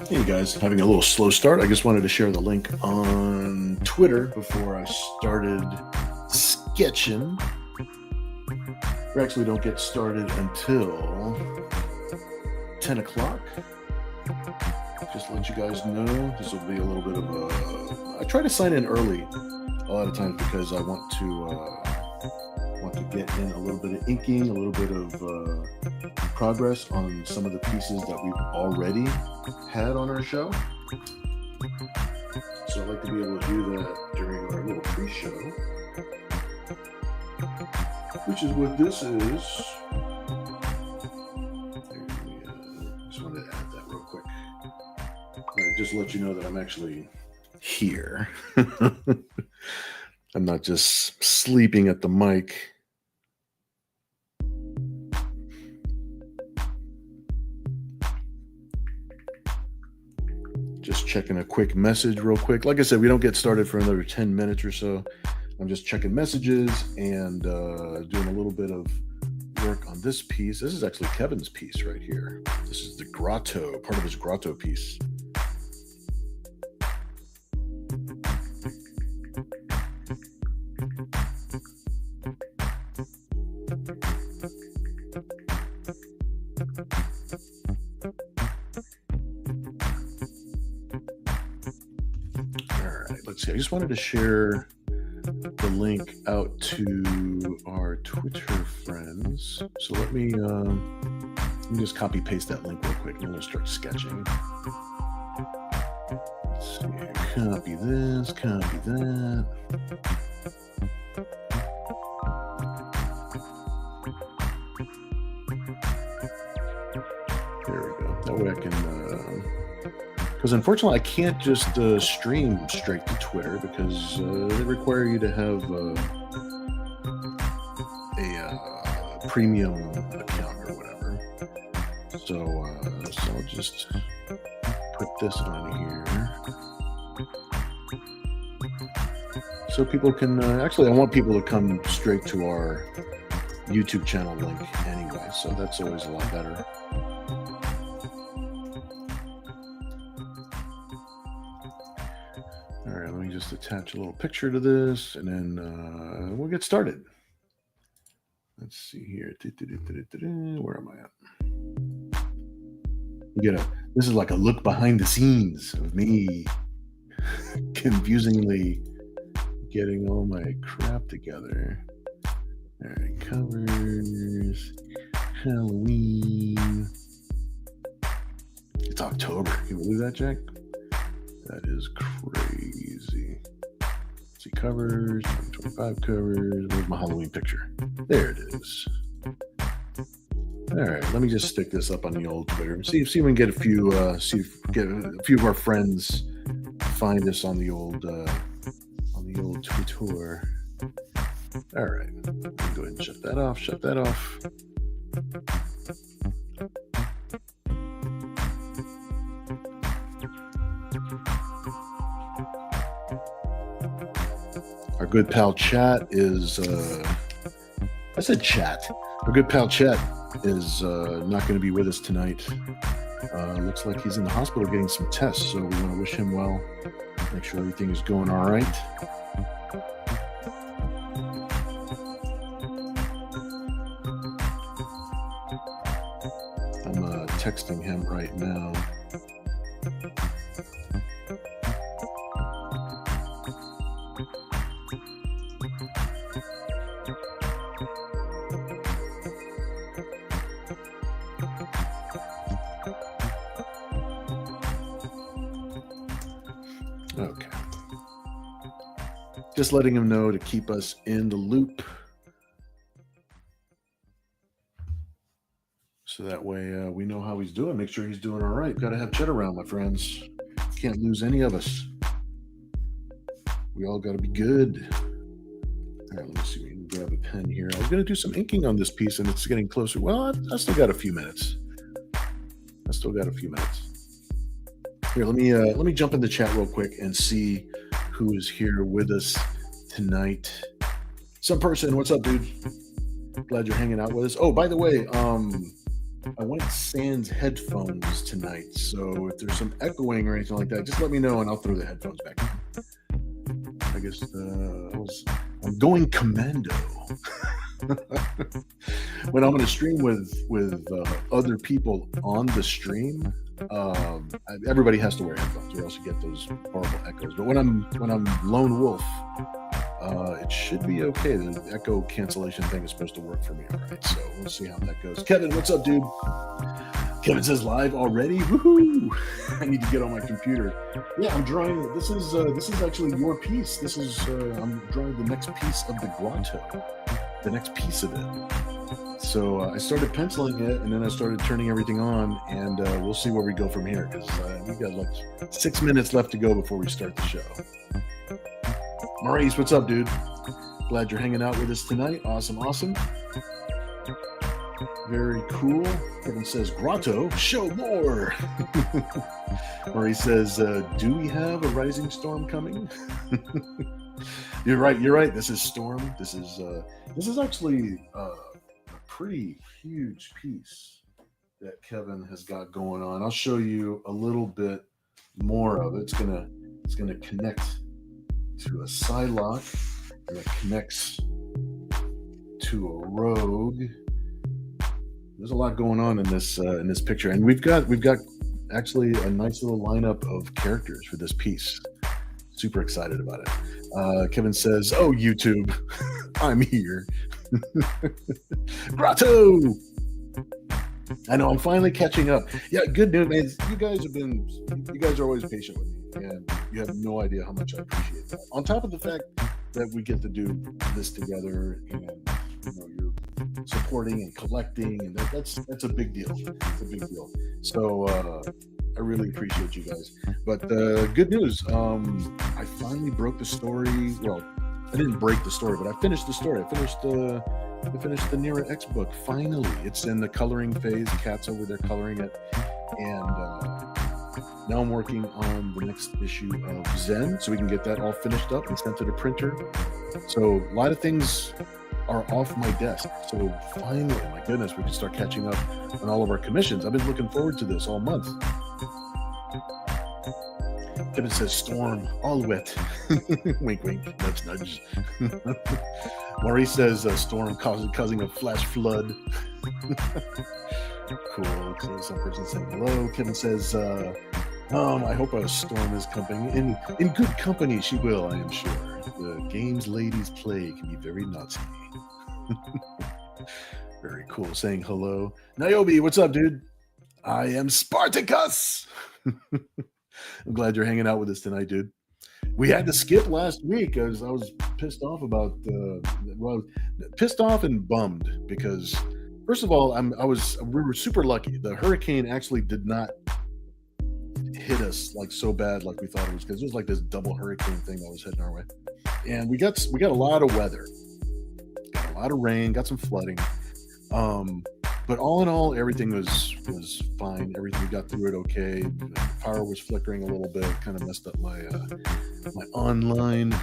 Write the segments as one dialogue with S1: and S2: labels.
S1: Hey guys, having a little slow start. I just wanted to share the link on Twitter before I started sketching. We actually don't get started until 10 o'clock. Just to let you guys know, this will be a little bit of a... I try to sign in early a lot of times because I want to get in a little bit of inking, a little bit of progress on some of the pieces that we've already had on our show. So I'd like to be able to do that during our little pre-show, which is what this is. Just wanted to add that real quick. Just to let you know that I'm actually here. I'm not just sleeping at the mic. Just checking a quick message real quick. Like I said, we don't get started for another 10 minutes or so. I'm just checking messages and doing a little bit of work on this piece. This is actually Kevin's piece right here. This is the grotto, part of his grotto piece. I just wanted to share the link out to our Twitter friends. So let me just copy paste that link real quick and then we'll start sketching. Let's see, copy this, copy that. There we go. That way I can... because unfortunately, I can't just stream straight to Twitter because they require you to have a premium account or whatever. So I'll just put this on here. So people can, actually I want people to come straight to our YouTube channel link anyway. So that's always a lot better. All right, let me just attach a little picture to this, and then we'll get started. Let's see here. Where am I at? This is like a look behind the scenes of me confusingly getting all my crap together. All right, covers, Halloween. It's October. Can you believe that, Jack? That is crazy. Let's see, covers, 2025 covers. Where's my Halloween picture? There it is. All right, let me just stick this up on the old Twitter. See if we can get a few, get a few of our friends find us on the old Twitter. All right, go ahead and shut that off. Shut that off. Our good pal Chat is, I said Chat. Our good pal Chat is not going to be with us tonight. Looks like he's in the hospital getting some tests, so we want to wish him well. Make sure everything is going all right. I'm texting him right now. Okay. Just letting him know to keep us in the loop. So that way we know how he's doing. Make sure he's doing all right. Got to have Chet around, my friends. Can't lose any of us. We all got to be good. All right, let me see. We can grab a pen here. I was going to do some inking on this piece, and it's getting closer. Well, I still got a few minutes. Here, let me jump in the chat real quick and see who is here with us tonight. Some person, what's up, dude? Glad you're hanging out with us. Oh, by the way, I went sans headphones tonight, so if there's some echoing or anything like that, just let me know and I'll throw the headphones back in. I guess I'm going commando. When I'm going to stream with other people on the stream, everybody has to wear headphones or else you get those horrible echoes. But when I'm lone wolf, it should be okay. The echo cancellation thing is supposed to work for me all right, so we'll see how that goes. Kevin, what's up, dude? Kevin says live already. Woohoo! I need to get on my computer. Yeah, I'm drawing. This is actually your piece. I'm drawing the next piece of the grotto. The next piece of it. So I started penciling it, and then I started turning everything on, and we'll see where we go from here, because we got like 6 minutes left to go before we start the show. Maurice, what's up, dude? Glad you're hanging out with us tonight. Awesome. Very cool. Kevin says, Grotto, show more. Maurice says, do we have a rising storm coming? You're right. This is Storm. This is actually a pretty huge piece that Kevin has got going on. I'll show you a little bit more of it. It's gonna connect to a Psylocke, and it connects to a Rogue. There's a lot going on in this picture, and we've got actually a nice little lineup of characters for this piece. Super excited about it. Kevin says, "Oh, YouTube, I'm here." Grotto. I know, I'm finally catching up. Yeah, good news, man. You guys are always patient with me, and you have no idea how much I appreciate that. On top of the fact that we get to do this together, and you're supporting and collecting, and that's a big deal. It's a big deal. So I really appreciate you guys. But good news, I finally broke the story. Well, I didn't break the story, but I finished the story. I finished the Nira X book. Finally, it's in the coloring phase. Kat's over there coloring it, and now I'm working on the next issue of Zen, so we can get that all finished up and sent to the printer. So a lot of things are off my desk. So finally, my goodness, we can start catching up on all of our commissions. I've been looking forward to this all month. Kevin says, Storm, all wet. Wink, wink, nudge, nudge. Maurice says, Storm causing a flash flood. Cool. So some person saying hello. Kevin says, I hope a storm is coming. In good company, she will, I am sure. The games ladies play can be very naughty. Very cool. Saying hello. Niobe, what's up, dude? I am Spartacus. I'm glad you're hanging out with us tonight, dude. We had to skip last week as I was pissed off about pissed off and bummed because first of all, we were super lucky. The hurricane actually did not hit us like so bad like we thought it was, because it was like this double hurricane thing that was heading our way. And we got a lot of weather. Got a lot of rain, got some flooding. But all in all, everything was fine. Everything, we got through it okay. The power was flickering a little bit, kind of messed up my my online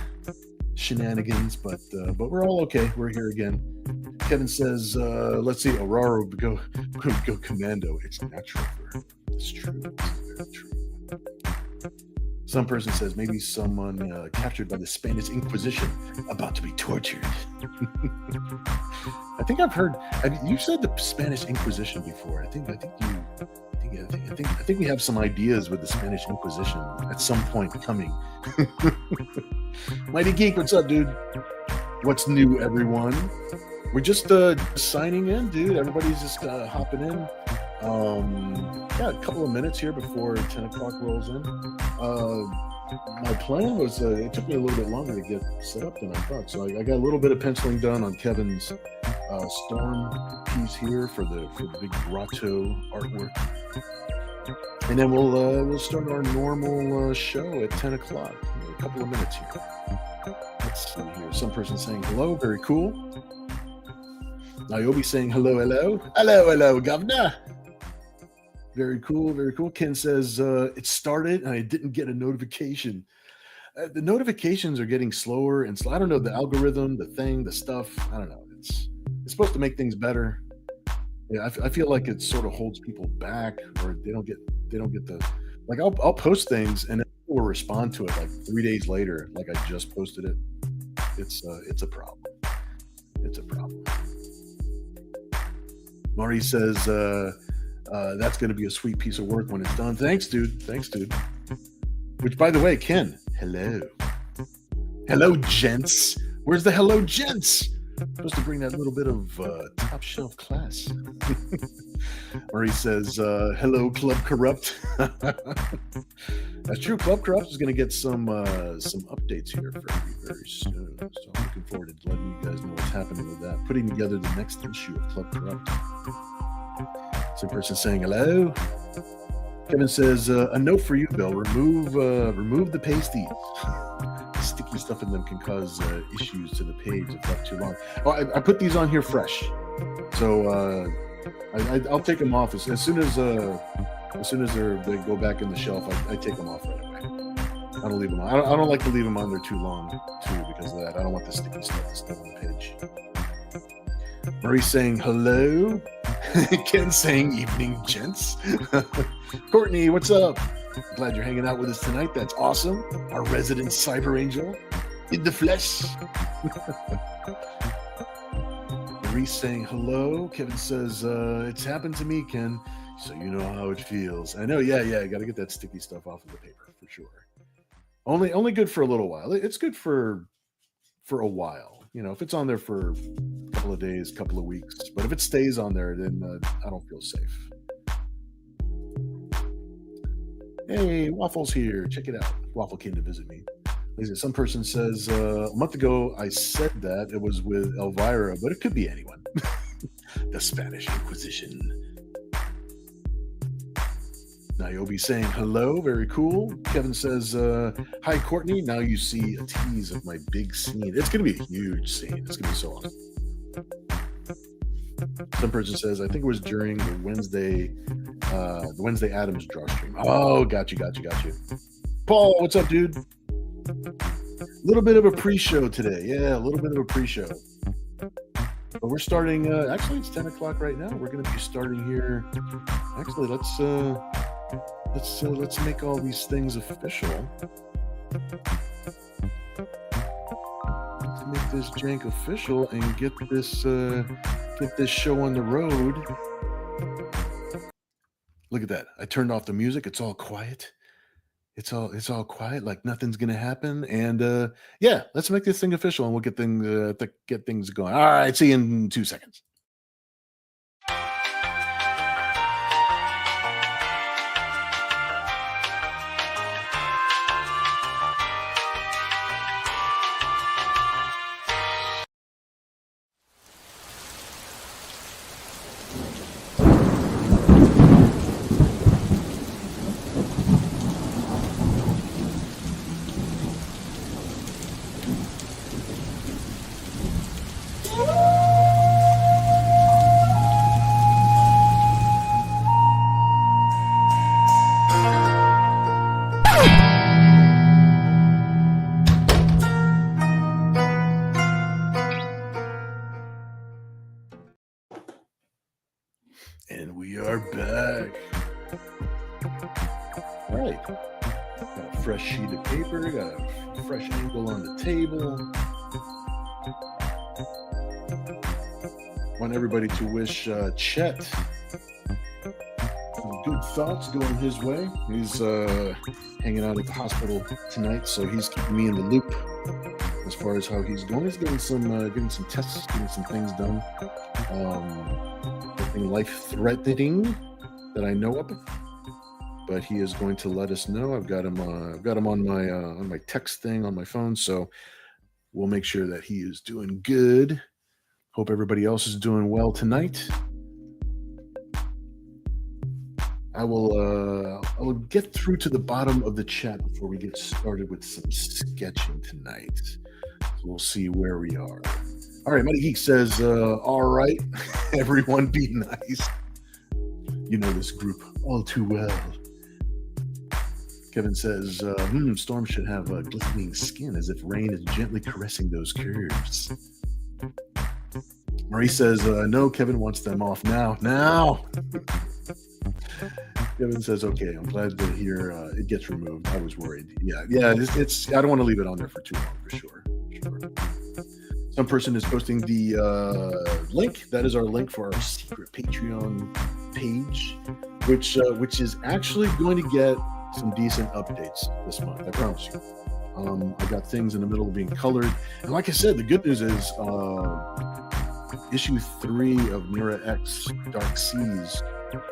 S1: shenanigans, but we're all okay. We're here again. Kevin says, let's see, Aurora would go commando. It's natural for her. It's true. It's very true. Some person says maybe someone captured by the Spanish Inquisition about to be tortured. I think I've heard. You said the Spanish Inquisition before. I think we have some ideas with the Spanish Inquisition at some point coming. Mighty Geek, what's up, dude? What's new, everyone? We're just signing in, dude. Everybody's just hopping in. Yeah, a couple of minutes here before 10 o'clock rolls in. My plan was, it took me a little bit longer to get set up than I thought. So I got a little bit of penciling done on Kevin's storm piece here for the big grotto artwork. And then we'll start our normal show at 10 o'clock. A couple of minutes here. Let's see here. Some person saying hello. Very cool. Niobe saying hello, hello. Hello, hello, governor. Very cool, very cool. Ken says, it started and I didn't get a notification. The notifications are getting slower and slow. I don't know, the algorithm, the stuff. I don't know. It's supposed to make things better. Yeah, I feel like it sort of holds people back, or they don't get the, like, I'll post things and then people will respond to it like 3 days later, like I just posted it. It's a problem. It's a problem. Maury says, that's going to be a sweet piece of work when it's done. Thanks, dude. Which, by the way, Ken, hello. Hello, gents. Where's the hello, gents? Supposed to bring that little bit of top shelf class. Maury says, hello, Club Corrupt. That's true. Club Corrupt is going to get some updates here very, very soon. So I'm looking forward to letting you guys know what's happening with that. Putting together the next issue of Club Corrupt. Some person saying hello. Kevin says, a note for you, Bill. Remove the pasties. Sticky stuff in them can cause issues to the page if left too long. Oh, I put these on here fresh, so I'll take them off as soon as they go back in the shelf. I take them off right away. I don't leave them on. I don't like to leave them on there too long too, because of that. I don't want the sticky stuff to stay on the page. Marie saying hello. Ken saying evening, gents. Courtney, what's up? Glad you're hanging out with us tonight. That's awesome. Our resident cyber angel in the flesh. Marie saying hello. Kevin says, it's happened to me, Ken, so you know how it feels. I know, yeah. I got to get that sticky stuff off of the paper for sure. Only good for a little while. It's good for a while. You know, if it's on there for a couple of days, couple of weeks. But if it stays on there, then I don't feel safe. Hey, Waffle's here. Check it out. Waffle came to visit me. Some person says, a month ago, I said that it was with Elvira, but it could be anyone. The Spanish Inquisition. Niobe saying hello. Very cool. Kevin says, hi, Courtney. Now you see a tease of my big scene. It's going to be a huge scene. It's going to be so awesome. Some person says, I think it was during the Wednesday Addams draw stream. Oh, got you. Paul, what's up, dude? A little bit of a pre-show today. Yeah, a little bit of a pre-show. But we're starting, actually it's 10 o'clock right now. We're going to be starting here. Actually, let's make all these things official. Let's make this jank official and get this show on the road. Look at that. I turned off the music. It's all quiet. It's all quiet, like nothing's gonna happen. And yeah, let's make this thing official and we'll get things going. All right, see you in 2 seconds. right. Got a fresh sheet of paper, got a fresh angle on the table. Want everybody to wish Chet some good thoughts going his way. He's hanging out at the hospital tonight, so he's keeping me in the loop as far as how he's going. He's getting some tests, getting some things done. Nothing life-threatening that I know of, but he is going to let us know. I've got him on my text thing on my phone, so we'll make sure that he is doing good. Hope everybody else is doing well tonight. I will get through to the bottom of the chat before we get started with some sketching tonight. So we'll see where we are. All right, Mighty Geek says, all right, everyone be nice. You know this group all too well. Kevin says, Storm should have a glistening skin as if rain is gently caressing those curves. Marie says, no, Kevin wants them off now. Now! Kevin says, okay, I'm glad to hear it gets removed. I was worried. Yeah, it's I don't want to leave it on there for too long, for sure. Some person is posting the link. That is our link for our secret Patreon page, which is actually going to get some decent updates this month. I promise you. I got things in the middle of being colored. And like I said, the good news is issue 3 of Mira X Dark Seas.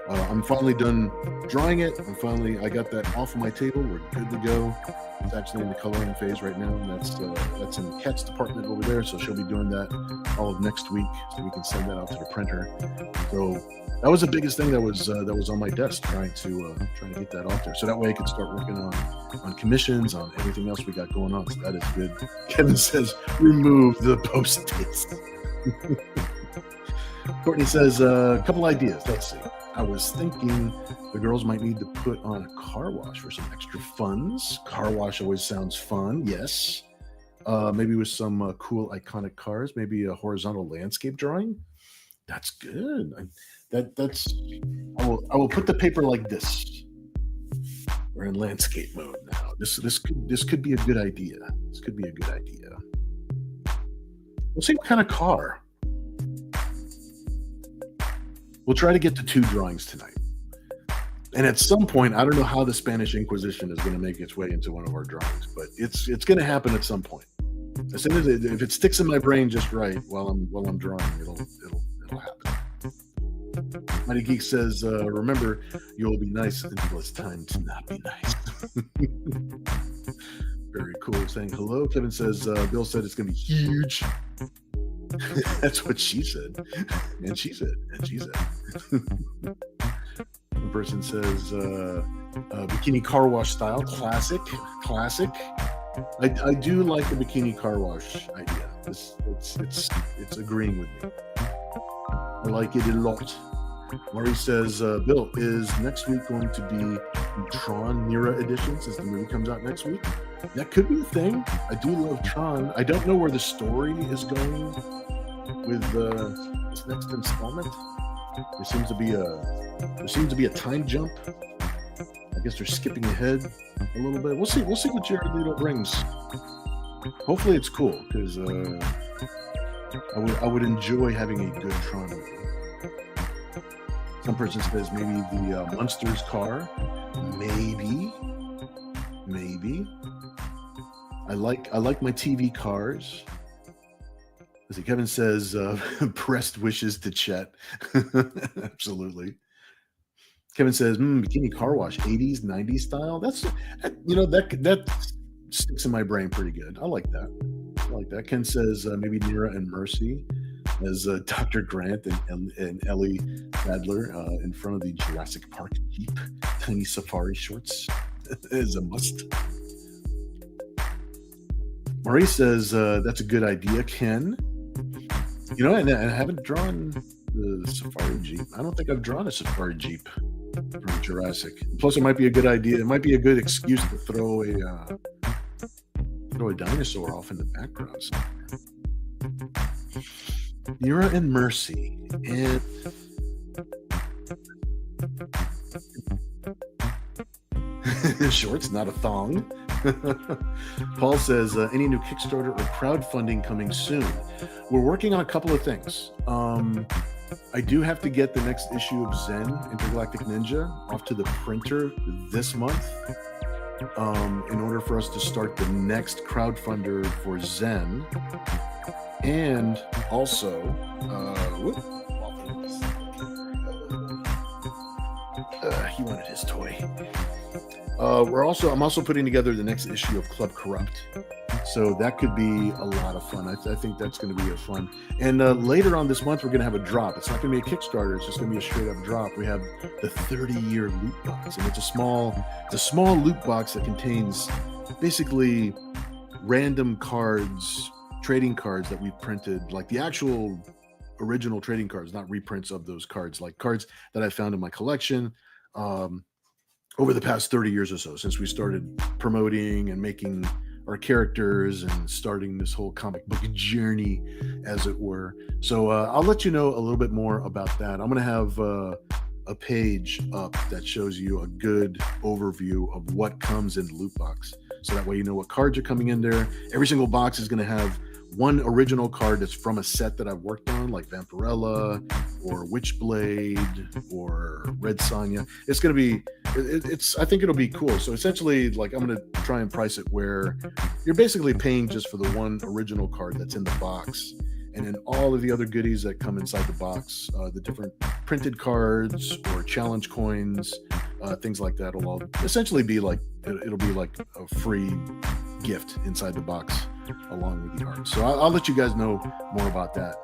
S1: I'm finally done drawing it. I got that off of my table. We're good to go. It's actually in the coloring phase right now. And that's in the Kat's department over there. So she'll be doing that all of next week, so we can send that out to the printer. So that was the biggest thing that was on my desk, trying to get that off there. So that way I can start working on commissions, on everything else we got going on. So that is good. Kevin says, remove the post-its. Courtney says, a couple ideas. Let's see. I was thinking the girls might need to put on a car wash for some extra funds. Car wash always sounds fun. Yes. Maybe with some cool iconic cars. Maybe a horizontal landscape drawing. That's good. I will put the paper like this. We're in landscape mode now. This could be a good idea. This could be a good idea. We'll see what kind of car. We'll try to get to 2 drawings tonight. And at some point, I don't know how the Spanish Inquisition is going to make its way into one of our drawings, but it's going to happen at some point. As soon as if it sticks in my brain just right while I'm drawing, it'll happen. Mighty Geek says, remember, you'll be nice until it's time to not be nice. Very cool. Saying hello. Kevin says, Bill said it's going to be huge. That's what she said. And she said. One person says, bikini car wash style, classic. I do like the bikini car wash idea. It's agreeing with me. I like it a lot. Maury says, Bill, is next week going to be Tron Mira edition since the movie comes out next week? That could be a thing. I do love Tron. I don't know where the story is going with this next installment. There seems to be a time jump. I guess they're skipping ahead a little bit. We'll see what Jared Leto brings. Hopefully it's cool, because I would enjoy having a good Tron movie. Some person says maybe the Munsters car. Maybe. I like my TV cars. Let's see, Kevin says, pressed wishes to Chet. Absolutely. Kevin says, bikini car wash, 80s, 90s style. That sticks in my brain pretty good. I like that. Ken says, maybe Nira and Mercy as Dr. Grant and Ellie Sadler in front of the Jurassic Park Jeep. Tiny safari shorts is a must. Maurice says, that's a good idea, Ken. And I haven't drawn the Safari Jeep. I don't think I've drawn a Safari Jeep from Jurassic. Plus, it might be a good idea. It might be a good excuse to throw a dinosaur off in the background somewhere. Nira and Mercy. And Shorts, not a thong. Paul says, any new Kickstarter or crowdfunding coming soon? We're working on a couple of things. I do have to get the next issue of Zen Intergalactic Ninja off to the printer this month in order for us to start the next crowdfunder for Zen. And also, he wanted his toy. I'm also putting together the next issue of Club Corrupt, so that could be a lot of fun. I think that's going to be a fun. And later on this month, we're going to have a drop. It's not going to be a Kickstarter. It's just going to be a straight up drop. We have the 30-year loot box, and it's a small loot box that contains basically random cards, trading cards that we've printed, like the actual original trading cards, not reprints of those cards, like cards that I found in my collection over the past 30 years or so, since we started promoting and making our characters and starting this whole comic book journey, as it were. So I'll let you know a little bit more about that. I'm going to have a page up that shows you a good overview of what comes in the loot box. So that way you know what cards are coming in there. Every single box is going to have one original card that's from a set that I've worked on, like Vampirella or Witchblade or Red Sonja. It's going to be, I think it'll be cool. So essentially, like, I'm going to try and price it where you're basically paying just for the one original card that's in the box. And then all of the other goodies that come inside the box, the different printed cards or challenge coins, things like that will all essentially be like, it'll be like a free gift inside the box along with the art. So I'll let you guys know more about that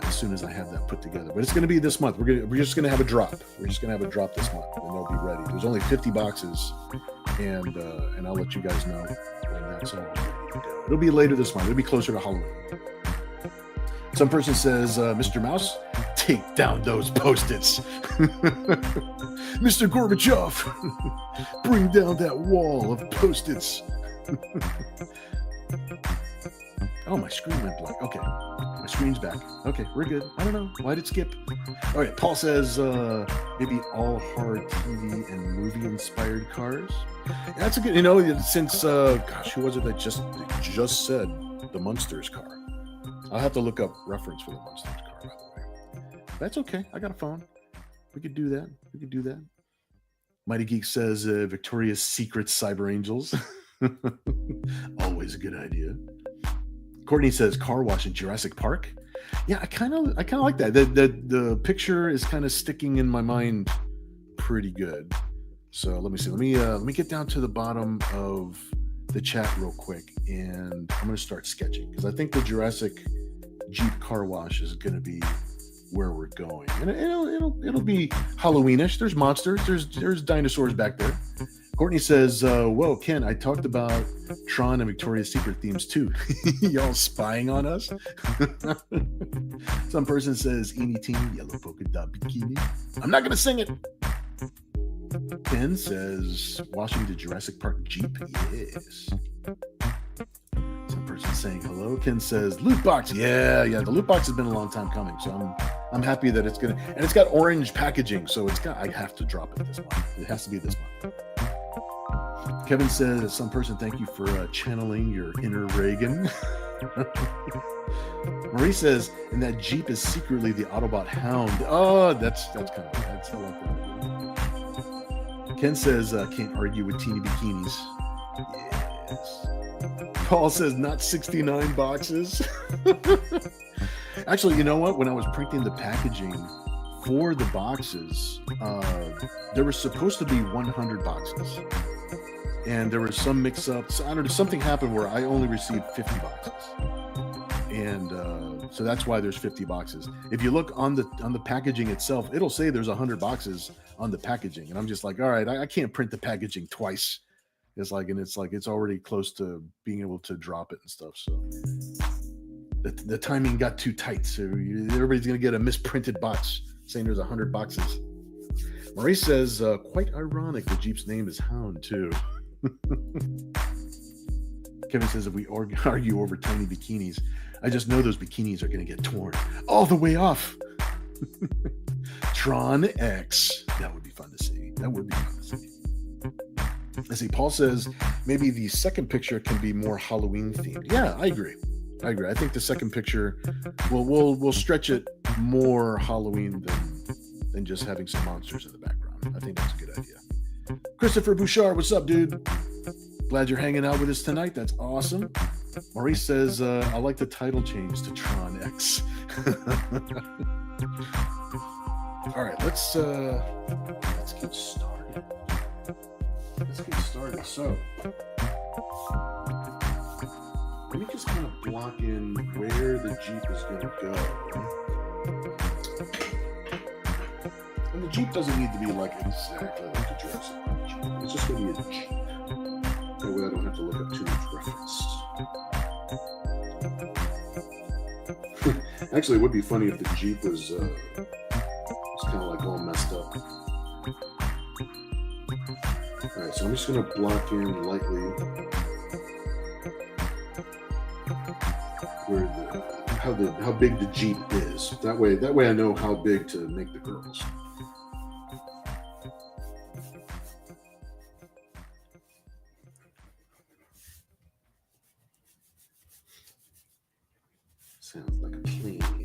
S1: as soon as I have that put together. But it's going to be this month. We're just going to have a drop. We're just going to have a drop this month, and they'll be ready. There's only 50 boxes, and I'll let you guys know when that's all ready to go. It'll be later this month. It'll be closer to Halloween. Some person says, Mr. Mouse, take down those Post-its. Mr. Gorbachev, bring down that wall of Post-its. Oh, my screen went black. Okay, my screen's back. Okay, we're good. I don't know. Why did it skip? All right, Paul says maybe all hard TV and movie-inspired cars. That's a good, since, who was it that just said the Munsters car? I'll have to look up reference for the Munsters car, by the way. That's okay. I got a phone. We could do that. Mighty Geek says Victoria's Secret Cyber Angels. Always a good idea. Courtney says car wash in Jurassic Park. Yeah, I kind of like that. The picture is kind of sticking in my mind pretty good. So let me see. Let me get down to the bottom of the chat real quick, and I'm going to start sketching because I think the Jurassic Jeep car wash is going to be where we're going, and it'll be Halloweenish. There's monsters. There's dinosaurs back there. Courtney says, whoa, Ken, I talked about Tron and Victoria's Secret themes too. Y'all spying on us? Some person says, eeny teeny yellow polka dot bikini. I'm not going to sing it. Ken says, washing the Jurassic Park Jeep. Yes. Some person saying hello. Ken says, loot box. Yeah. The loot box has been a long time coming. So I'm happy that it's going to, and it's got orange packaging. So I have to drop it this month. It has to be this month. Kevin says, some person, thank you for channeling your inner Reagan. Marie says, and that Jeep is secretly the Autobot Hound. Oh, that's kind of, that's I like that. Ken says, can't argue with teeny bikinis. Yes. Paul says, not 69 boxes. Actually, you know what? When I was printing the packaging for the boxes, there was supposed to be 100 boxes. And there was some mix-ups. I don't know, something happened where I only received 50 boxes. And so that's why there's 50 boxes. If you look on the packaging itself, it'll say there's 100 boxes on the packaging. And I'm just like, all right, I can't print the packaging twice. It's already close to being able to drop it and stuff. So the timing got too tight. So everybody's going to get a misprinted box saying there's 100 boxes. Maurice says, quite ironic the Jeep's name is Hound, too. Kevin says, if we argue over tiny bikinis, I just know those bikinis are going to get torn all the way off. Tron X. That would be fun to see. I see. Paul says maybe the second picture can be more Halloween themed. Yeah, I agree. I think the second picture we'll stretch it more Halloween than just having some monsters in the background. I think that's a good idea. Christopher Bouchard, what's up, dude? Glad you're hanging out with us tonight. That's awesome. Maurice says, I like the title change to Tron X. All right, let's get started. So, let me just kind of block in where the Jeep is going to go. And the Jeep doesn't need to be like exactly like the Jurassic Park Jeep. It's just going to be a Jeep. That way I don't have to look up too much reference. Actually, it would be funny if the Jeep was kind of like all messed up. All right, so I'm just going to block in lightly where how big the Jeep is. That way I know how big to make the girls.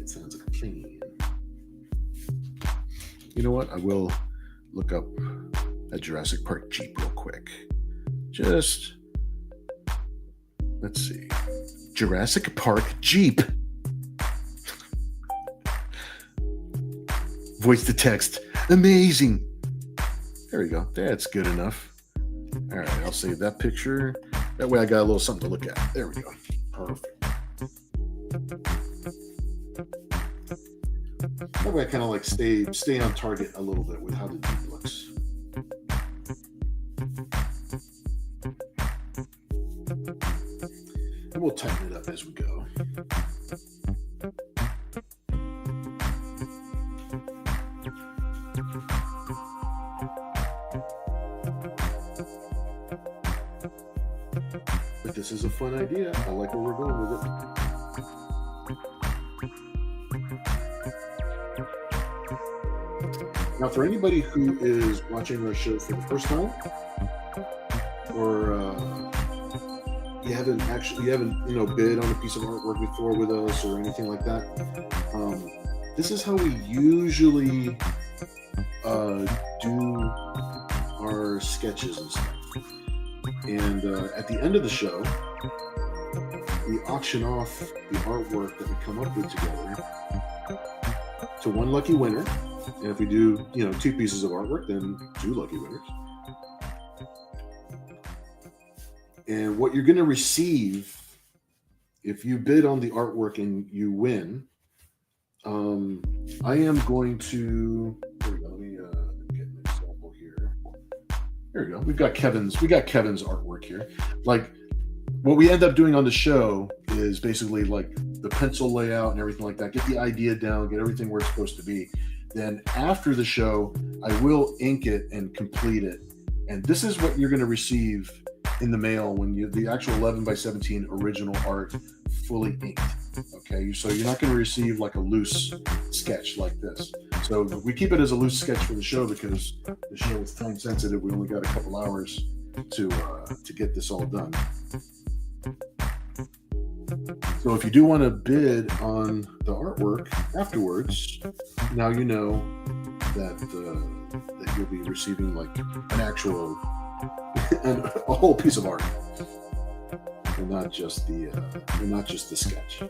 S1: Sounds like a plane. You know what? I will look up a Jurassic Park Jeep real quick. Just, let's see. Jurassic Park Jeep. Voice to text. Amazing. There we go. That's good enough. All right, I'll save that picture. That way I got a little something to look at. There we go. Perfect. That way I kind of like stay on target a little bit with how the Jeep looks. And we'll tighten it up as we go. But this is a fun idea. I like where we're going with it. Now, for anybody who is watching our show for the first time, or you haven't bid on a piece of artwork before with us or anything like that, this is how we usually do our sketches and stuff. And at the end of the show, we auction off the artwork that we come up with together to one lucky winner. And if we do, 2 pieces of artwork, then 2 lucky winners. And what you're going to receive, if you bid on the artwork and you win, I am going to. There we go. Let me get an example here. There we go. We got Kevin's artwork here. Like, what we end up doing on the show is basically like the pencil layout and everything like that. Get the idea down, get everything where it's supposed to be. Then after the show, I will ink it and complete it. And this is what you're going to receive in the mail when the actual 11x17 original art fully inked. Okay, so you're not going to receive like a loose sketch like this. So we keep it as a loose sketch for the show because the show is time sensitive. We only got a couple hours to get this all done. So if you do want to bid on the artwork afterwards, now you know that you'll be receiving like an actual a whole piece of art, and not just the sketch.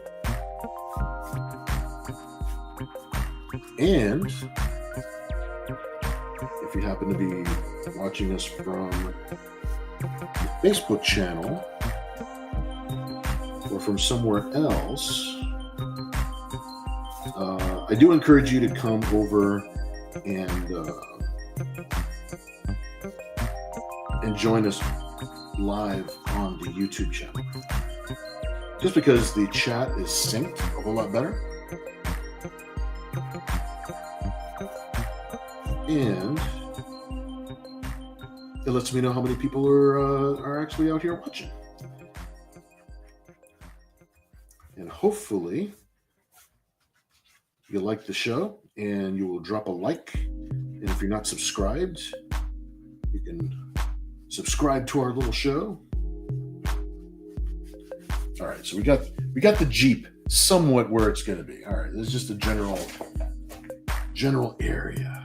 S1: And if you happen to be watching us from the Facebook channel or from somewhere else, I do encourage you to come over and join us live on the YouTube channel. Just because the chat is synced a whole lot better. And it lets me know how many people are actually out here watching. And hopefully you like the show and you will drop a like. And if you're not subscribed, you can subscribe to our little show. All right, so we got the Jeep somewhat where it's going to be. All right, this is just a general area.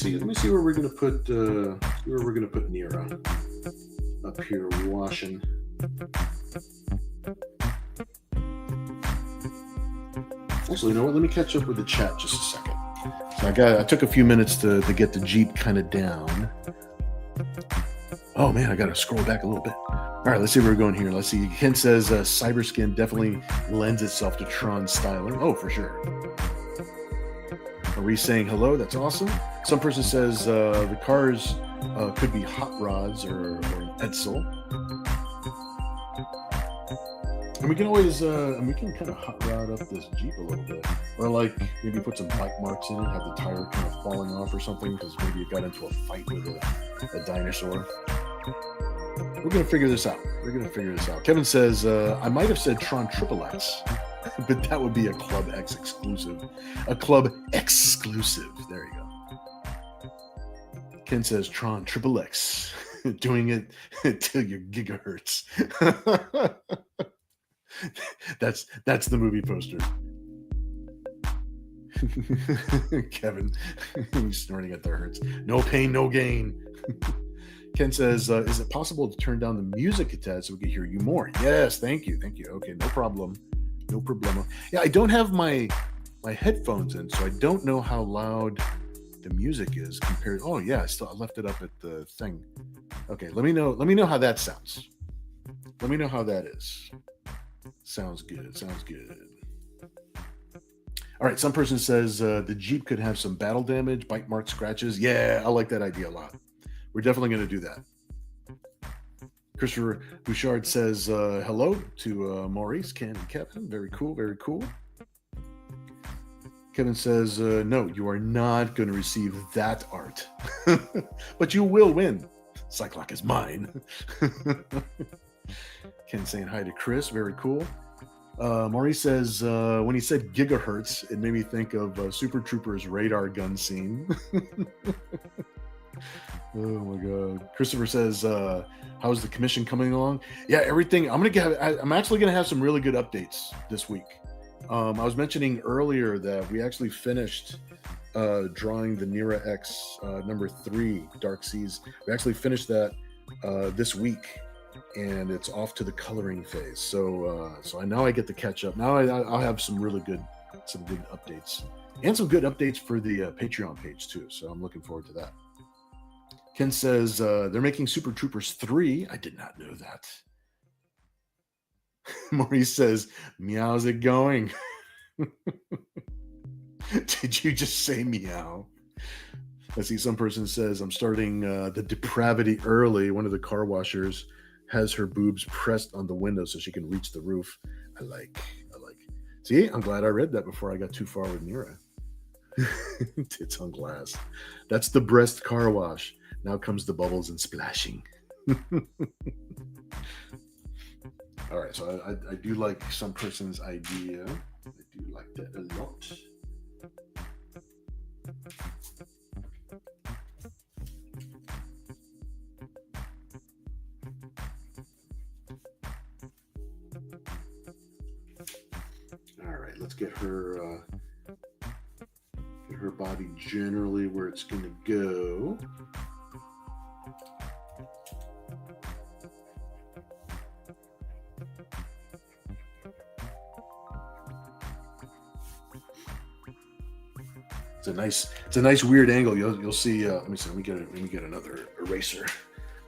S1: Let me see where we're gonna put Nira up here washing. Actually, you know what? Let me catch up with the chat just a second. So I took a few minutes to get the Jeep kind of down. Oh man, I gotta scroll back a little bit. All right, let's see where we're going here. Let's see. Ken says Cyberskin definitely lends itself to Tron styling. Oh, for sure. Are we saying hello? That's awesome. Some person says the cars could be hot rods or Edsel. And we can always, we can kind of hot rod up this Jeep a little bit. Or like maybe put some bite marks in it, have the tire kind of falling off or something because maybe it got into a fight with a dinosaur. We're going to figure this out. Kevin says, I might have said Tron XXX, but that would be a Club X exclusive. A Club exclusive. There you go. Ken says Tron XXX, doing it till your gigahertz. That's the movie poster. Kevin, he's snorting at the hertz. No pain, no gain. Ken says, is it possible to turn down the music a tad so we can hear you more? Yes, thank you. Okay, no problem. Yeah, I don't have my headphones in, so I don't know how loud the music is compared. Oh yeah, I left it up at the thing. Okay, let me know how that sounds. Let me know how that is. Sounds good. All right, some person says the Jeep could have some battle damage, bite mark scratches. Yeah, I like that idea a lot. We're definitely going to do that. Christopher Bouchard says hello to Maurice, Ken, and Kevin. Very cool. Kevin says, no, you are not going to receive that art. But you will win. Cyclock is mine. Ken saying hi to Chris. Very cool. Maurice says, when he said gigahertz, it made me think of Super Troopers radar gun scene. Oh my God. Christopher says, how's the commission coming along? Yeah, everything. I'm actually going to have some really good updates this week. I was mentioning earlier that we actually finished drawing the Nira X number 3 Dark Seas. We actually finished that this week, and it's off to the coloring phase. So now I get to catch up. Now I'll have some good updates, and some good updates for the Patreon page too. So I'm looking forward to that. Ken says they're making Super Troopers 3. I did not know that. Maurice says, meow's it going? Did you just say meow? I see some person says, I'm starting the depravity early. One of the car washers has her boobs pressed on the window so she can reach the roof. I like. See, I'm glad I read that before I got too far with Nira. Tits on glass. That's the breast car wash. Now comes the bubbles and splashing. All right, so I do like some person's idea. I do like that a lot. All right, let's get her body generally where it's going to go. It's a nice weird angle. You'll see. Let me get another eraser.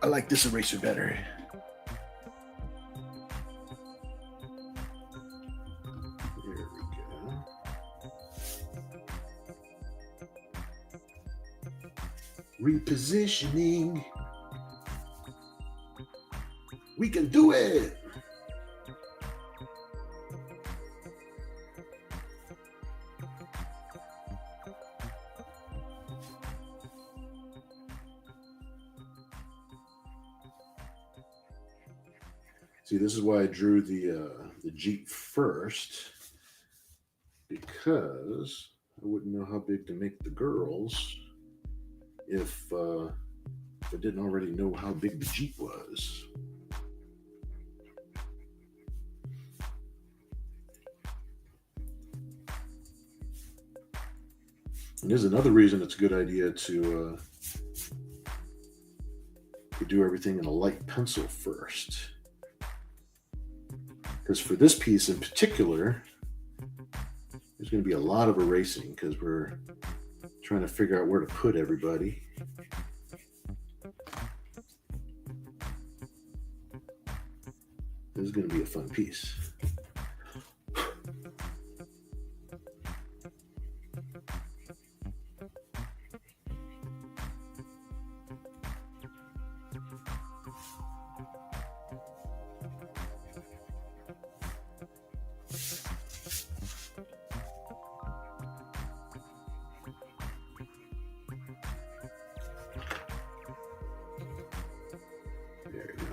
S1: I like this eraser better. There we go. Repositioning. We can do it. See, this is why I drew the Jeep first, because I wouldn't know how big to make the girls if I didn't already know how big the Jeep was. And there's another reason it's a good idea to do everything in a light pencil first. Because for this piece in particular, there's going to be a lot of erasing because we're trying to figure out where to put everybody. This is going to be a fun piece.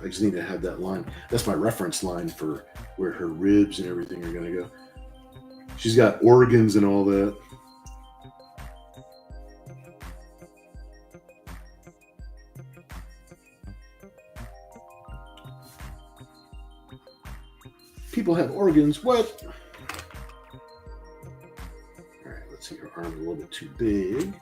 S1: I just need to have that line. That's my reference line for where her ribs and everything are going to go. She's got organs and all that. People have organs. What? All right, let's see. Her arm's a little bit too big.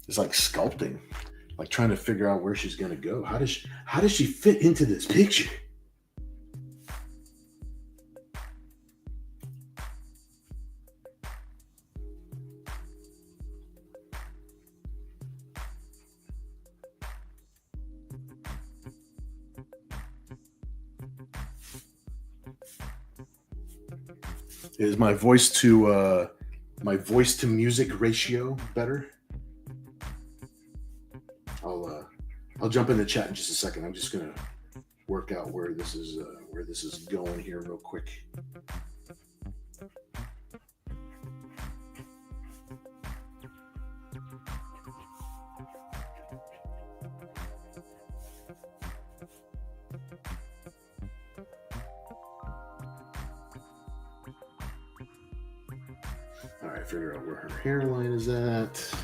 S1: It's like sculpting, like trying to figure out where she's going to go. How does she fit into this picture? Is my voice to music ratio better? I'll jump in the chat in just a second. I'm just gonna work out where this is going here real quick. All right, figure out where her hairline is at.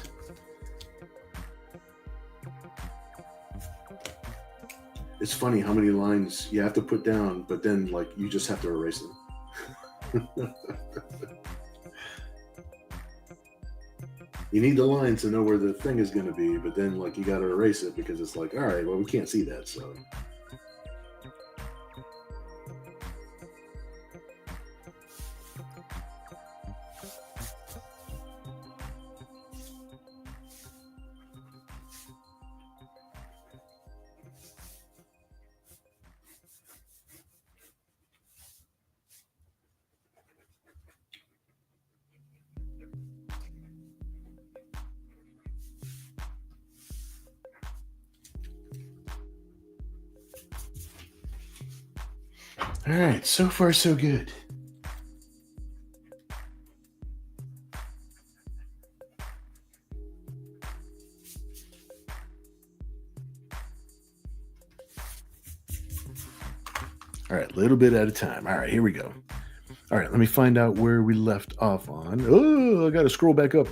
S1: It's funny how many lines you have to put down, but then like you just have to erase them. You need the line to know where the thing is going to be, but then like you got to erase it because it's like, all right, well, we can't see that, so. All right, so far so good. All right, a little bit at a time. All right, here we go. All right, let me find out where we left off on. Oh, I got to scroll back up.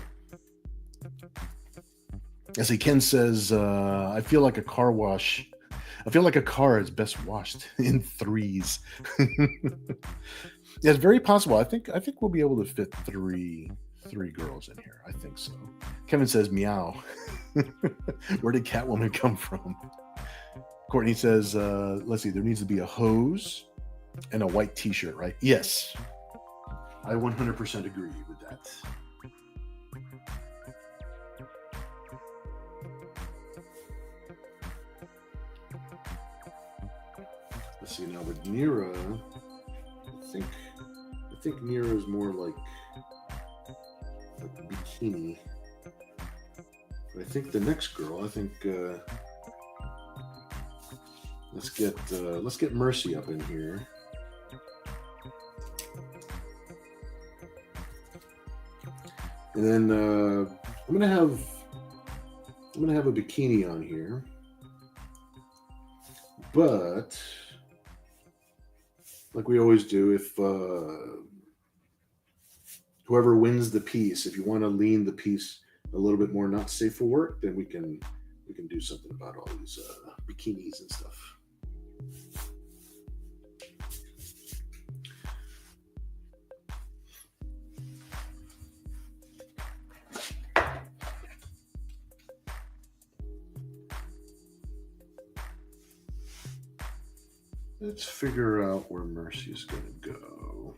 S1: I see Ken says, I feel like a car wash. I feel like a car is best washed in threes. Yeah, it's very possible. I think we'll be able to fit three girls in here. I think so. Kevin says meow. Where did Catwoman come from? Courtney says, let's see, there needs to be a hose and a white t-shirt, right? Yes. I 100% agree with that. Let's see now with Nira. I think Nira is more like bikini. But I think the next girl, let's get Mercy up in here. And then I'm gonna have a bikini on here, but like we always do, if whoever wins the piece, if you want to lean the piece a little bit more not safe for work, then we can do something about all these bikinis and stuff. Let's figure out where Mercy is going to go.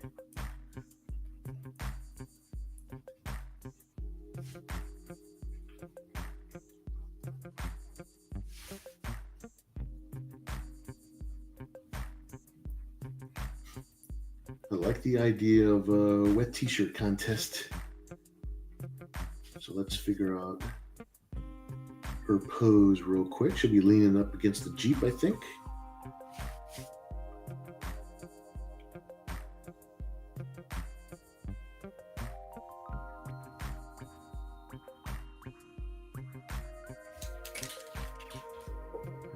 S1: I like the idea of a wet t-shirt contest. So let's figure out her pose real quick. She'll be leaning up against the Jeep, I think.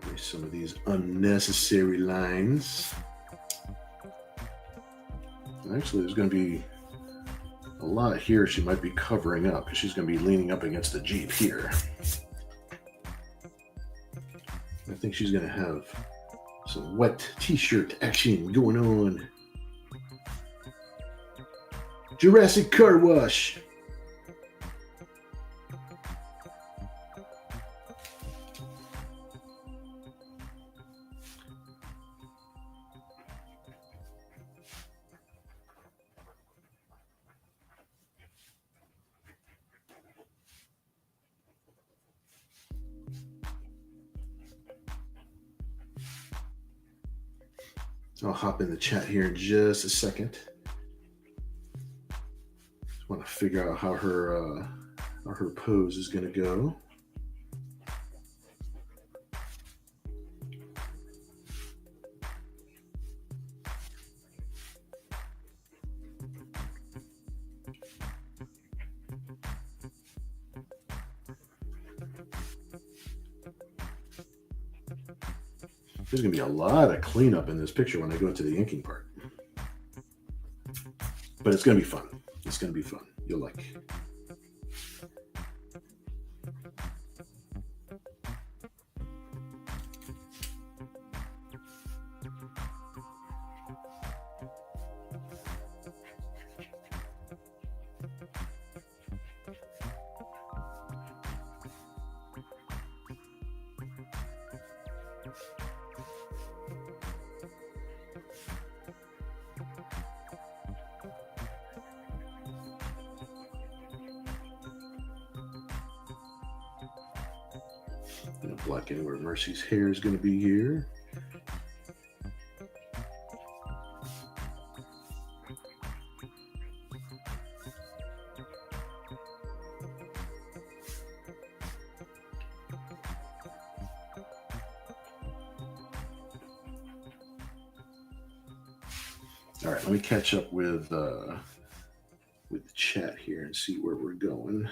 S1: There's some of these unnecessary lines. Actually, there's going to be a lot here she might be covering up because she's going to be leaning up against the Jeep here. I think she's going to have some wet t-shirt action going on. Jurassic Car Wash. I'll hop in the chat here in just a second. Just want to figure out how her pose is going to go. There's going to be a lot of cleanup in this picture when I go to the inking part. But it's going to be fun. It's going to be fun. You'll like. Black in where Mercy's hair is going to be here. All right, let me catch up with the chat here and see where we're going.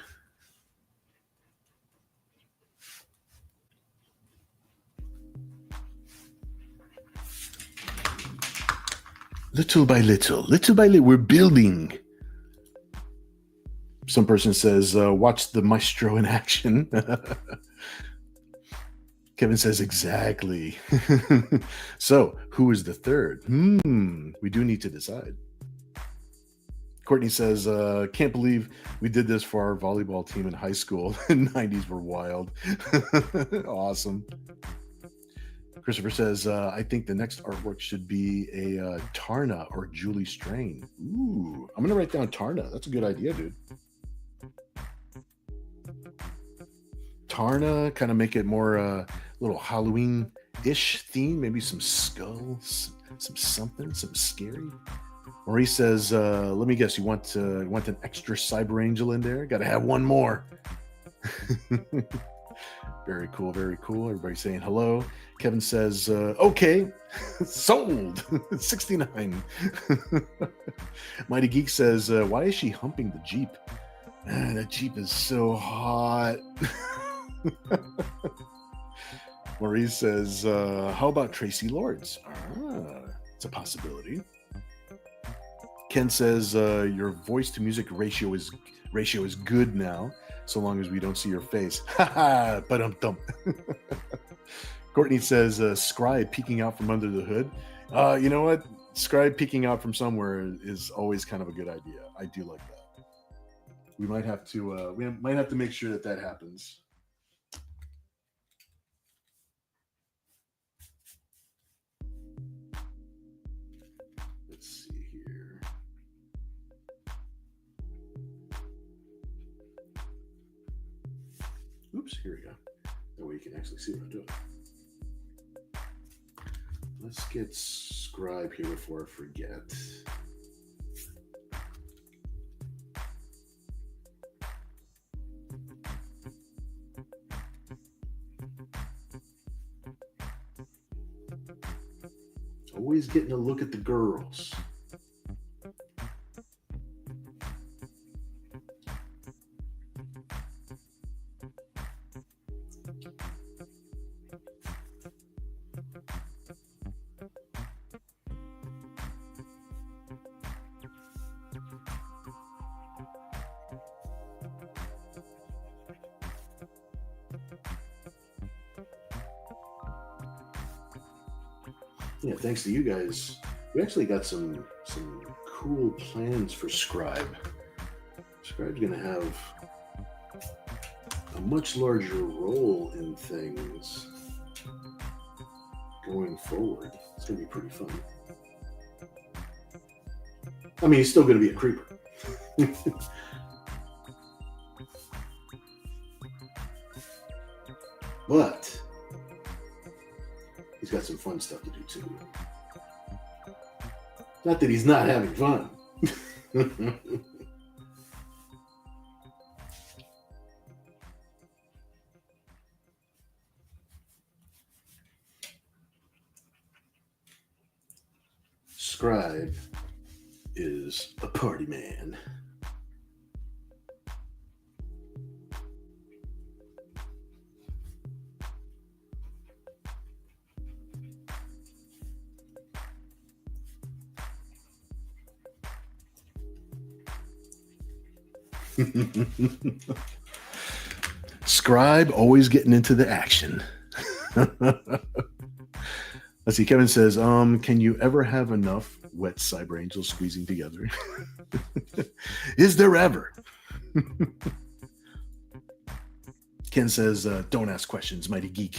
S1: Little by little, we're building. Some person says, watch the maestro in action. Kevin says, exactly. So, who is the third? We do need to decide. Courtney says, can't believe we did this for our volleyball team in high school. The 90s were wild. Awesome. Christopher says, I think the next artwork should be a Tarna or Julie Strain. Ooh, I'm going to write down Tarna. That's a good idea, dude. Tarna, kind of make it more a little Halloween-ish theme. Maybe some skulls, something scary. Maurice says, let me guess, you want an extra cyber angel in there? Got to have one more. Very cool, very cool. Everybody's saying hello. Kevin says, okay, sold. 69. Mighty Geek says, why is she humping the Jeep? That Jeep is so hot. Maurice says, how about Tracy Lords? It's a possibility. Ken says, your voice to music ratio is good now, so long as we don't see your face. Ha but Courtney says, Scribe peeking out from under the hood. You know what? Scribe peeking out from somewhere is always kind of a good idea. I do like that. We might have to make sure that happens. Let's see here. Oops, here we go. That way you can actually see what I'm doing. Let's get Scribe here before I forget. Always getting a look at the girls. Yeah, thanks to you guys, we actually got some cool plans for Scribe. Scribe's going to have a much larger role in things going forward. It's going to be pretty fun. I mean, he's still going to be a creeper. But he's got some fun stuff to do too. Not that he's not having fun. Scribe is a party man. Scribe always getting into the action. Let's see. Kevin says, can you ever have enough wet cyber angels squeezing together? Is there ever? Ken says, don't ask questions, mighty geek.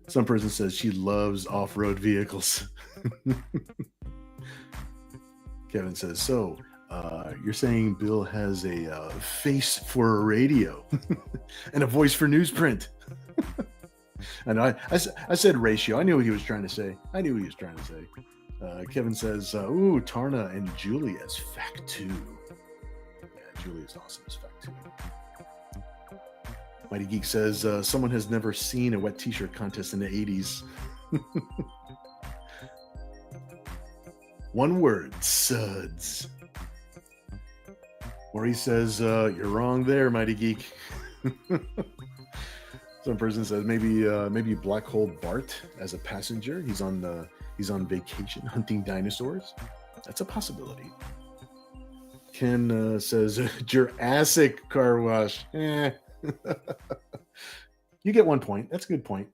S1: Some person says she loves off-road vehicles. Kevin says, so you're saying Bill has a face for a radio and a voice for newsprint. I know. I said ratio. I knew what he was trying to say. Kevin says, ooh, Tarna and Julie as Fact 2. Yeah, Julie is awesome as Fact 2. Mighty Geek says, someone has never seen a wet t-shirt contest in the 80s. One word, suds. Maurice says, you're wrong there, Mighty Geek. Some person says maybe Black Hole Bart as a passenger. He's on vacation hunting dinosaurs. That's a possibility. Ken says Jurassic car wash. You get 1 point. That's a good point.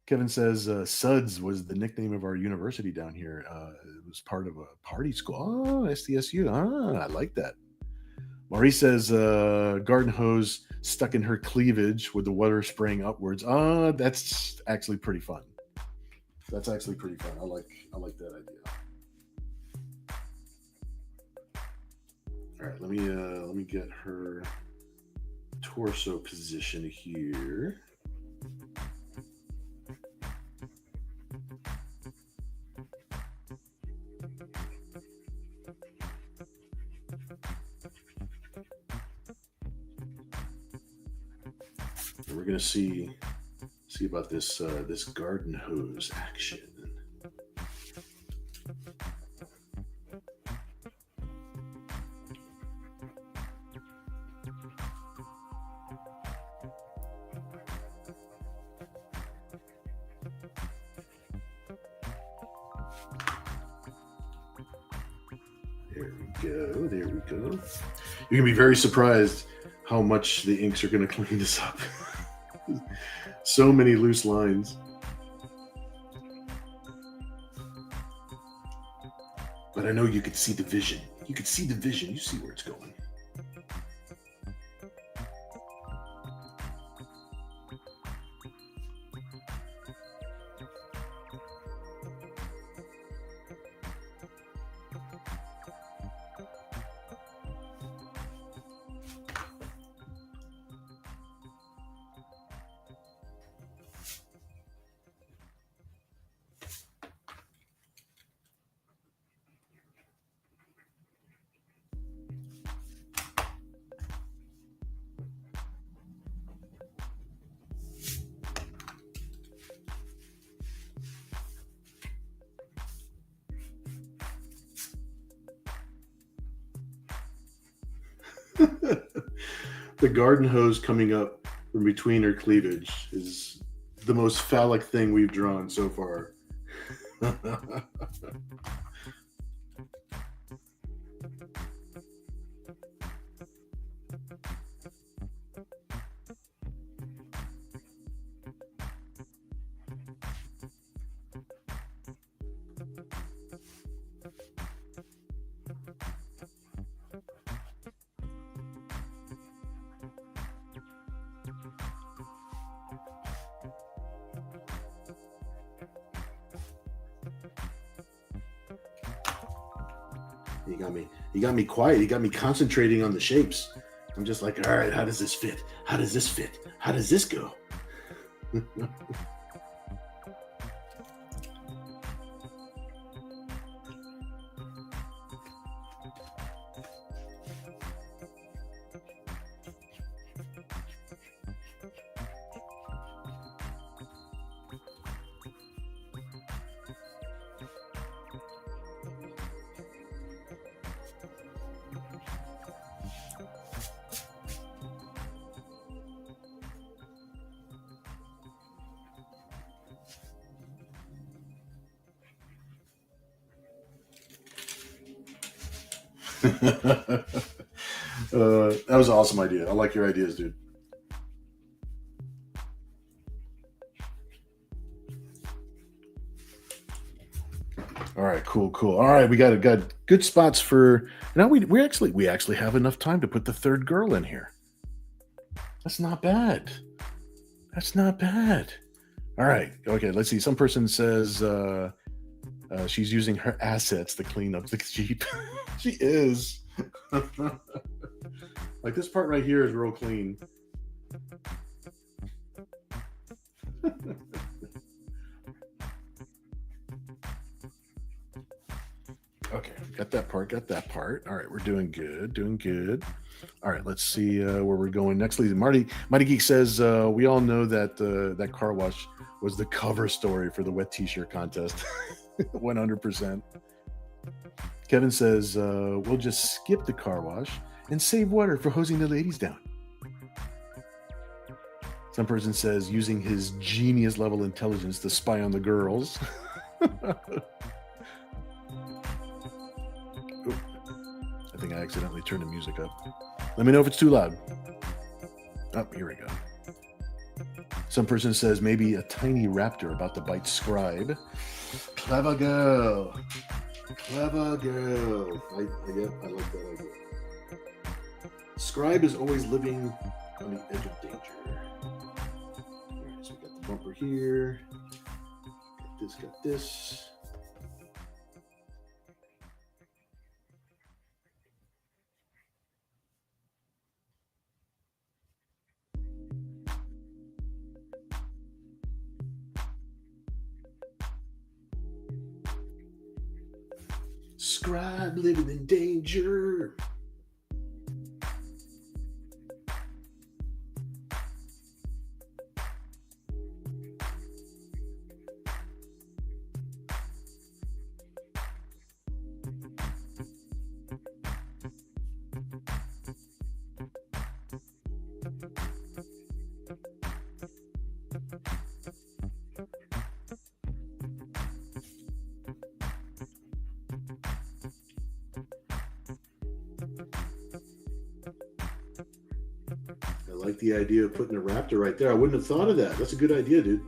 S1: Kevin says Suds was the nickname of our university down here. It was part of a party school. Oh, SDSU. I like that. Maurice says garden hose stuck in her cleavage with the water spraying upwards. That's actually pretty fun. I like that idea. All right, let me get her torso position here. we're gonna see about this this garden hose action. There we go. You're gonna be very surprised how much the inks are gonna clean this up. So many loose lines. But I know you could see the vision. You could see the vision. You see where it's going. The garden hose coming up from between her cleavage is the most phallic thing we've drawn so far. You got me quiet. You got me concentrating on the shapes. I'm just like, all right, how does this fit? How does this fit? How does this go? That was an awesome idea. I like your ideas, dude. All right, cool. All right, we got good spots for now. We actually have enough time to put the third girl in here. That's not bad. All right, okay. Let's see. Some person says she's using her assets to clean up the Jeep. She is. Like this part right here is real clean. Okay, got that part. All right, we're doing good. All right, let's see where we're going next. Mighty Geek says we all know that that car wash was the cover story for the wet t-shirt contest. 100%. Kevin says we'll just skip the car wash and save water for hosing the ladies down. Some person says using his genius level intelligence to spy on the girls. I think I accidentally turned the music up. Let me know if it's too loud. Oh, here we go. Some person says maybe a tiny raptor about to bite Scribe. Clever girl. I like that idea. Scribe is always living on the edge of danger. All right, so we got the bumper here. Got this. Scribe living in danger. like the idea of putting a raptor right there. I wouldn't have thought of that. That's a good idea, dude.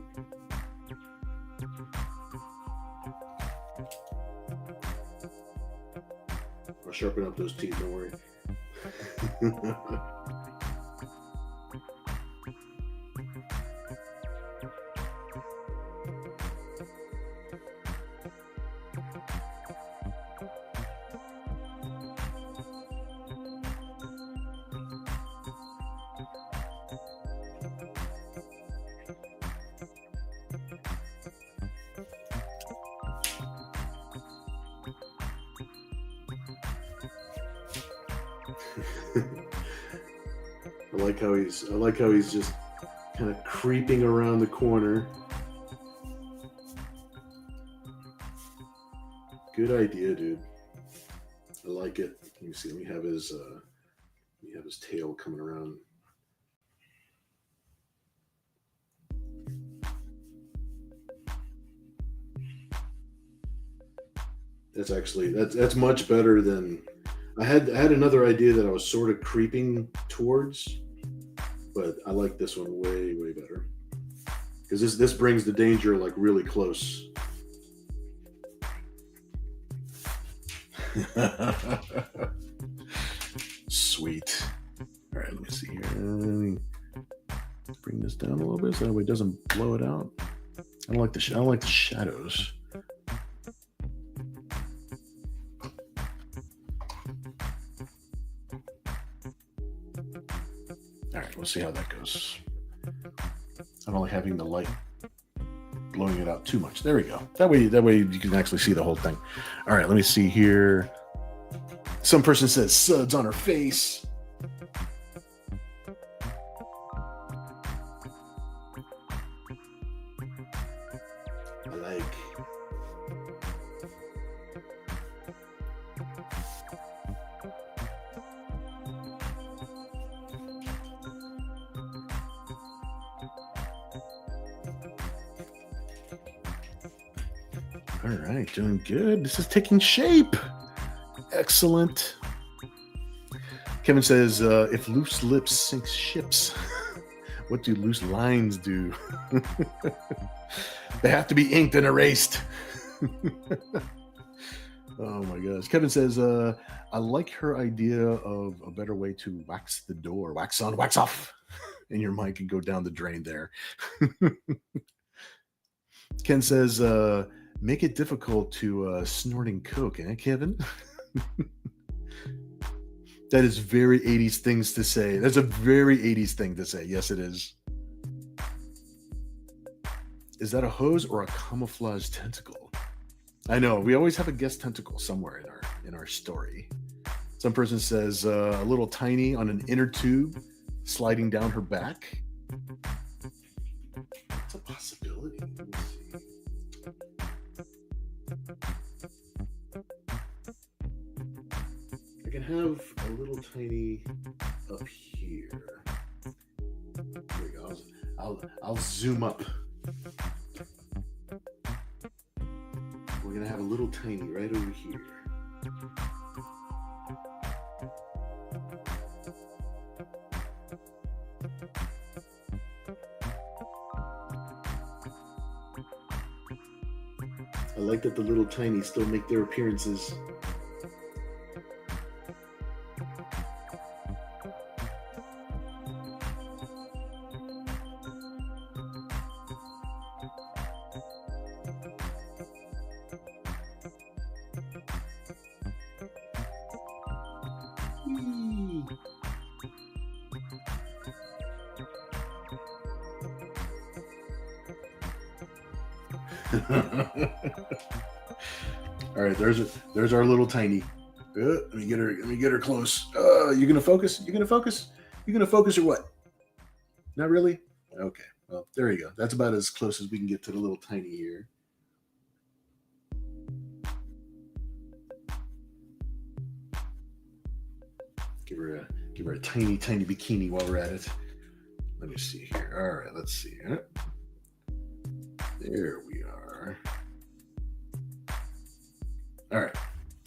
S1: I'll sharpen up those teeth, don't worry. I like how he's just kind of creeping around the corner. Good idea, dude. I like it. Let me see. Let me have his tail coming around. That's much better than I had another idea that I was sort of creeping towards, but I like this one way better because this brings the danger like really close. Sweet. All right, let me see here. Let me bring this down a little bit so that way it doesn't blow it out. I don't like the shadows. All right, we'll see how that goes. I don't like having the light blowing it out too much. There we go. That way you can actually see the whole thing. All right, let me see here. Some person says suds on her face. I like. All right, doing good. This is taking shape. Excellent. Kevin says, if loose lips sink ships, what do loose lines do? They have to be inked and erased. Oh my gosh. Kevin says, I like her idea of a better way to wax the door. Wax on, wax off. And your mic can go down the drain there. Ken says, make it difficult to snorting coke, eh, Kevin? That is very 80s things to say. That's a very 80s thing to say. Yes, it is. Is that a hose or a camouflage tentacle? I know. We always have a guest tentacle somewhere in our story. Some person says a little tiny on an inner tube sliding down her back. That's a possibility. Let me see. I can have a little tiny up here. There we go. I'll zoom up. We're gonna have a little tiny right over here. I like that the little tiny still make their appearances. All right, there's our little tiny. Let me get her close. You gonna focus? You gonna focus or what? Not really. Okay. Well, there you go. That's about as close as we can get to the little tiny here. Give her a tiny bikini while we're at it. Let me see here. All right, let's see. There we are. All right.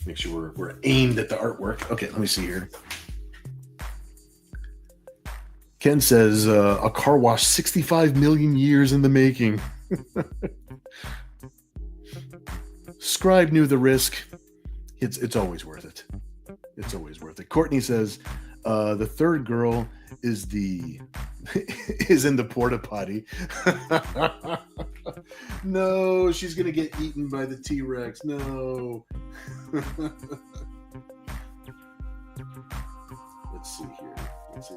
S1: Make sure we're aimed at the artwork. Okay, let me see here. Ken says a car wash 65 million years in the making. Scribe knew the risk. It's always worth it. It's always worth it. Courtney says the third girl is is in the porta potty. No, she's gonna get eaten by the T-Rex. No. Let's see here. Let's see.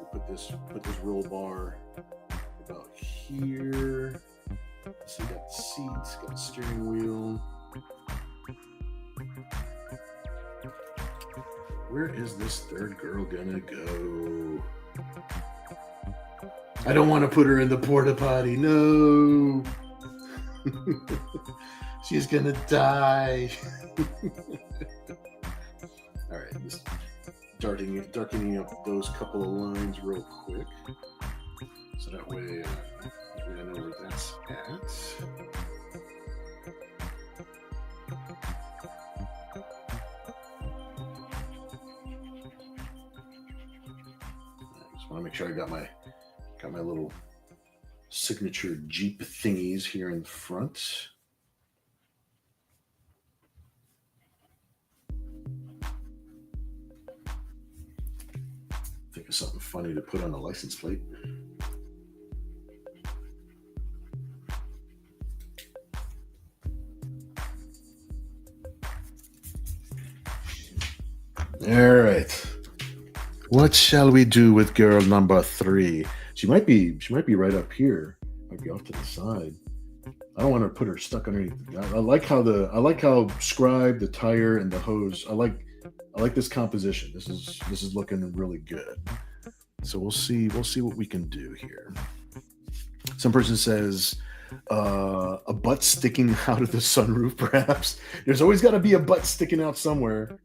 S1: Put this roll bar about here. Let's see. Got seats. Got steering wheel. Where is this third girl gonna go? I don't want to put her in the porta potty. No. She's gonna die. All right, just darkening up those couple of lines real quick, so that way I know where that's at. I want to make sure I got my little signature Jeep thingies here in front. Think of something funny to put on the license plate. All right. What shall we do with girl number 3? She might be right up here. Might be off to the side. I don't want to put her stuck underneath. I like how Scribe, the tire, and the hose. I like this composition. This is looking really good. So we'll see what we can do here. Some person says a butt sticking out of the sunroof, perhaps. There's always got to be a butt sticking out somewhere.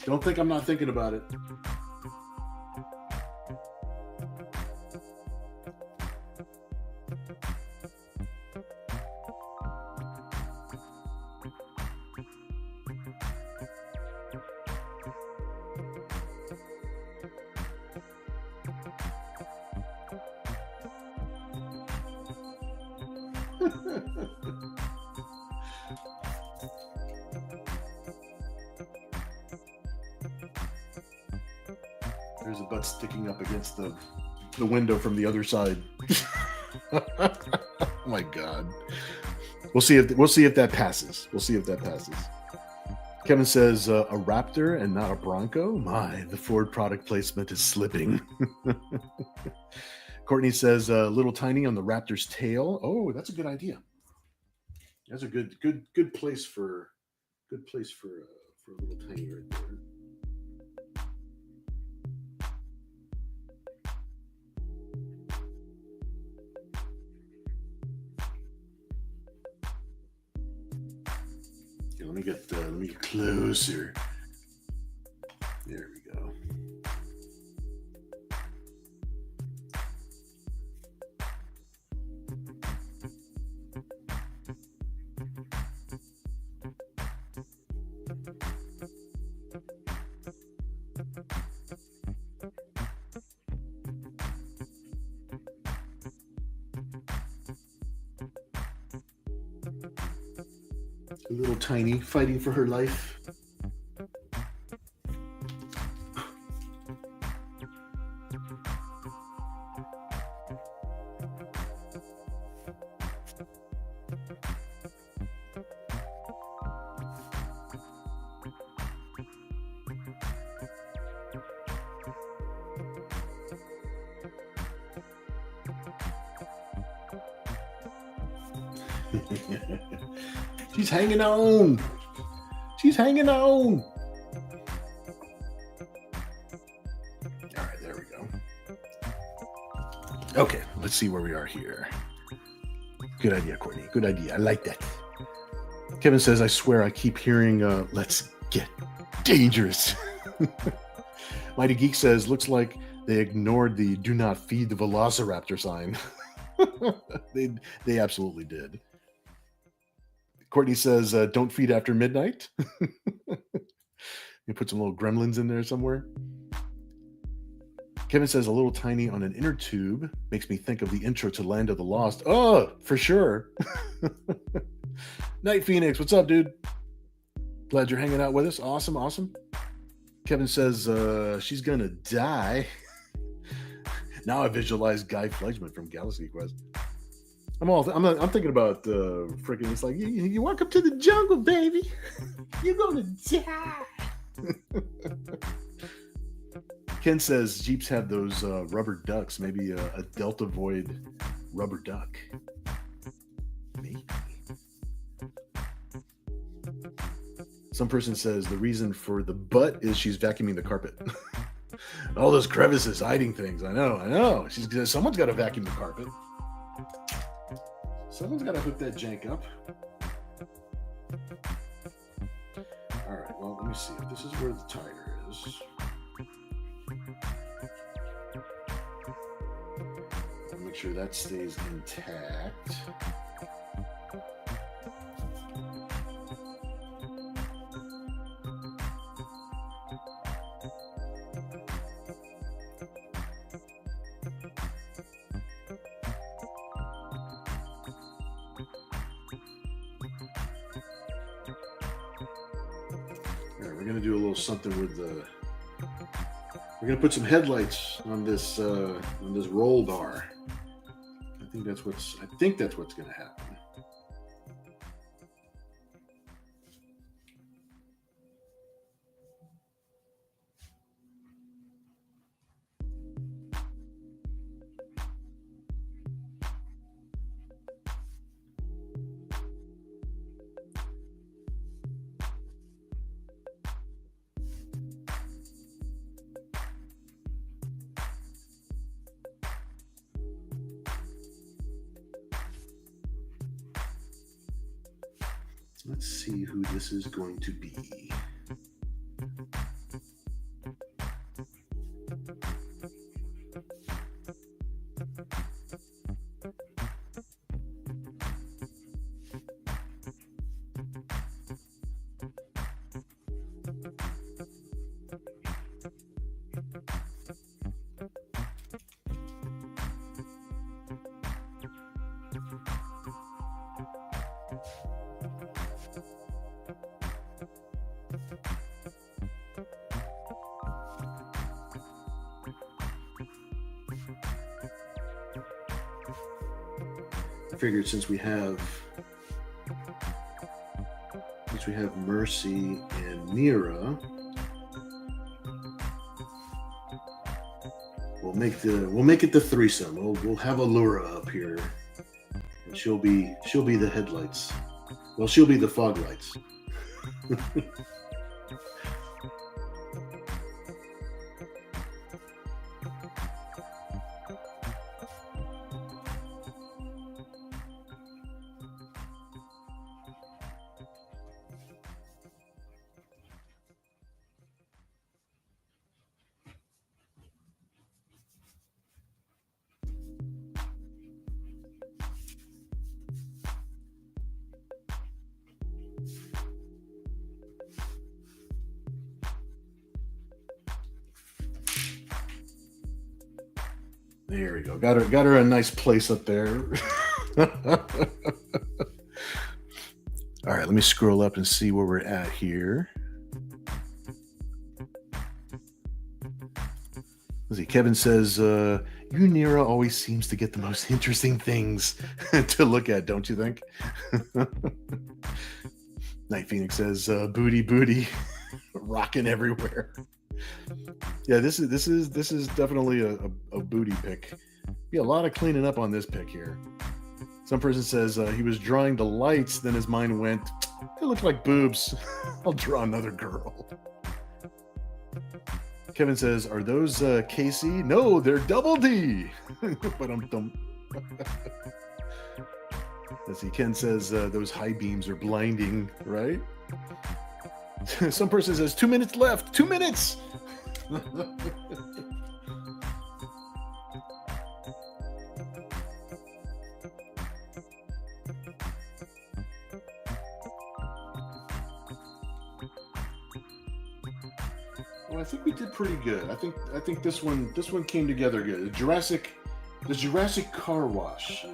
S1: Don't think I'm not thinking about it. There's a butt sticking up against the window from the other side. Oh my God. We'll see if that passes. Kevin says a Raptor and not a Bronco. My, the Ford product placement is slipping. Courtney says little tiny on the Raptor's tail. Oh, that's a good idea. That's a good place for a little tiny right there. Let me get closer. There we go. A little tiny fighting for her life. She's hanging on. All right, there we go. Okay, let's see where we are here. Good idea, Courtney. Good idea. I like that. Kevin says, I swear I keep hearing, let's get dangerous. Mighty Geek says, looks like they ignored the do not feed the Velociraptor sign. They absolutely did. Courtney says, don't feed after midnight. You put some little gremlins in there somewhere. Kevin says a little tiny on an inner tube makes me think of the intro to Land of the Lost. Oh, for sure. Night Phoenix, what's up, dude? Glad you're hanging out with us. Awesome, awesome. Kevin says she's gonna die. Now I visualize Guy Fleischman from Galaxy Quest. I'm thinking about freaking. It's like you walk up to the jungle, baby. You're gonna die. Ken says Jeeps have those rubber ducks. Maybe a Delta Void rubber duck. Maybe. Some person says the reason for the butt is she's vacuuming the carpet. All those crevices hiding things. I know. Someone's got to vacuum the carpet. Someone's got to hook that jank up. All right, well, let me see if this is where the tire is. I'll make sure that stays intact. We're gonna do a little something with the. We're gonna put some headlights on this roll bar. I think that's what's gonna happen. Let's see who this is going to be. I figured since we have Mercy and Mira, we'll make it the threesome. We'll have Allura up here, and she'll be the headlights. Well, she'll be the fog lights. There we go. Got her a nice place up there. All right, let me scroll up and see where we're at here. Let's see. Kevin says, Nira always seems to get the most interesting things to look at, don't you think? Night Phoenix says, booty, rocking everywhere. Yeah, this is definitely a booty pick. Yeah, a lot of cleaning up on this pick here. Some person says he was drawing the lights, then his mind went, it looks like boobs. I'll draw another girl. Kevin says, are those KC? No, they're Double D. But let's see. Ken says those high beams are blinding, right? Some person says 2 minutes left. 2 minutes. I think we did pretty good. I think this one came together good. The Jurassic car wash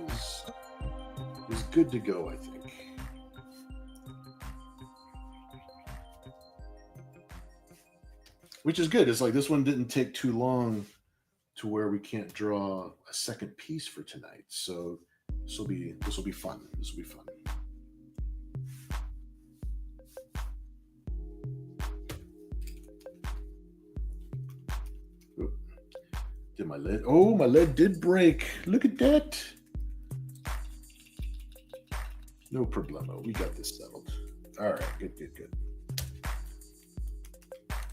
S1: is good to go, I think. Which is good. It's like this one didn't take too long to where we can't draw a second piece for tonight. So this will be fun. This will be fun. Oop. Did my lead? Oh, my lead did break. Look at that. No problemo. We got this settled. All right. Good.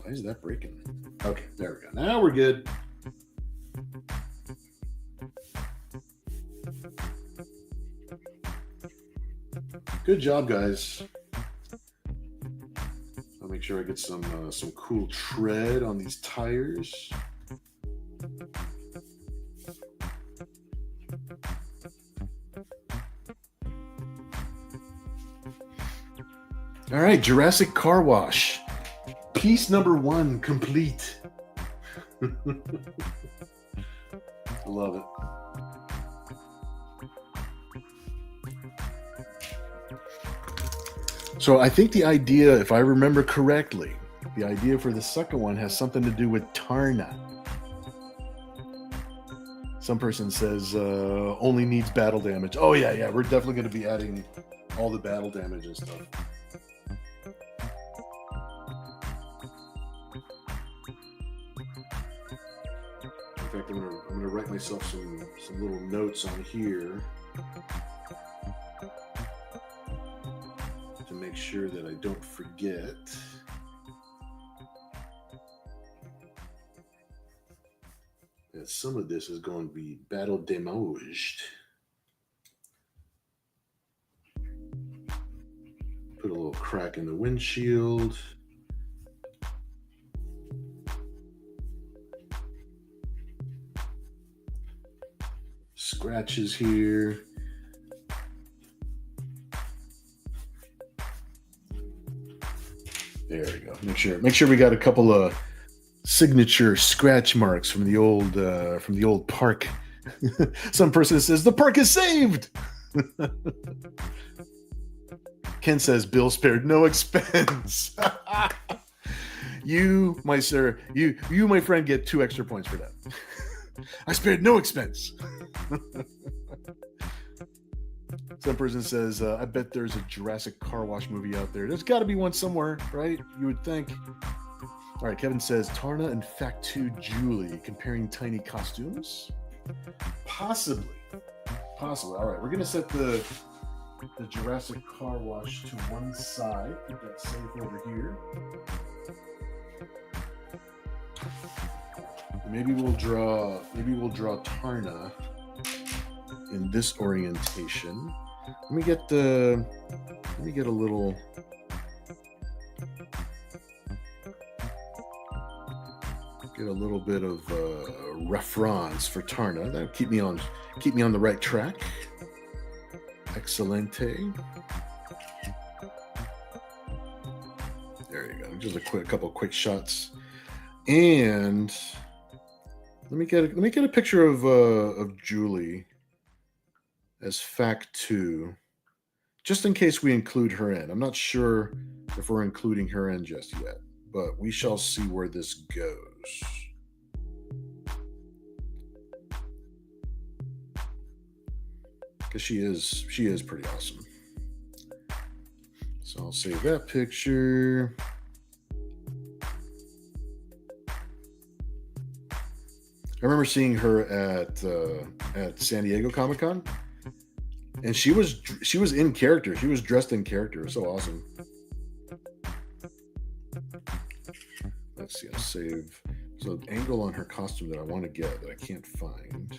S1: Why is that breaking? Okay, there we go. Now we're good. Good job, guys. I'll make sure I get some cool tread on these tires. All right, Jurassic car wash. Piece number 1 complete. I love it. So I think the idea, if I remember correctly, the idea for the second one has something to do with Tarna. Some person says only needs battle damage. Oh yeah, we're definitely going to be adding all the battle damage and stuff. In fact, I'm gonna write myself some little notes on here to make sure that I don't forget. That some of this is going to be battle damaged. Put a little crack in the windshield. Scratches here. There we go. Make sure we got a couple of signature scratch marks from the old park. Some person says the park is saved. Ken says Bill spared no expense. You, my sir, you, my friend, get 2 extra points for that. I spared no expense. Some person says, I bet there's a Jurassic car wash movie out there. There's got to be one somewhere, right? You would think. All right, Kevin says, Tarna and Factu Julie comparing tiny costumes? Possibly. All right, we're going to set the Jurassic car wash to one side. Keep that safe over here. Maybe we'll draw Tarna in this orientation. Let me get a little bit of reference for Tarna. That'll keep me on the right track. Excelente. There you go. Just a couple quick shots. And let me get a picture of Julie as Fact2, just in case we include her in. I'm not sure if we're including her in just yet, but we shall see where this goes. Because she is pretty awesome. So I'll save that picture. I remember seeing her at San Diego Comic-Con, and she was in character. She was dressed in character. It was so awesome. Let's see. I'll save. So an angle on her costume that I want to get that I can't find.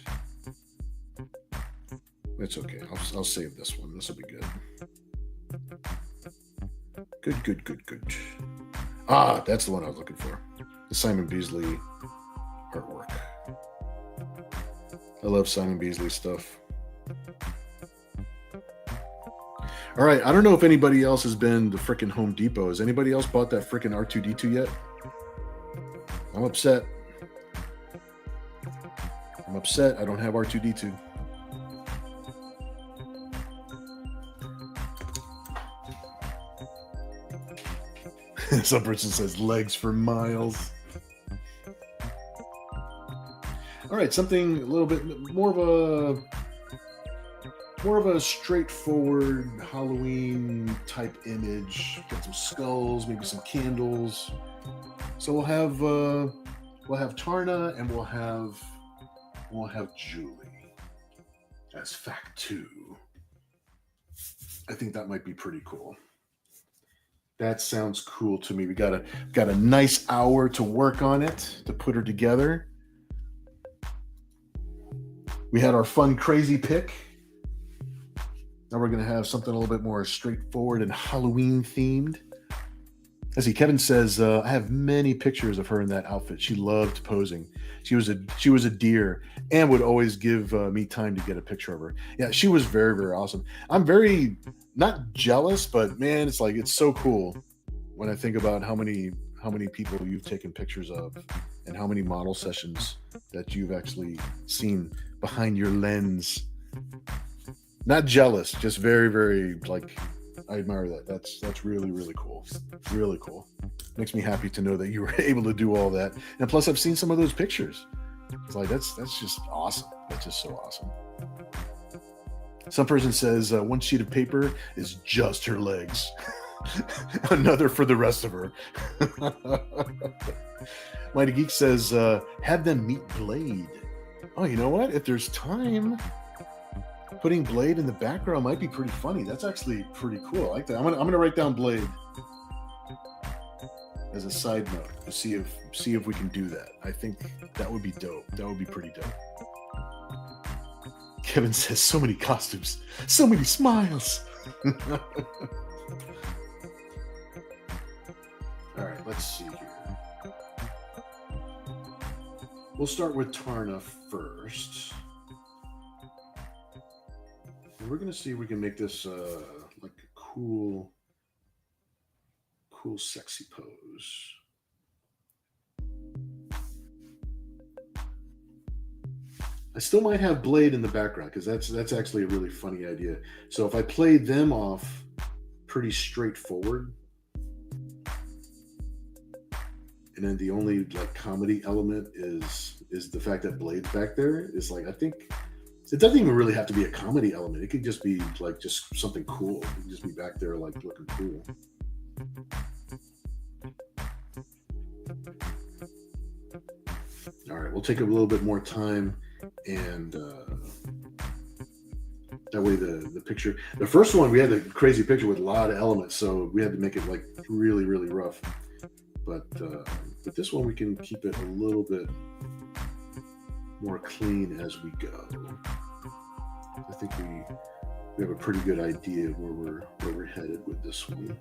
S1: It's okay. I'll save this one. This will be good. Good. Ah, that's the one I was looking for. The Simon Beasley artwork. I love Simon Beasley stuff. All right, I don't know if anybody else has been to frickin' Home Depot. Has anybody else bought that frickin' R2-D2 yet? I'm upset. I'm upset I don't have R2-D2. Some person says legs for miles. All right, something a little bit more of a straightforward Halloween type image. Got some skulls, maybe some candles. So we'll have Tarna and we'll have Julie as fact 2. I think that might be pretty cool. That sounds cool to me. We got a nice hour to work on it, to put her together. We had our fun, crazy pick. Now we're going to have something a little bit more straightforward and Halloween themed. I see Kevin says, I have many pictures of her in that outfit. She loved posing. She was a dear and would always give me time to get a picture of her. Yeah, she was very, very awesome. I'm very, not jealous, but man, it's so cool when I think about how many people you've taken pictures of and how many model sessions that you've actually seen behind your lens. Not jealous, just very, very, I admire that. That's really, really cool. Really cool. Makes me happy to know that you were able to do all that. And plus, I've seen some of those pictures. It's that's just awesome. That's just so awesome. Some person says one sheet of paper is just her legs. Another for the rest of her. Mighty Geek says, have them meet Blade. Oh, you know what? If there's time, putting Blade in the background might be pretty funny. That's actually pretty cool. I like that. I'm gonna write down Blade as a side note to see if we can do that. I think that would be dope. That would be pretty dope. Kevin says, so many costumes, so many smiles. All right, let's see here. We'll start with Tarna first. And we're going to see if we can make this like a cool, sexy pose. I still might have Blade in the background because that's actually a really funny idea. So if I play them off pretty straightforward, and then the only comedy element is the fact that Blade's back there, is I think it doesn't even really have to be a comedy element. It could just be just something cool. It could just be back there looking cool. All right, we'll take a little bit more time, and that way the picture. The first one, we had a crazy picture with a lot of elements, so we had to make it really, really rough. But this one, we can keep it a little bit more clean as we go. I think we have a pretty good idea of where we're headed with this one.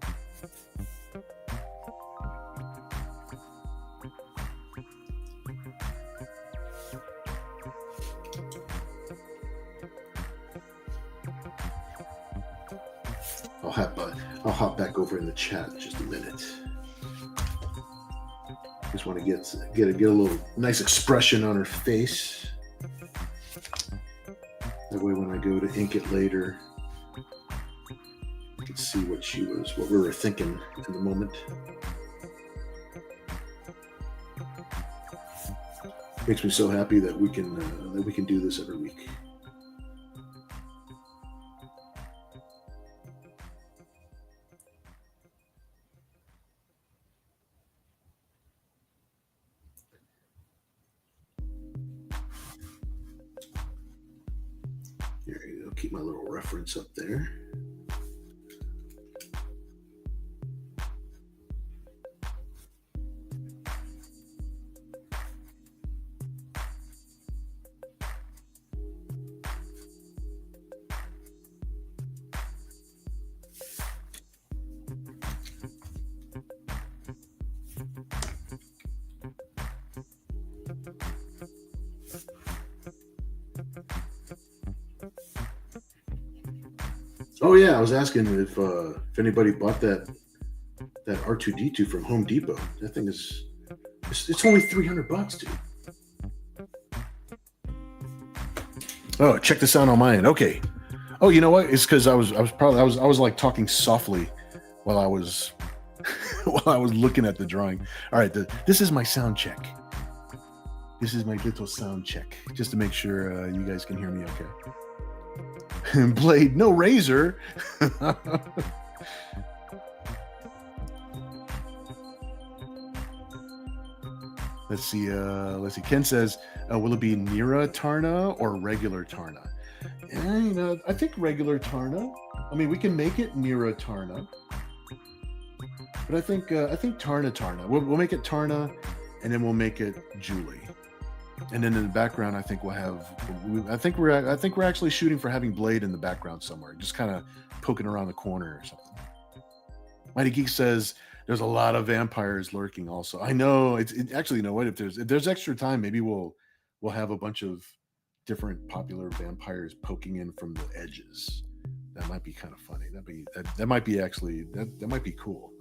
S1: I'll hop back over in the chat in just a minute. Just want to get a little nice expression on her face. That way, when I go to ink it later, I can see what we were thinking in the moment. Makes me so happy that we can do this every week. There you go. Keep my little reference up there. Oh yeah, I was asking if anybody bought that R2-D2 from Home Depot. That thing is It's only $300, dude. Oh, check this out on my end. Okay. Oh, you know what? It's because I was like talking softly while I was while I was looking at the drawing. All right, this is my sound check. This is my little sound check, just to make sure you guys can hear me okay. Blade, no razor. Let's see. Ken says, will it be Nira Tarna or regular Tarna? I think regular Tarna. I mean, we can make it Nira Tarna, but I think Tarna. We'll make it Tarna, and then we'll make it Julie, and then in the background, I think we'll have. I think we're actually shooting for having Blade in the background somewhere, just kind of poking around the corner or something. Mighty Geek says there's a lot of vampires lurking. Also, I know actually, you know what? If there's extra time, maybe we'll have a bunch of different popular vampires poking in from the edges. That might be kind of funny. That might be actually that might be cool.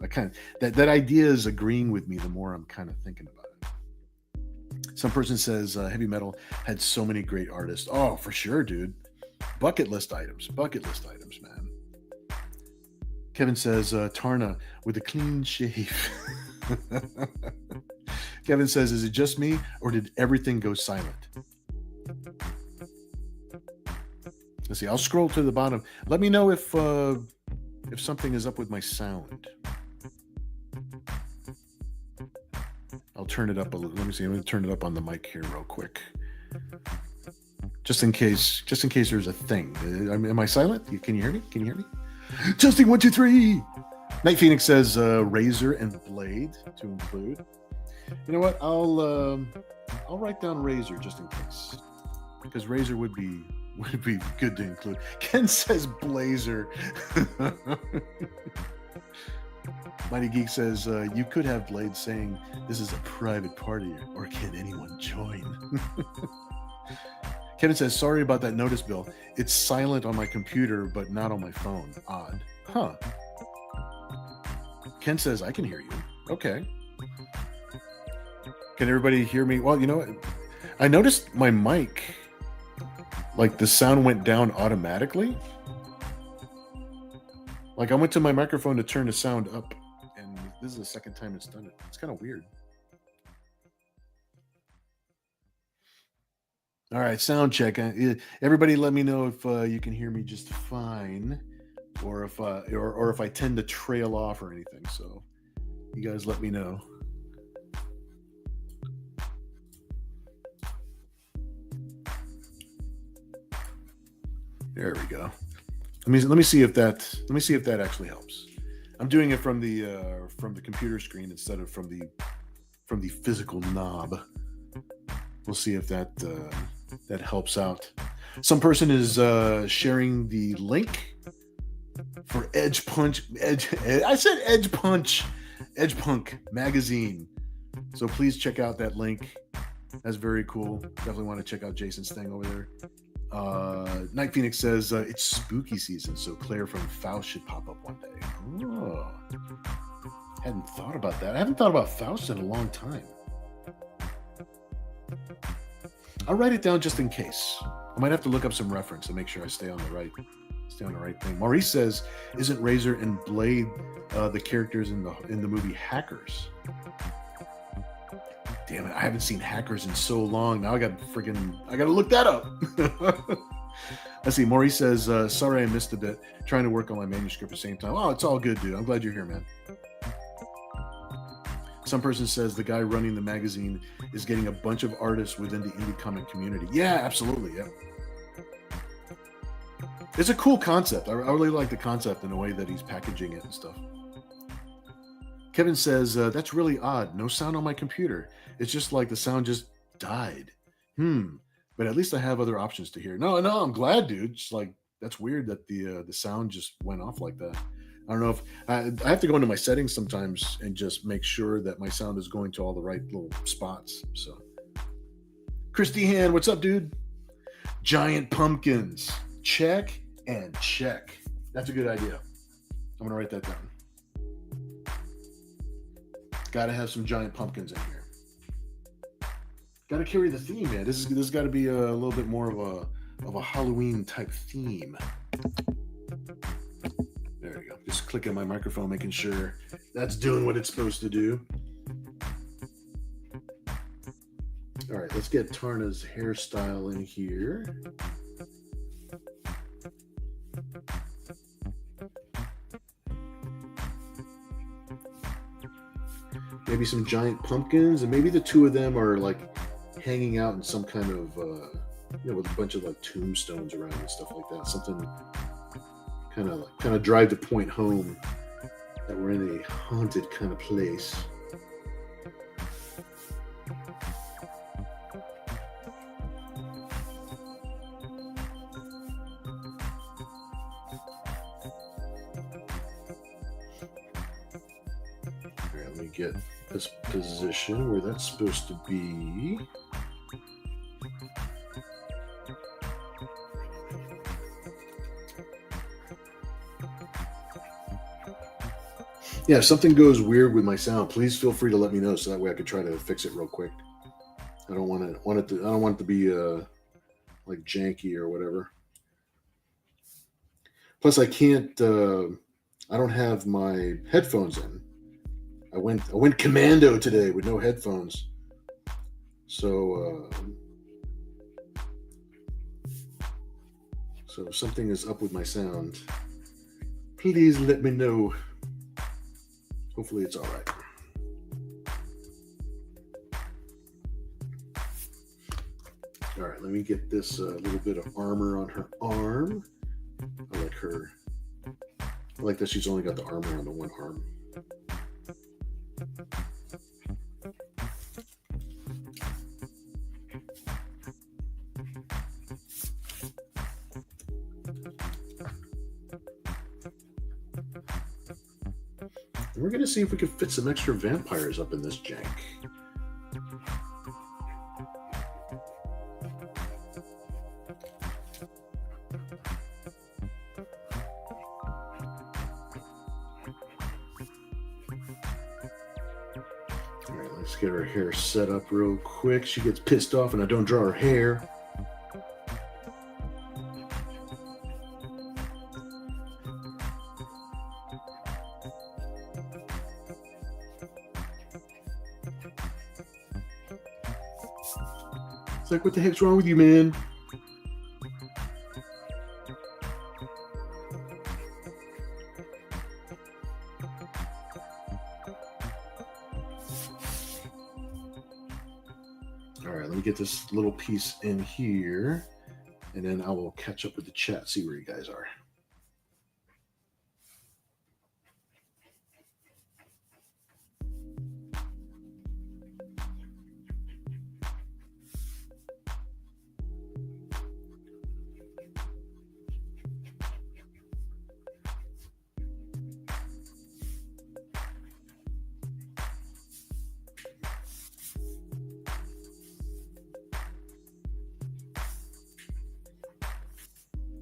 S1: That idea is agreeing with me the more I'm kind of thinking about it. Some person says heavy metal had so many great artists. Oh, for sure, dude. Bucket list items, man. Kevin says Tarna with a clean shave. Kevin says, is it just me or did everything go silent? Let's see. I'll scroll to the bottom. Let me know if something is up with my sound. I'll turn it up a little. Let me see. I'm going to turn it up on the mic here real quick, just in case there's a thing. Am I silent? Can you hear me? Testing 1, 2, 3. Night Phoenix says razor and blade to include. You know what? I'll write down razor just in case, because razor would be good to include. Ken says blazer. Mighty Geek says you could have Blade saying this is a private party, or can anyone join? Kevin says, sorry about that notice, Bill. It's silent on my computer, but not on my phone. Odd. Huh. Ken says, I can hear you. Okay. Can everybody hear me? Well, you know what? I noticed my mic, like the sound went down automatically. Like I went to my microphone to turn the sound up, and this is the second time it's done it. It's kind of weird. All right, sound check. Everybody, let me know if you can hear me just fine, or if I tend to trail off or anything. So, you guys, let me know. There we go. Let me see if that actually helps. I'm doing it from the computer screen instead of from the physical knob. We'll see if that helps out. Some person is sharing the link for Edge Punk magazine. So please check out that link. That's very cool. Definitely want to check out Jason's thing over there. Night Phoenix says it's spooky season, so Claire from Faust should pop up one day. Oh, hadn't thought about that. I haven't thought about Faust in a long time. I'll write it down just in case. I might have to look up some reference and make sure I stay on the right thing. Maurice says, "Isn't Razor and Blade the characters in the movie Hackers?" Damn it, I haven't seen Hackers in so long. Now I got to look that up. Let's see. Maurice says, sorry I missed a bit. Trying to work on my manuscript at the same time. Oh, it's all good, dude. I'm glad you're here, man. Some person says the guy running the magazine is getting a bunch of artists within the indie comic community. Yeah, absolutely. Yeah. It's a cool concept. I really like the concept and the way that he's packaging it and stuff. Kevin says, that's really odd. No sound on my computer. It's just like the sound just died. But at least I have other options to hear. No, I'm glad, dude. It's like, that's weird that the sound just went off like that. I don't know if I have to go into my settings sometimes and just make sure that my sound is going to all the right little spots. So, Christy Han, what's up, dude? Giant pumpkins. Check and check. That's a good idea. I'm going to write that down. Got to have some giant pumpkins in here. Got to carry the theme, man. This has got to be a little bit more of a Halloween type theme. There you go. Just clicking my microphone, making sure that's doing what it's supposed to do. All right, let's get Tarna's hairstyle in here. Maybe some giant pumpkins, and maybe the two of them are like hanging out in some kind of, with a bunch of like tombstones around and stuff like that. Something kind of drive the point home that we're in a haunted kind of place. All right, let me get this position where that's supposed to be. Yeah, if something goes weird with my sound, please feel free to let me know so that way I could try to fix it real quick. I don't want it to be like janky or whatever. Plus, I can't. I don't have my headphones in. I went commando today with no headphones. So if something is up with my sound, please let me know. Hopefully it's all right. All right, let me get this little bit of armor on her arm. I like her. I like that she's only got the armor on the one arm. And we're going to see if we can fit some extra vampires up in this jank. All right, let's get her hair set up real quick. She gets pissed off and I don't draw her hair. It's like, what the heck's wrong with you, man? All right, let me get this little piece in here, and then I will catch up with the chat, see where you guys are.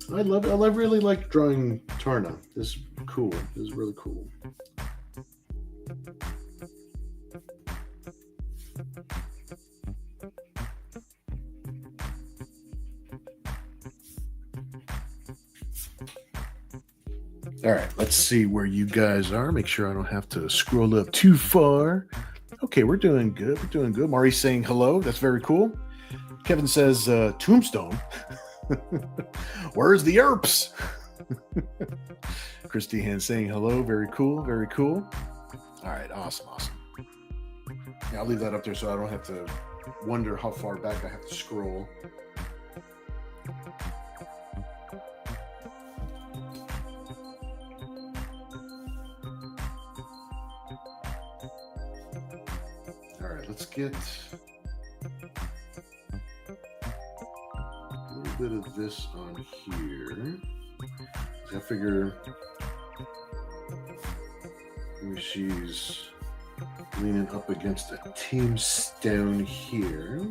S1: I really like drawing Tarna. This is cool. This is really cool. All right, let's see where you guys are. Make sure I don't have to scroll up too far. Okay, we're doing good. We're doing good. Mari's saying hello. That's very cool. Kevin says, tombstone. Where's the Earps? Christy Hand saying hello. Very cool. Very cool. All right. Awesome. Yeah, I'll leave that up there so I don't have to wonder how far back I have to scroll. All right. Let's get a little bit of this on here. I figure maybe she's leaning up against a tombstone here.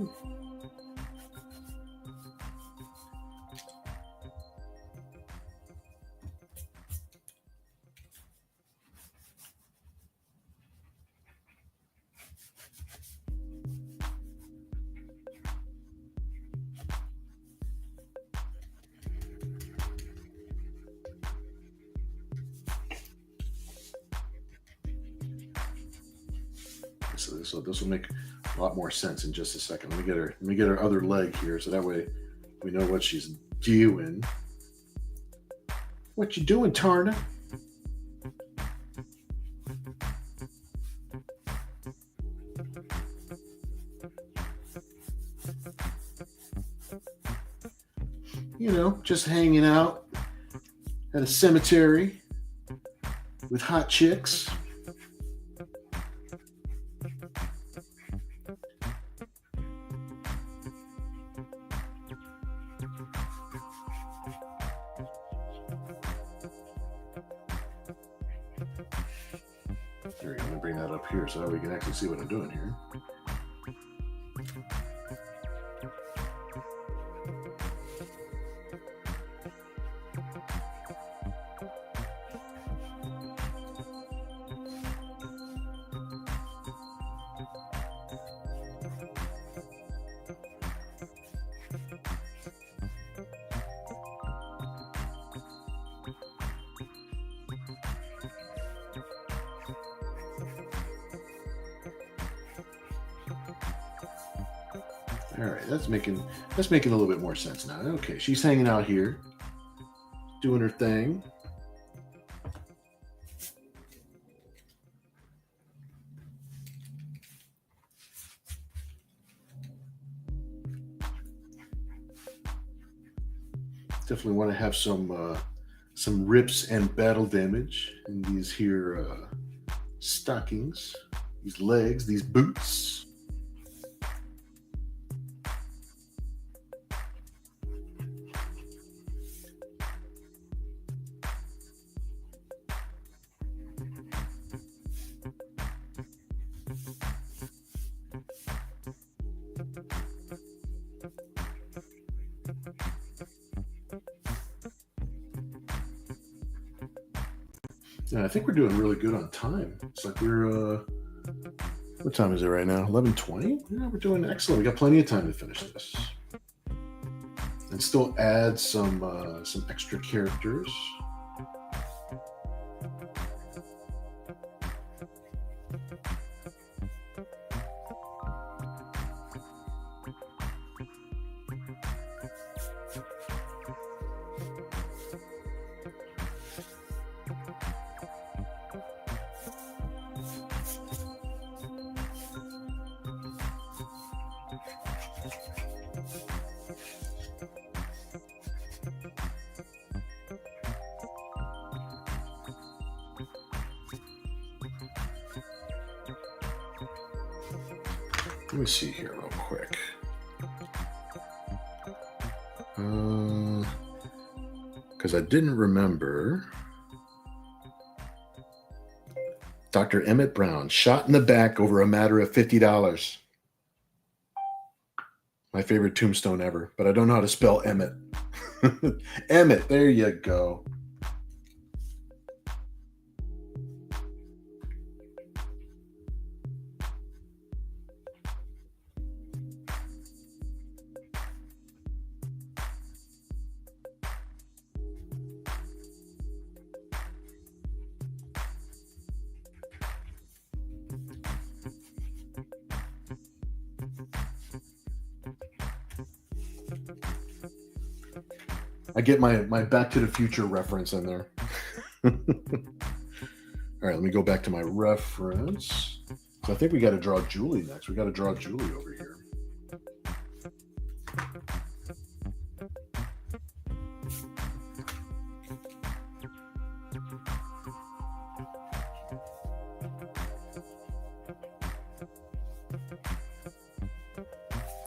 S1: So this will make a lot more sense in just a second. Let me get her other leg here, so that way we know what she's doing. What you doing, Tarna? You know, just hanging out at a cemetery with hot chicks. There we go. I'm going to bring that up here so that we can actually see what I'm doing here. All right, that's making a little bit more sense now. Okay, she's hanging out here, doing her thing. Definitely want to have some rips and battle damage in these here stockings, these legs, these boots. Yeah, I think we're doing really good on time. It's like we're what time is it right now? 11:20? Yeah, we're doing excellent. We got plenty of time to finish this. And still add some extra characters. Let me see here real quick. Because I didn't remember. Dr. Emmett Brown, shot in the back over a matter of $50. My favorite tombstone ever, but I don't know how to spell Emmett. Emmett, there you go. I get my Back to the Future reference in there. All right, let me go back to my reference. So I think we got to draw Julie next. We got to draw Julie over here.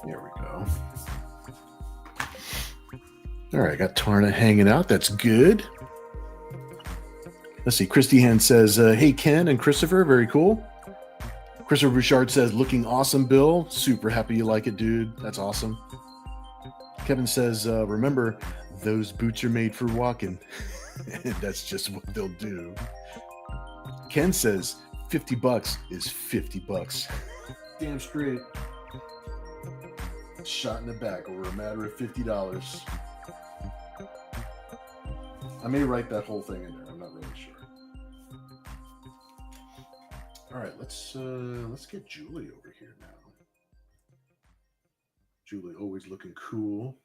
S1: There we go. All right, I got Tarna hanging out. That's good. Let's see. Christy Hand says, hey, Ken and Christopher. Very cool. Christopher Bouchard says, looking awesome, Bill. Super happy you like it, dude. That's awesome. Kevin says, remember, those boots are made for walking. That's just what they'll do. Ken says, $50 is $50. Damn straight. Shot in the back over a matter of $50. I may write that whole thing in there. I'm not really sure. All right, let's get Julie over here now. Julie always looking cool.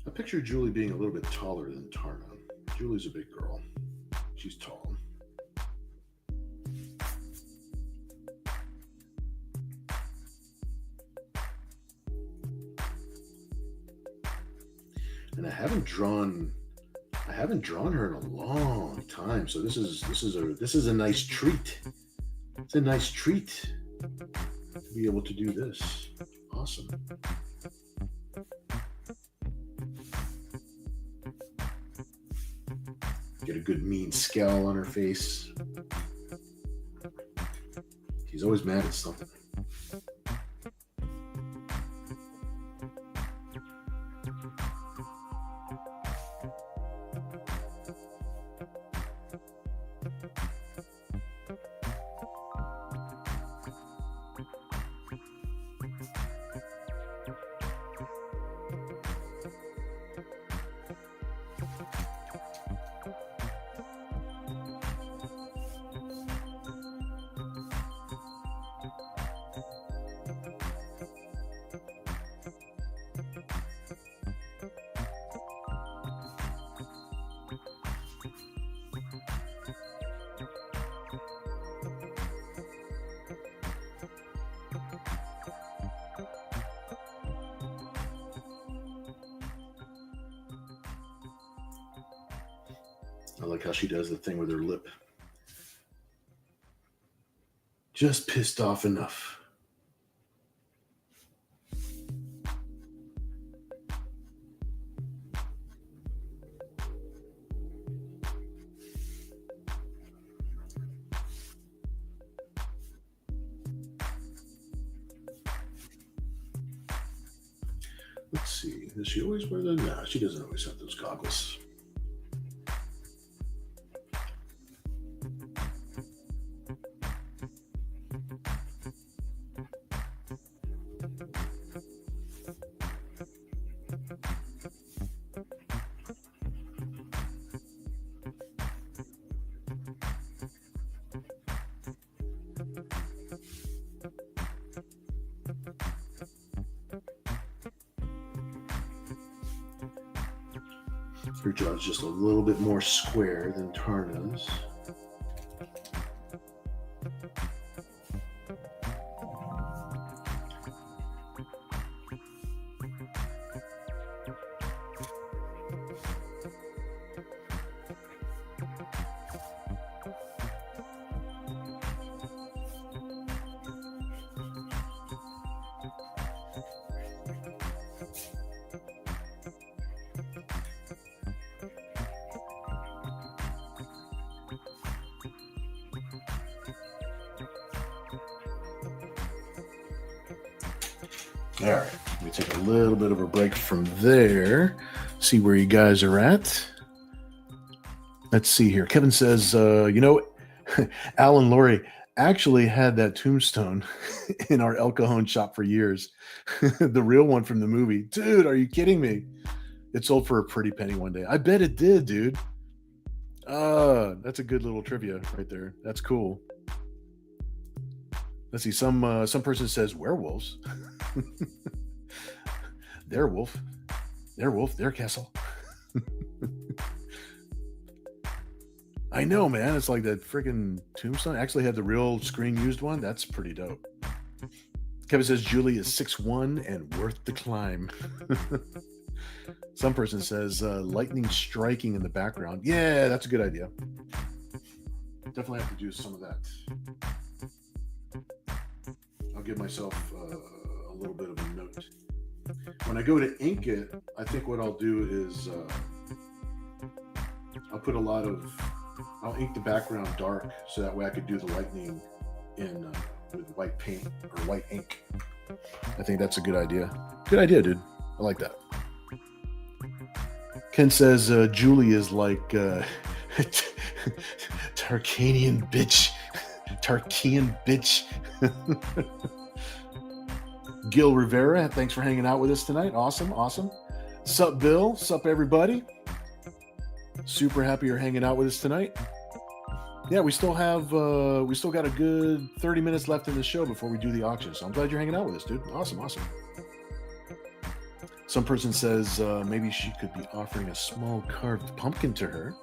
S1: I picture Julie being a little bit taller than Tarna. Julie's a big girl. She's tall. And I haven't drawn her in a long time, so this is a nice treat. It's a nice treat to be able to do this. Awesome. Get a good mean scowl on her face. She's always mad at something. I like how she does the thing with her lip. Just pissed off enough. Let's see. Does she always wear those? No, she doesn't always have those goggles. Her jaw's just a little bit more square than Tarna's. All right, let me take a little bit of a break from there, see where you guys are at. Let's see here. Kevin says, Alan Laurie actually had that tombstone in our El Cajon shop for years. The real one from the movie. Dude, are you kidding me? It sold for a pretty penny one day. I bet it did, dude. That's a good little trivia right there. That's cool. Let's see. Some person says werewolves. Their wolf, their castle. I know, man. It's like that freaking tombstone. I actually had the real screen used one. That's pretty dope. Kevin says Julie is 6'1" and worth the climb. Some person says lightning striking in the background. Yeah, that's a good idea. Definitely have to do some of that. I'll give myself a little bit of a note. When I go to ink it, I think what I'll do is I'll ink the background dark so that way I could do the lightning in with white paint or white ink. I think that's a good idea. Good idea, dude. I like that. Ken says Julie is like Tarkanian bitch. Tarkian bitch. Gil Rivera, thanks for hanging out with us tonight. Awesome. Sup, Bill? Sup, everybody? Super happy you're hanging out with us tonight. Yeah, we still got a good 30 minutes left in the show before we do the auction. So I'm glad you're hanging out with us, dude. Awesome. Some person says maybe she could be offering a small carved pumpkin to her.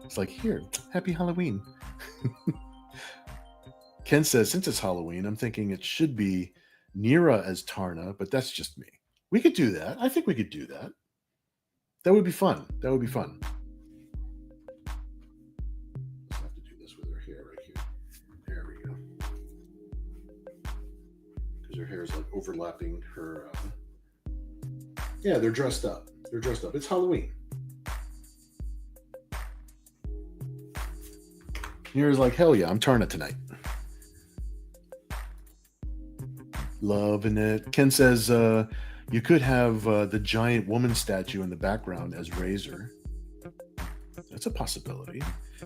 S1: It's like, here, happy Halloween. Ken says, since it's Halloween, I'm thinking it should be Nira as Tarna, but that's just me. We could do that. I think we could do that. That would be fun. Just have to do this with her hair right here. There we go. Because her hair is like overlapping her. Yeah, they're dressed up. It's Halloween. Nira's like, hell yeah, I'm Tarna tonight. Loving it. Ken says you could have the giant woman statue in the background as Razor. That's a possibility.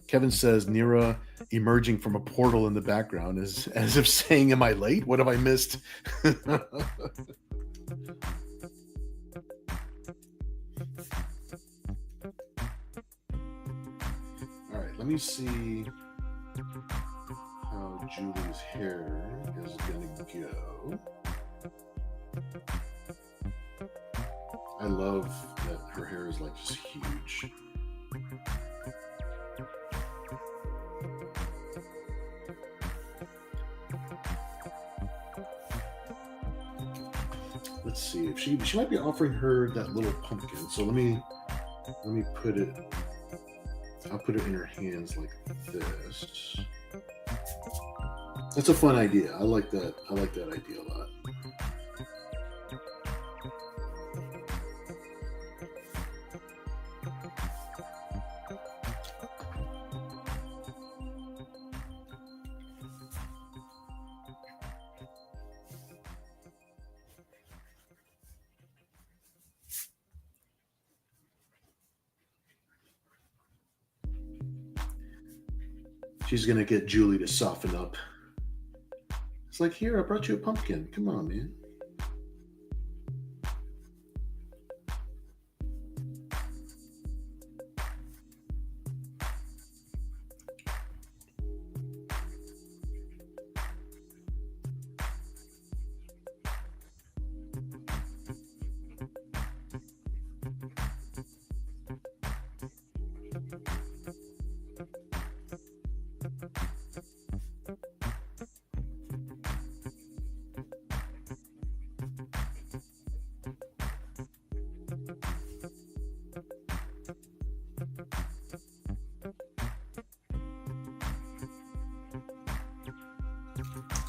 S1: Kevin says Nira emerging from a portal in the background is as if saying, am I late? What have I missed? All right, let me see how Julie's hair is going to go. I love that her hair is like just huge. Let's see if she might be offering her that little pumpkin. So let me put it. I'll put it in her hands like this. That's a fun idea. I like that. I like that idea a lot. She's going to get Julie to soften up. It's like, here, I brought you a pumpkin. Come on, man.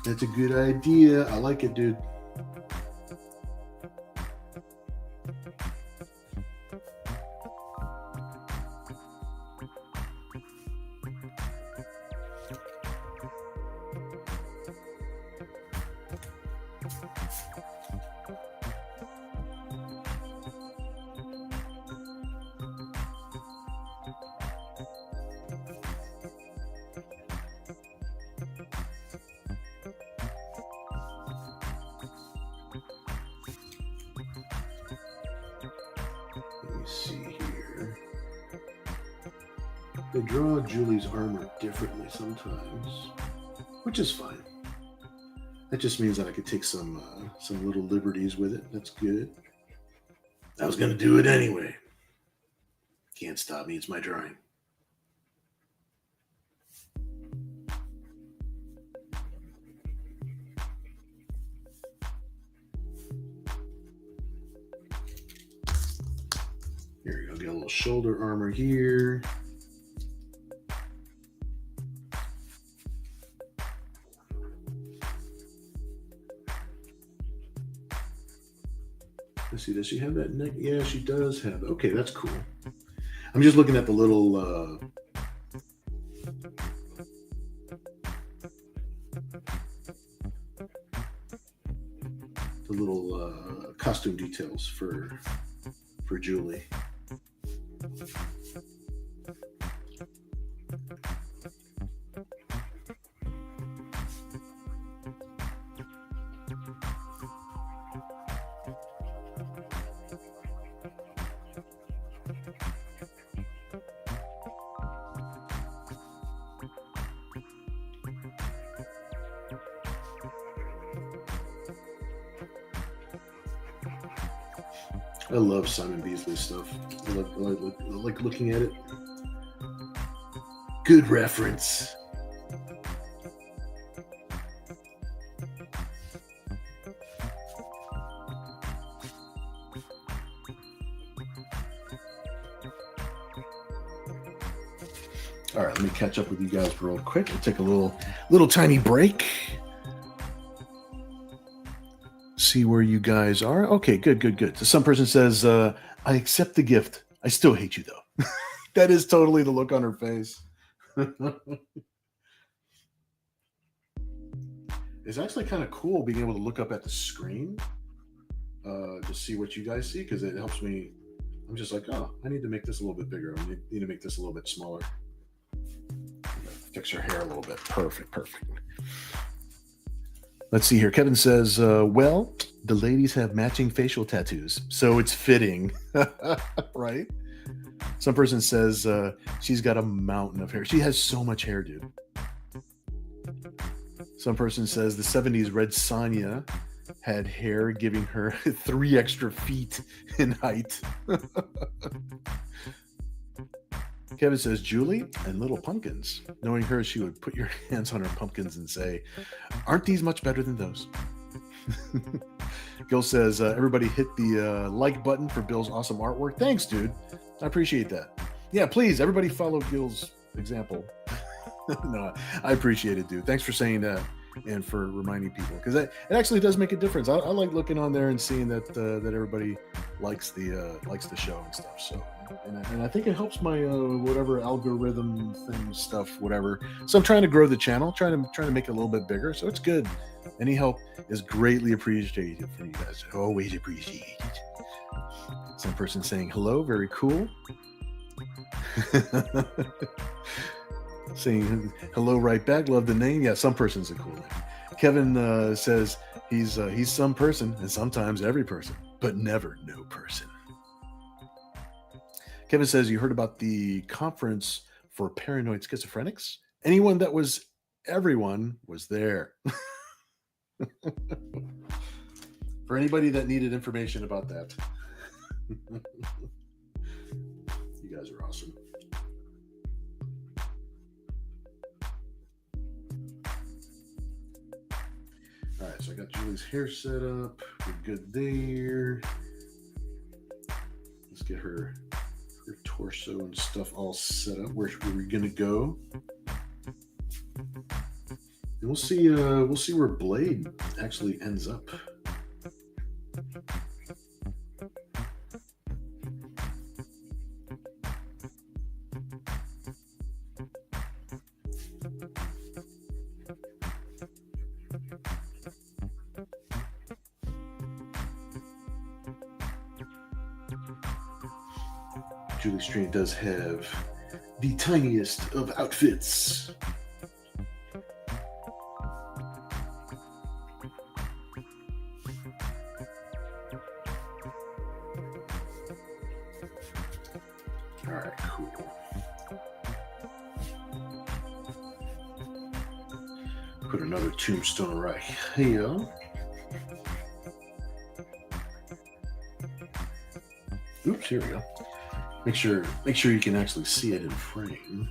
S1: That's a good idea. I like it, dude. They draw Julie's armor differently sometimes, which is fine. That just means that I could take some little liberties with it. That's good. I was going to do it anyway. Can't stop me. It's my drawing. Here we go. Get a little shoulder armor here. Let's see, does she have that neck? Yeah, she does have. Okay, that's cool. I'm just looking at the little costume details for Julie. I love Simon Beasley's stuff. I like looking at it. Good reference. All right, let me catch up with you guys real quick. I'll take a little tiny break. See where you guys are. Okay, good. So some person says, I accept the gift. I still hate you, though. That is totally the look on her face. It's actually kind of cool being able to look up at the screen to see what you guys see, because it helps me. I'm just like, oh, I need to make this a little bit bigger. I need to make this a little bit smaller. Fix her hair a little bit. Perfect. Let's see here. Kevin says, well, the ladies have matching facial tattoos, so it's fitting. Right? Some person says she's got a mountain of hair. She has so much hair, dude. Some person says the 70s Red Sonja had hair giving her 3 extra feet in height. Kevin says, Julie and Little Pumpkins. Knowing her, she would put your hands on her pumpkins and say, aren't these much better than those? Gil says, everybody hit the like button for Bill's awesome artwork. Thanks, dude. I appreciate that. Yeah, please, everybody follow Gil's example. No, I appreciate it, dude. Thanks for saying that and for reminding people, because it actually does make a difference. I like looking on there and seeing that everybody likes the show and stuff. So, and I think it helps my whatever algorithm thing stuff, whatever. So I'm trying to grow the channel, trying to make it a little bit bigger. So it's good. Any help is greatly appreciated from you guys. Always appreciated. Some person saying hello, very cool. Saying hello right back. Love the name. Yeah, some person's a cool name. Kevin says he's some person, and sometimes every person, but never no person. Kevin says, you heard about the conference for paranoid schizophrenics? Everyone was there. For anybody that needed information about that. You guys are awesome. All right, so I got Julie's hair set up. We're good there. Let's get her torso and stuff all set up. Where are we gonna go? And we'll see where Blade actually ends up. Julie's stream does have the tiniest of outfits. All right, cool. Put another tombstone right here. Oops, here we go. Make sure you can actually see it in frame.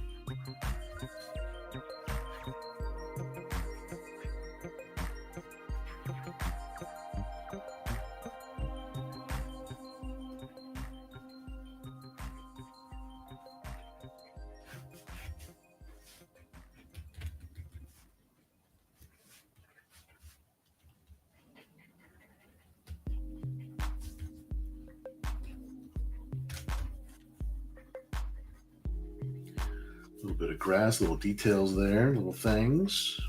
S1: A little bit of grass, little details there, little things.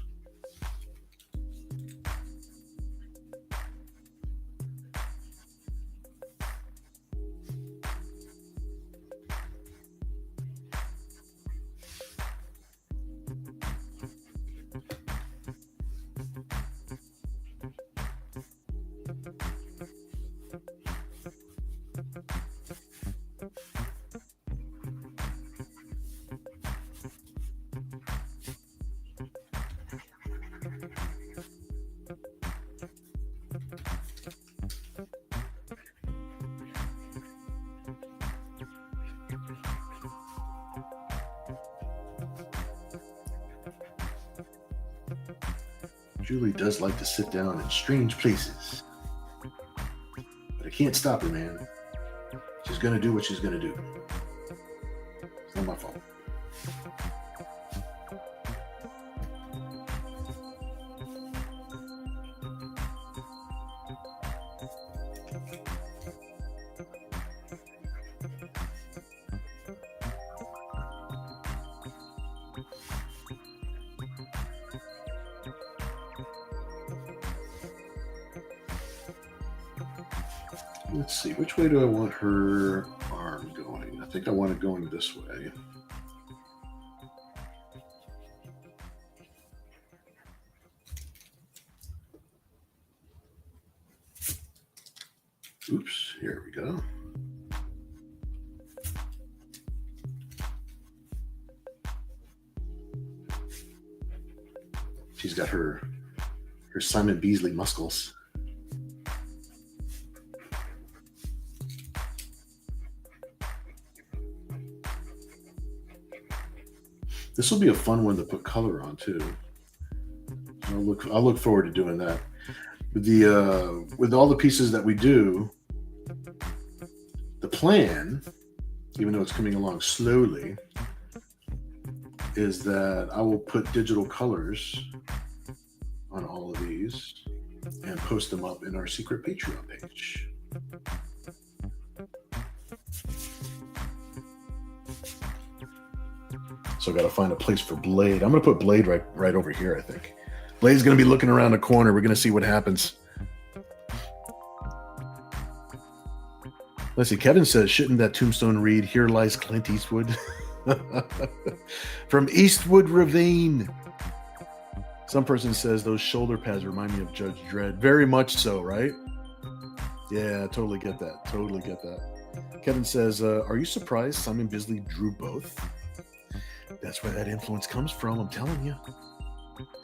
S1: Julie does like to sit down in strange places. But I can't stop her, man. She's going to do what she's going to do. It's not my fault. Let's see, which way do I want her arm going? I think I want it going this way. Oops, here we go. She's got her Simon Beasley muscles. This will be a fun one to put color on too. I'll look forward to doing that. With all the pieces that we do, the plan, even though it's coming along slowly, is that I will put digital colors on all of these and post them up in our secret Patreon page. So I got to find a place for Blade. I'm going to put Blade right over here, I think. Blade's going to be looking around the corner. We're going to see what happens. Let's see. Kevin says, shouldn't that tombstone read, "Here lies Clint Eastwood"? From Eastwood Ravine. Some person says those shoulder pads remind me of Judge Dredd. Very much so, right? Yeah, totally get that. Totally get that. Kevin says, are you surprised Simon Bisley drew both? That's where that influence comes from, I'm telling you.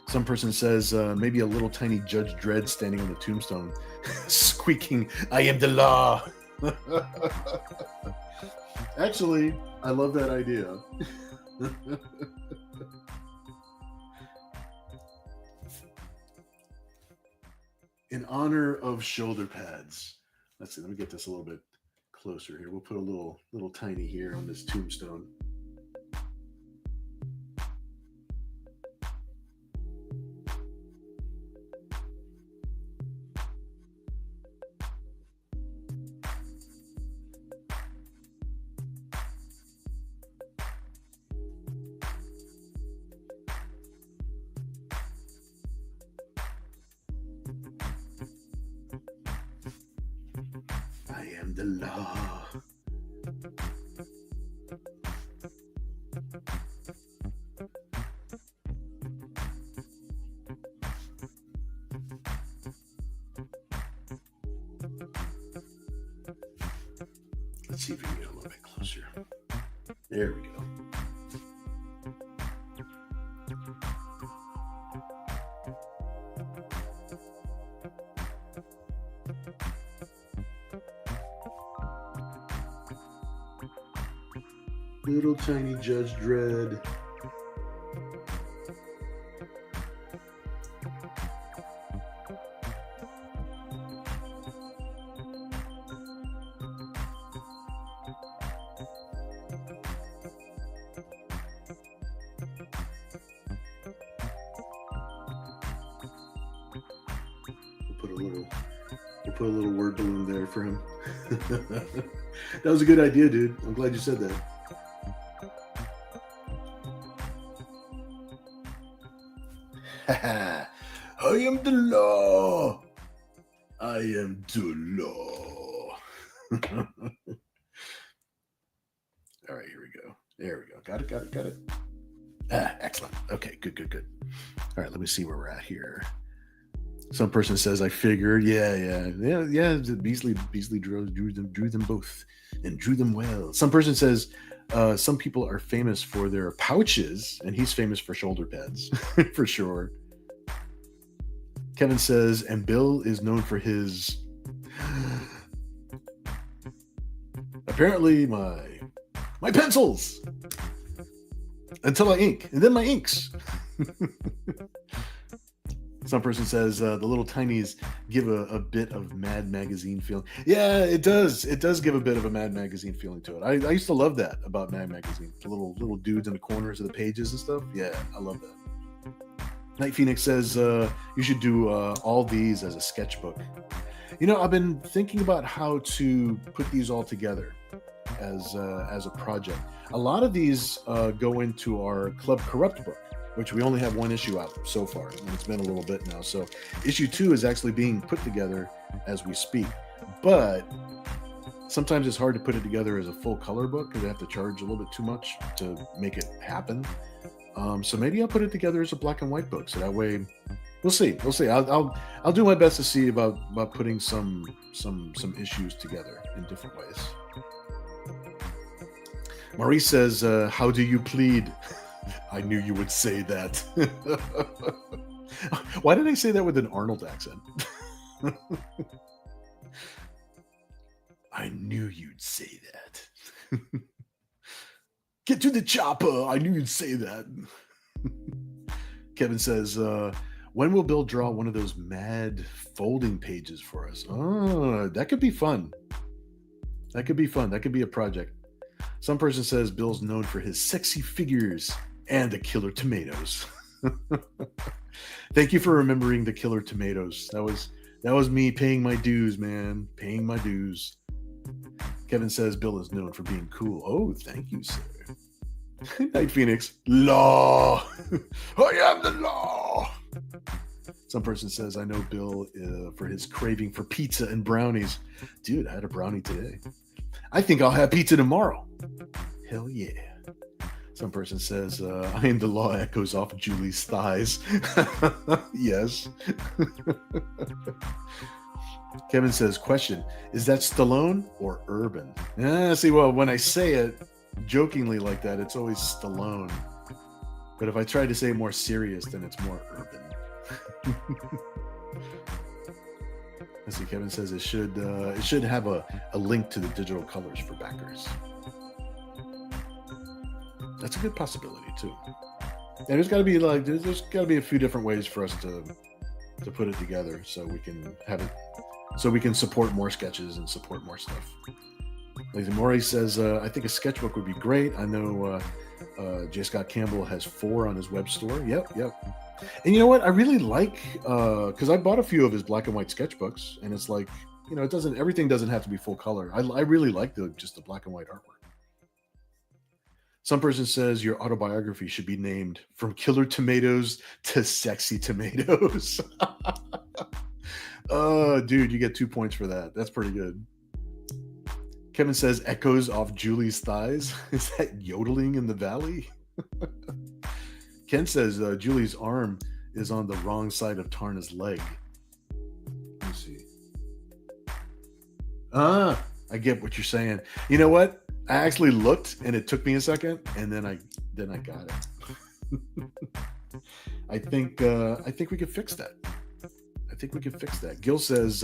S1: Some person says, maybe a little tiny Judge Dredd standing on the tombstone, squeaking, "I am the law." Actually, I love that idea. In honor of shoulder pads. Let's see, let me get this a little bit closer here. We'll put a little tiny here on this tombstone. I am the law. Let's see if we can get a little bit closer. There we go. Little tiny Judge Dredd. We'll put a little word balloon there for him. That was a good idea, dude. I'm glad you said that. I am the law. I am the law. All right, here we go. There we go. Got it. Excellent. Okay, good. All right, let me see where we're at here. Some person says, I figured, yeah. Beasley drew them both and drew them well. Some person says, some people are famous for their pouches, and he's famous for shoulder pads, for sure. Kevin says, and Bill is known for his, apparently my pencils, until I ink, and then my inks. Some person says the little tinies give a bit of Mad Magazine feeling. Yeah, it does. It does give a bit of a Mad Magazine feeling to it. I used to love that about Mad Magazine. The little dudes in the corners of the pages and stuff. Yeah, I love that. Night Phoenix says you should do all these as a sketchbook. You know, I've been thinking about how to put these all together as a project. A lot of these go into our Club Corrupt book, which we only have one issue out so far, and it's been a little bit now. So issue 2 is actually being put together as we speak. But sometimes it's hard to put it together as a full color book because I have to charge a little bit too much to make it happen. So maybe I'll put it together as a black and white book. So that way, we'll see. We'll see. I'll do my best to see about putting some issues together in different ways. Maurice says, "How do you plead?" I knew you would say that. Why did I say that with an Arnold accent? I knew you'd say that. Get to the chopper. I knew you'd say that. Kevin says, when will Bill draw one of those mad folding pages for us? Oh, that could be fun. That could be fun. That could be a project. Some person says Bill's known for his sexy figures and the killer tomatoes. Thank you for remembering the killer tomatoes. That was me paying my dues, man. Paying my dues. Kevin says Bill is known for being cool. Oh, thank you, sir. Night Phoenix. Law. I am the law. Some person says, I know Bill for his craving for pizza and brownies. Dude, I had a brownie today. I think I'll have pizza tomorrow. Hell yeah. Some person says, I am the law echoes off Julie's thighs. Yes. Kevin says, question, is that Stallone or Urban? See, well, when I say it jokingly like that, it's always Stallone. But if I try to say more serious, then it's more Urban. Let's see, Kevin says it should have a link to the digital colors for backers. That's a good possibility too. And there's got to be a few different ways for us to put it together so we can have it, so we can support more sketches and support more stuff. Like Maury says, I think a sketchbook would be great. I know J. Scott Campbell has 4 on his web store. Yep. And you know what? I really like because I bought a few of his black and white sketchbooks, and it's like, you know, everything doesn't have to be full color. I really like just the black and white artwork. Some person says your autobiography should be named From Killer Tomatoes to Sexy Tomatoes. Oh, dude, you get 2 points for that. That's pretty good. Kevin says echoes off Julie's thighs. Is that yodeling in the valley? Ken says Julie's arm is on the wrong side of Tarna's leg. Let me see. I get what you're saying. You know what? I actually looked, and it took me a second, and then I got it. I think we could fix that. Gil says,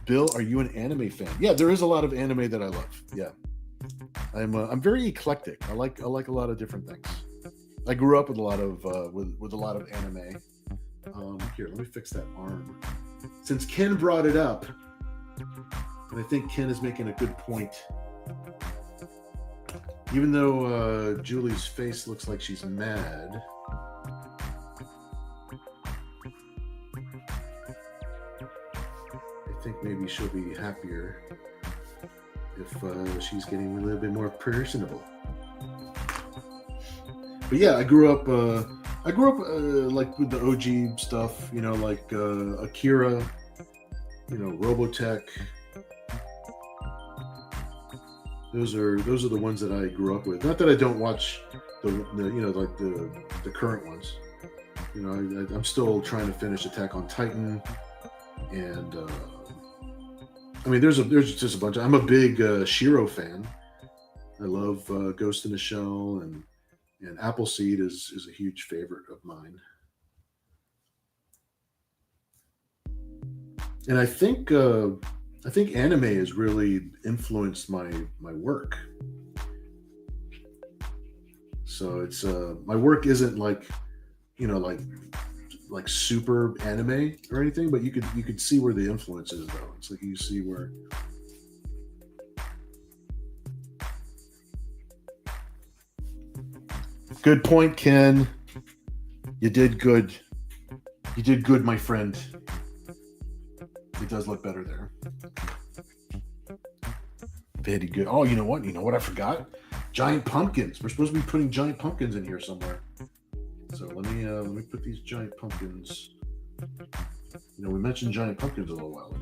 S1: Bill, are you an anime fan? Yeah, there is a lot of anime that I love. Yeah, I'm very eclectic. I like a lot of different things. I grew up with a lot of with a lot of anime. Here, let me fix that arm. Since Ken brought it up, and I think Ken is making a good point. Even though Julie's face looks like she's mad, I think maybe she'll be happier if she's getting a little bit more personable. But yeah, I grew up like with the OG stuff, you know, like Akira, you know, Robotech. Those are the ones that I grew up with. Not that I don't watch the you know, like the current ones. You know, I'm still trying to finish Attack on Titan, and I mean, there's just a bunch. I'm a big Shiro fan. I love Ghost in the Shell, and Appleseed is a huge favorite of mine. And I think anime has really influenced my work. So it's my work isn't like, you know, like like super anime or anything, but you could see where the influence is though. It's like you see where. Good point, Ken. You did good. You did good, my friend. It does look better there. Very good. Oh, you know what? You know what I forgot? Giant pumpkins. We're supposed to be putting giant pumpkins in here somewhere. So let me put these giant pumpkins. You know, we mentioned giant pumpkins a little while ago.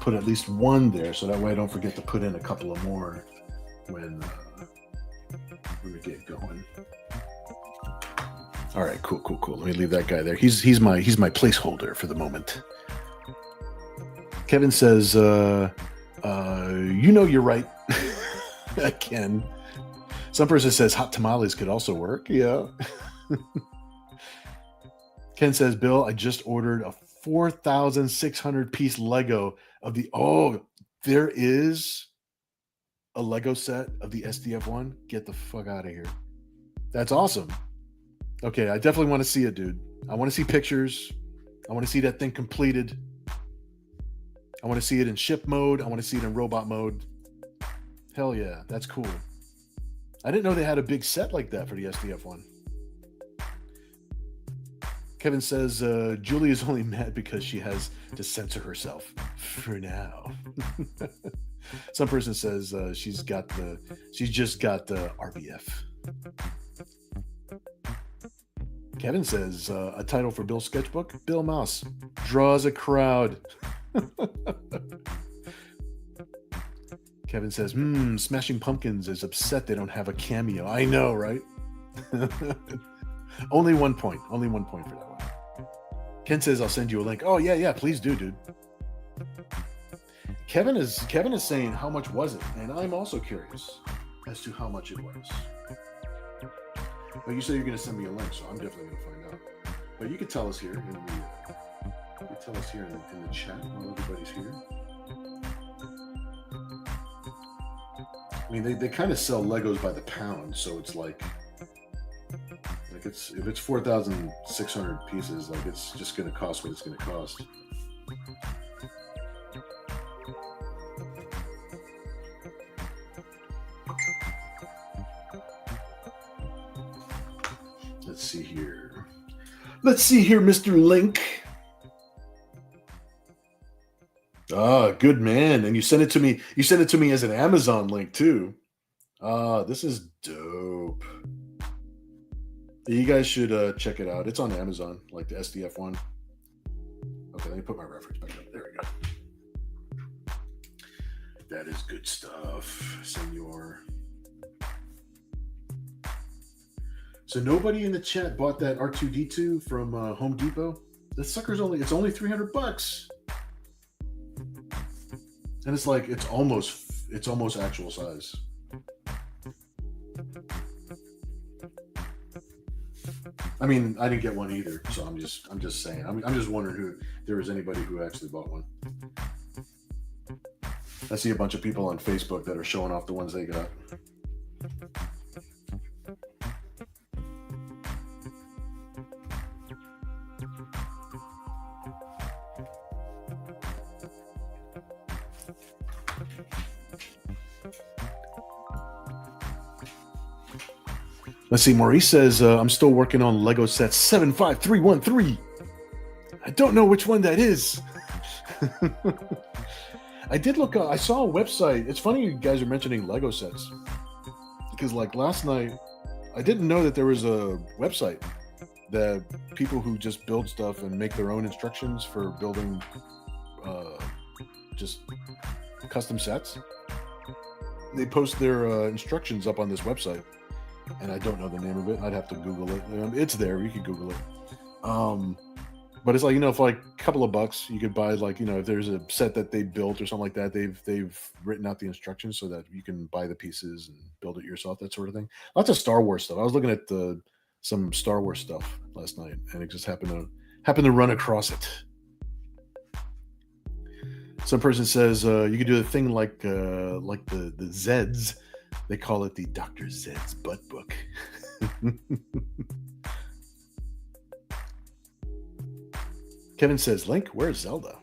S1: Put at least one there, so that way I don't forget to put in a couple of more when we get going. All right, cool. Let me leave that guy there. He's my placeholder for the moment. Kevin says, you know you're right. Ken. Some person says hot tamales could also work. Yeah. Ken says, Bill, I just ordered a 4,600 piece Lego of the, there is a Lego set of the SDF-1. Get the fuck out of here. That's awesome. Okay, I definitely want to see it, dude. I want to see pictures. I want to see that thing completed. I want to see it in ship mode. I want to see it in robot mode. Hell yeah, that's cool. I didn't know they had a big set like that for the SDF-1. Kevin says Julie is only mad because she has to censor herself for now. Some person says she's just got the RBF. Kevin says a title for Bill's sketchbook: Bill Mouse draws a crowd. Kevin says, Smashing Pumpkins is upset they don't have a cameo. I know, right? Only 1 point. Only 1 point for that one. Ken says, I'll send you a link. Oh, yeah, please do, dude. Kevin is saying, how much was it? And I'm also curious as to how much it was. But you say you're going to send me a link, so I'm definitely going to find out. But you can tell us here in the chat while everybody's here. I mean, they kind of sell Legos by the pound, so it's like if it's 4,600 pieces, like it's just going to cost what it's going to cost. Let's see here. Mr. Link. Ah, good man. And you sent it to me. You sent it to me as an Amazon link too. This is dope. You guys should check it out. It's on Amazon, like the SDF-1. Okay, let me put my reference back up. There we go. That is good stuff, senor. So nobody in the chat bought that R2-D2 from Home Depot. This sucker's only $300. And it's like it's almost actual size. I mean, I didn't get one either, so I'm just saying. I'm just wondering who there was anybody who actually bought one. I see a bunch of people on Facebook that are showing off the ones they got. Let's see. Maurice says, I'm still working on Lego set 75313. I don't know which one that is. I did look up. I saw a website. It's funny you guys are mentioning Lego sets. Because like last night, I didn't know that there was a website that people who just build stuff and make their own instructions for building just custom sets. They post their instructions up on this website. And I don't know the name of it. I'd have to Google it. It's there. You can Google it. But it's like, for like a couple of bucks, you could buy like, if there's a set that they built or something like that, they've written out the instructions so that you can buy the pieces and build it yourself, that sort of thing. Lots of Star Wars stuff. I was looking at some Star Wars stuff last night, and it just happened to run across it. Some person says you could do a thing like the Zeds. They call it the Dr. Zed's butt book. Kevin says, Link, where's Zelda?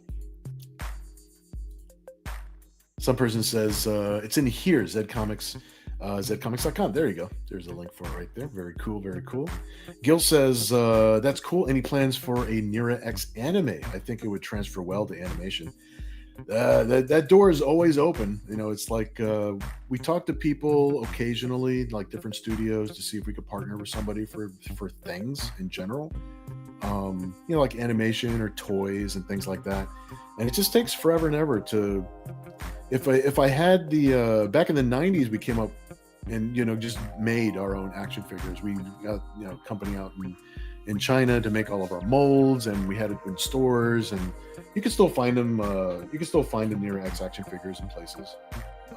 S1: Some person says, it's in here, Zcomics, zcomics.com. There you go. There's a link for it right there. Very cool, very cool. Gil says, that's cool. Any plans for a Nira X anime? I think it would transfer well to animation. That door is always open. It's like we talk to people occasionally, like different studios, to see if we could partner with somebody for things in general. Like animation or toys and things like that. And it just takes forever and ever to. If I had the back in the 90s, we came up and just made our own action figures. We got a company out in China to make all of our molds, and we had it in stores, and you can still find them. You can still find the Nira X action figures in places.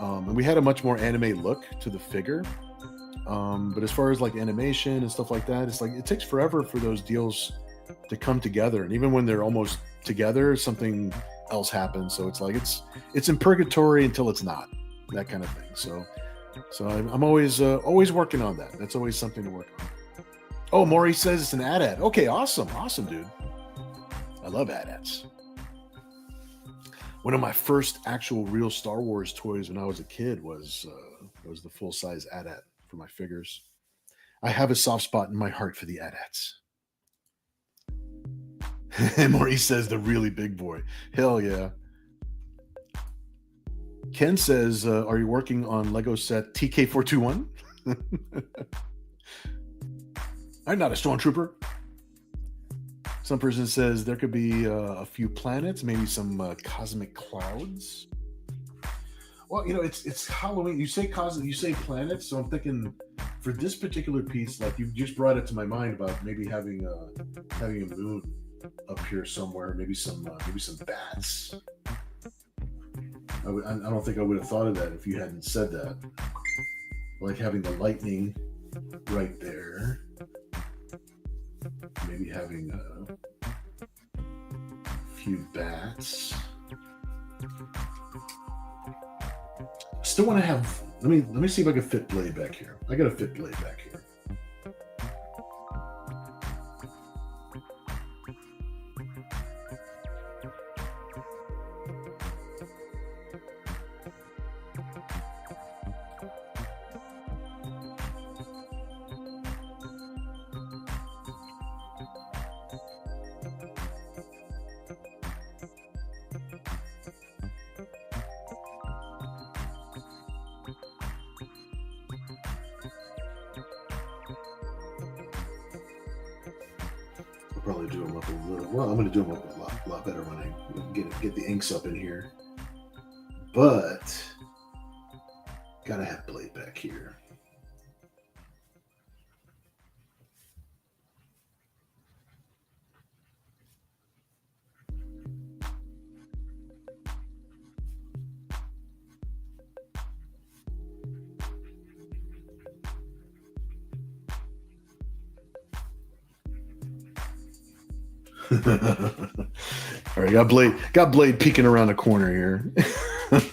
S1: And we had a much more anime look to the figure. But as far as like animation and stuff like that, it's like it takes forever for those deals to come together, and even when they're almost together, something else happens. So it's like it's in purgatory until it's not, that kind of thing. So I'm always working on that. That's always something to work on. Oh, Maury says it's an AT-AT. Okay, awesome, dude. I love AT-ATs. One of my first actual real Star Wars toys when I was a kid was the full size AT-AT for my figures. I have a soft spot in my heart for the AT-ATs. And Maurice says the really big boy. Hell yeah. Ken says, are you working on Lego set TK421? I'm not a stormtrooper. Some person says there could be a few planets, maybe some cosmic clouds. Well, it's Halloween. You say planets, so I'm thinking for this particular piece, like you just brought it to my mind about maybe having a moon up here somewhere, maybe some bats. I don't think I would have thought of that if you hadn't said that. Like having the lightning right there, maybe having a few bats. Still want to have. Let me see if I can fit Blade back here. I gotta fit Blade back here. Probably do them up a little. Well, I'm going to do them up a lot better when I get the inks up in here. But gotta have Blade back here. All right, got Blade peeking around the corner here.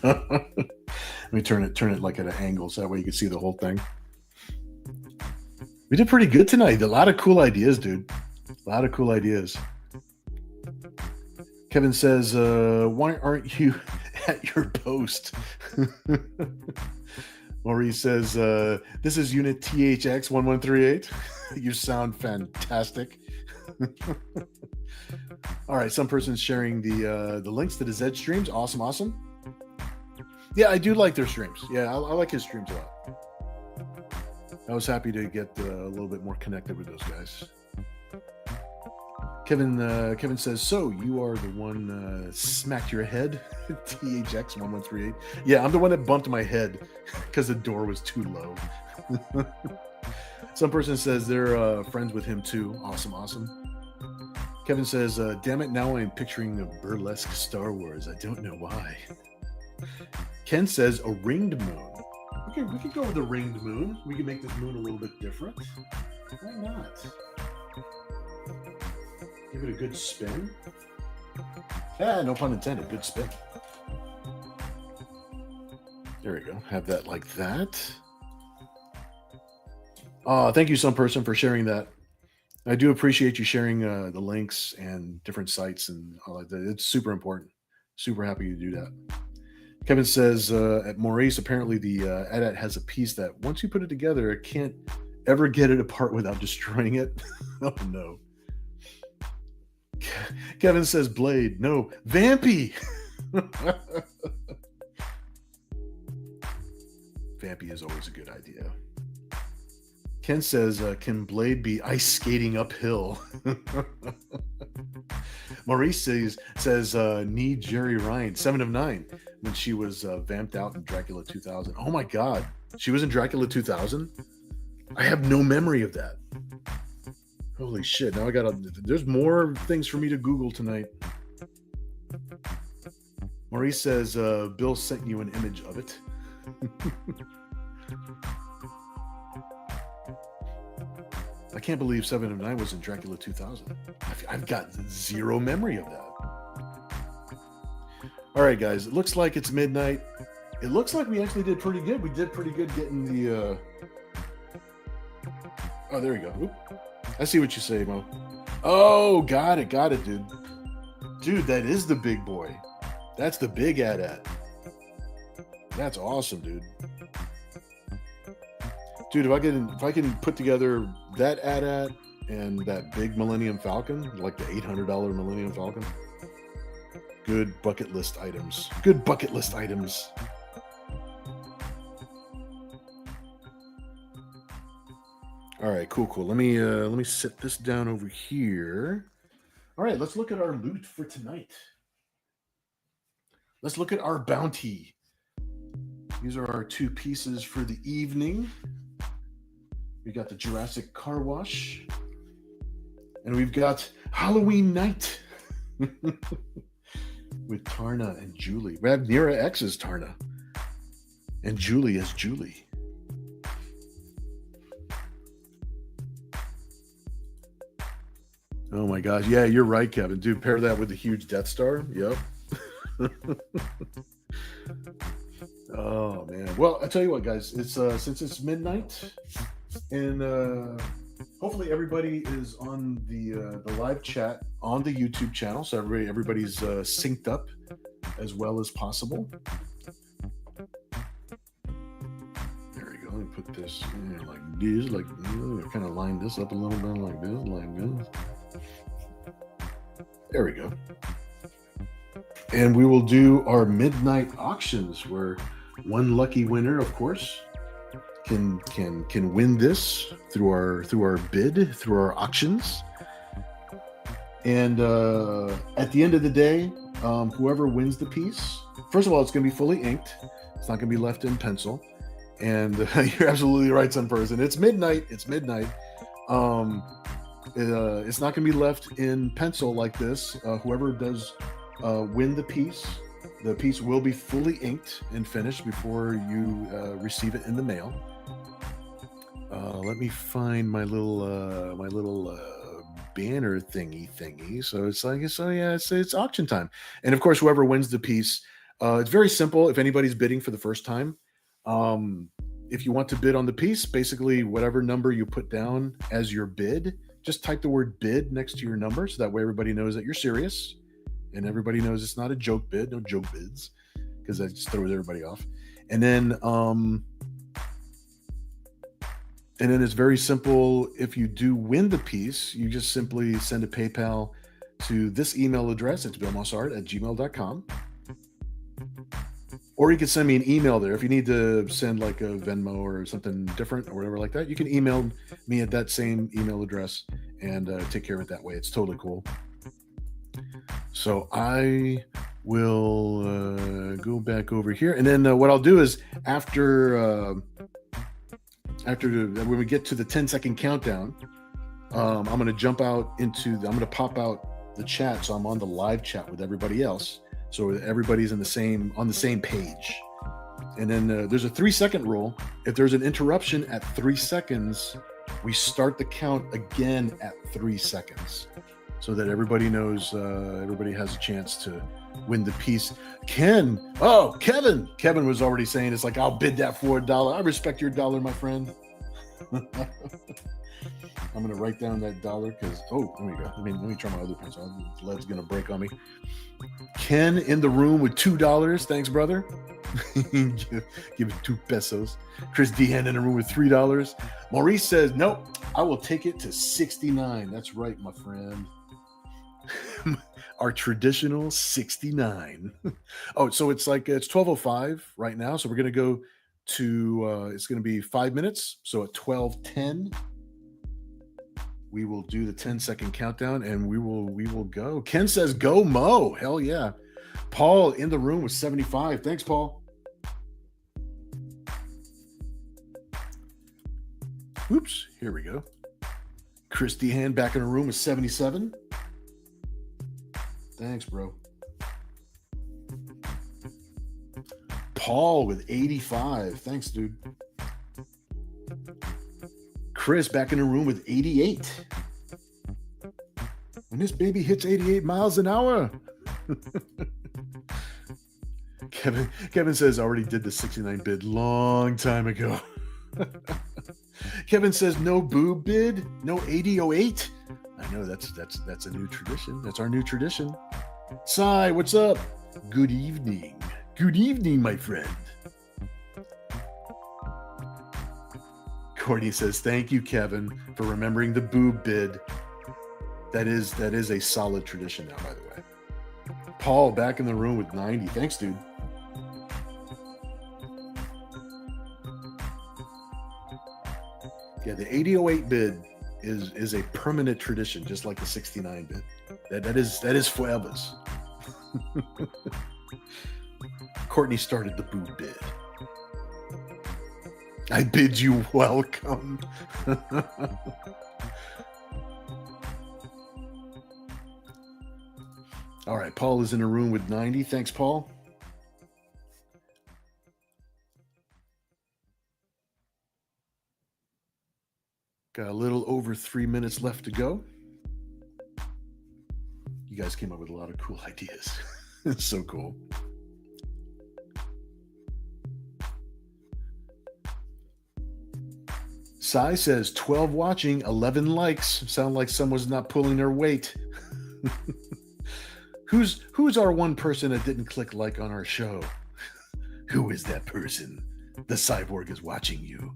S1: Let me turn it like at an angle so that way you can see the whole thing. We did pretty good tonight. A lot of cool ideas, dude. A lot of cool ideas. Kevin says, why aren't you at your post? Maurice says, this is unit THX 1138. You sound fantastic. All right, some person's sharing the links to the Zed streams. Awesome. Yeah, I do like their streams. Yeah, I like his streams a lot. I was happy to get a little bit more connected with those guys. Kevin says, so you are the one smacked your head, THX 1138. Yeah, I'm the one that bumped my head because the door was too low. Some person says they're friends with him too. Awesome. Kevin says, damn it, now I'm picturing a burlesque Star Wars. I don't know why. Ken says, a ringed moon. Okay, we could go with a ringed moon. We can make this moon a little bit different. Why not? Give it a good spin. No pun intended, good spin. There we go. Have that like that. Thank you, some person, for sharing that. I do appreciate you sharing the links and different sites and all like that. It's super important. Super happy to do that. Kevin says, at Maurice, apparently the AT-AT has a piece that once you put it together, it can't ever get it apart without destroying it. Oh, no. Kevin says, Blade. No, Vampy. Vampy is always a good idea. Ken says, can Blade be ice skating uphill? Maurice says need Jerry Ryan, 7 of 9, when she was vamped out in Dracula 2000. Oh my God. She was in Dracula 2000? I have no memory of that. Holy shit. Now there's more things for me to Google tonight. Maurice says, Bill sent you an image of it. I can't believe 7 of 9 was in Dracula 2000. I've got zero memory of that. All right, guys. It looks like it's midnight. It looks like we actually did pretty good. We did pretty good getting the... Oh, there we go. Oop. I see what you say, Mo. Oh, got it, dude. Dude, that is the big boy. That's the big AT-AT. That's awesome, dude. Dude, if I can put together that AT-AT and that big Millennium Falcon, like the $800 Millennium Falcon, good bucket list items. Good bucket list items. All right, cool. Let me set this down over here. All right, let's look at our loot for tonight. Let's look at our bounty. These are our 2 pieces for the evening. We got the Jurassic Car Wash. And we've got Halloween Night with Tarna and Julie. We have Nira X as Tarna and Julie as Julie. Oh my gosh. Yeah, you're right, Kevin. Dude, pair that with the huge Death Star. Yep. Oh man. Well, I tell you what, guys, it's since it's midnight, and hopefully everybody is on the live chat on the YouTube channel, so everybody's synced up as well as possible. There we go. Let me put this in like this, kind of line this up a little bit like this. There we go. And we will do our midnight auctions, where one lucky winner, of course, can win this through our bid, through our auctions. And at the end of the day, whoever wins the piece, first of all, it's going to be fully inked. It's not going to be left in pencil. And you're absolutely right, some person. It's midnight. It's midnight. It's not going to be left in pencil like this. Whoever does win the piece will be fully inked and finished before you receive it in the mail. Let me find my little banner thingy. So it's auction time. And of course, whoever wins the piece, it's very simple. If anybody's bidding for the first time, if you want to bid on the piece, basically whatever number you put down as your bid, just type the word bid next to your number, so that way everybody knows that you're serious. And everybody knows it's not a joke bid, no joke bids, because that just throws everybody off. And then it's very simple. If you do win the piece, you just simply send a PayPal to this email address. It's billmossart@gmail.com. Or you can send me an email there. If you need to send like a Venmo or something different or whatever like that, you can email me at that same email address and take care of it that way. It's totally cool. So I will go back over here, and then what I'll do is after when we get to the 10-second countdown, I'm going to jump out I'm going to pop out the chat, so I'm on the live chat with everybody else, so everybody's on the same page. And then there's a 3-second rule. If there's an interruption at 3 seconds, we start the count again at 3 seconds, so that everybody knows, everybody has a chance to win the piece. Kevin was already saying, it's like, I'll bid that for $1. I respect your dollar, my friend. I'm gonna write down that dollar because let me try my other pencil. The lead's gonna break on me. Ken in the room with $2. Thanks, brother. Give it 2 pesos. Chris Dehan in the room with $3. Maurice says, nope, I will take it to 69. That's right, my friend. Our traditional 69. So it's like it's 12:05 right now. So we're gonna go to it's gonna be 5 minutes. So at 12:10. We will do the 10-second countdown and we will go. Ken says, go Mo. Hell yeah. Paul in the room with 75. Thanks, Paul. Oops, here we go. Chris Dehan back in the room with 77. Thanks, bro. Paul with 85. Thanks, dude. Chris back in the room with 88. When this baby hits 88 miles an hour. Kevin says, already did the 69 bid long time ago. Kevin says, no boob bid, no 8008. I know that's a new tradition. That's our new tradition. Sai, what's up? Good evening. Good evening, my friend. Courtney says, thank you, Kevin, for remembering the boob bid. That is a solid tradition now, by the way. Paul back in the room with 90. Thanks, dude. Yeah, the 8008 bid is a permanent tradition, just like the 69 bid. That is forever's. Courtney started the boob bid. I bid you welcome. All right, Paul is in a room with 90. Thanks, Paul. Got a little over 3 minutes left to go. You guys came up with a lot of cool ideas. It's so cool. Sai says 12 watching, 11 likes. Sound like someone's not pulling their weight. Who's our one person that didn't click like on our show? Who is that person? The cyborg is watching you.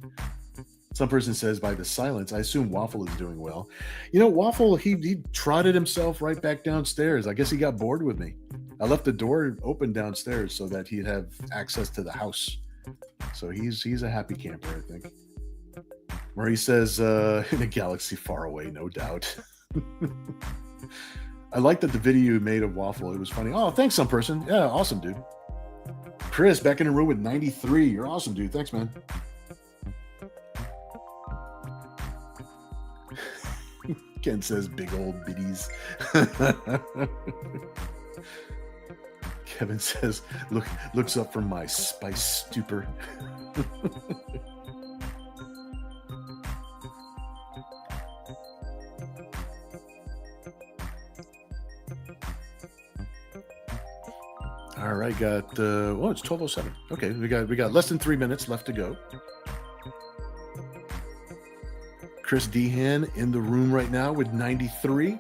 S1: Some person says by the silence, I assume Waffle is doing well. You know, Waffle, he trotted himself right back downstairs. I guess he got bored with me. I left the door open downstairs so that he'd have access to the house. So he's a happy camper, I think. Where he says, in a galaxy far away, no doubt. I like that the video you made of Waffle. It was funny. Oh, thanks, some person. Yeah, awesome, dude. Chris, back in the room with 93. You're awesome, dude. Thanks, man. Ken says, big old biddies. Kevin says, looks up from my spice stupor. All right, got it's 12:07. Okay, we got less than 3 minutes left to go. Chris Dehan in the room right now with 93.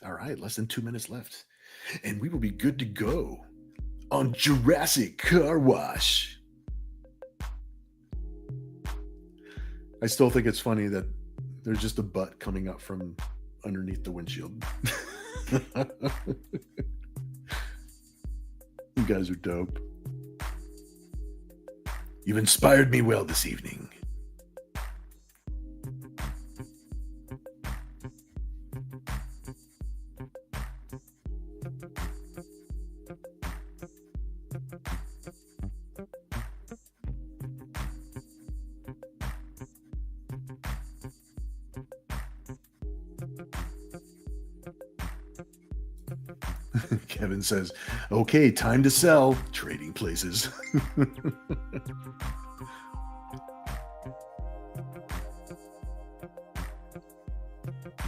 S1: All right, less than 2 minutes left, and we will be good to go on Jurassic Car Wash. I still think it's funny that there's just a butt coming up from underneath the windshield. You guys are dope. You've inspired me well this evening. Kevin says, okay, time to sell. Trading places.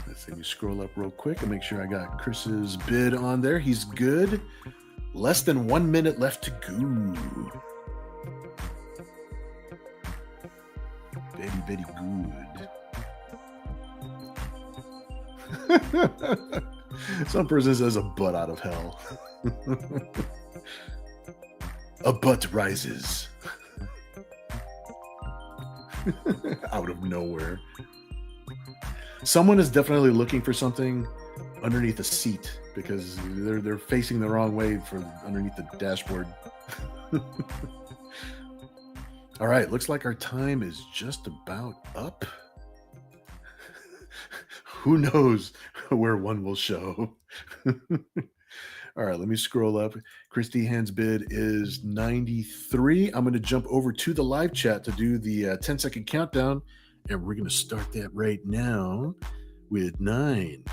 S1: Let's see, we scroll up real quick and make sure I got Chris's bid on there. He's good. Less than 1 minute left to go. Very, very good. Some person says a butt out of hell. A butt rises. Out of nowhere. Someone is definitely looking for something underneath a seat because they're facing the wrong way for underneath the dashboard. All right, looks like our time is just about up. Who knows where one will show? All right, let me scroll up. Christy Hand's bid is 93. I'm going to jump over to the live chat to do the 10-second countdown, and we're going to start that right now with 9,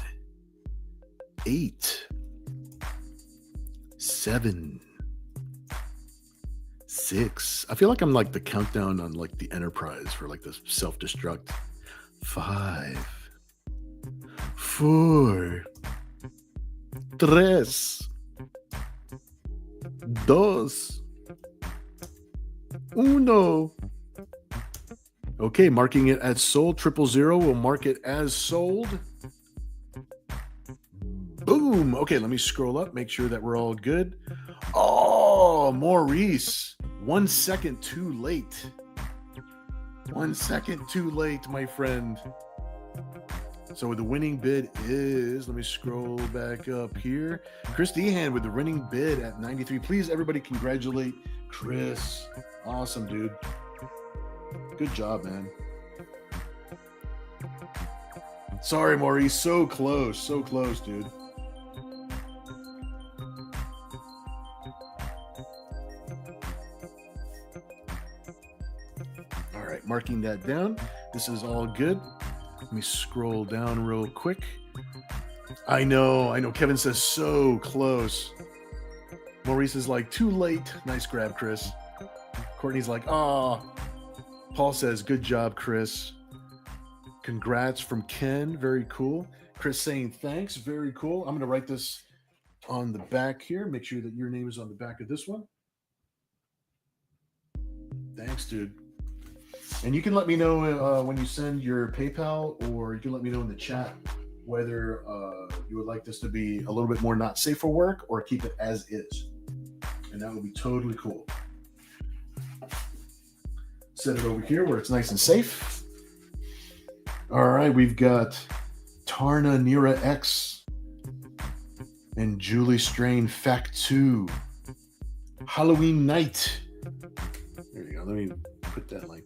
S1: 8, 7, 6. I feel like I'm like the countdown on like the Enterprise for like the self-destruct. 5, 4, 3, 2, 1. Okay, marking it as sold. 000 will mark it as sold. Boom. Okay, let me scroll up, make sure that we're all good. Oh, Maurice. 1 second too late. 1 second too late, my friend. So the winning bid is, let me scroll back up here. Chris Dehan with the winning bid at 93. Please, everybody congratulate Chris. Awesome, dude. Good job, man. Sorry, Maurice. So close, dude. All right, marking that down. This is all good. Let me scroll down real quick. I know. Kevin says so close. Maurice is like, too late. Nice grab, Chris. Courtney's like, oh. Paul says, good job, Chris. Congrats from Ken. Very cool. Chris saying thanks. Very cool. I'm going to write this on the back here. Make sure that your name is on the back of this one. Thanks, dude. And you can let me know when you send your PayPal, or you can let me know in the chat whether you would like this to be a little bit more not safe for work or keep it as is. And that would be totally cool. Set it over here where it's nice and safe. All right, we've got Tarna Nira X and Julie Strain Fact 2. Halloween night. There you go. Let me put that like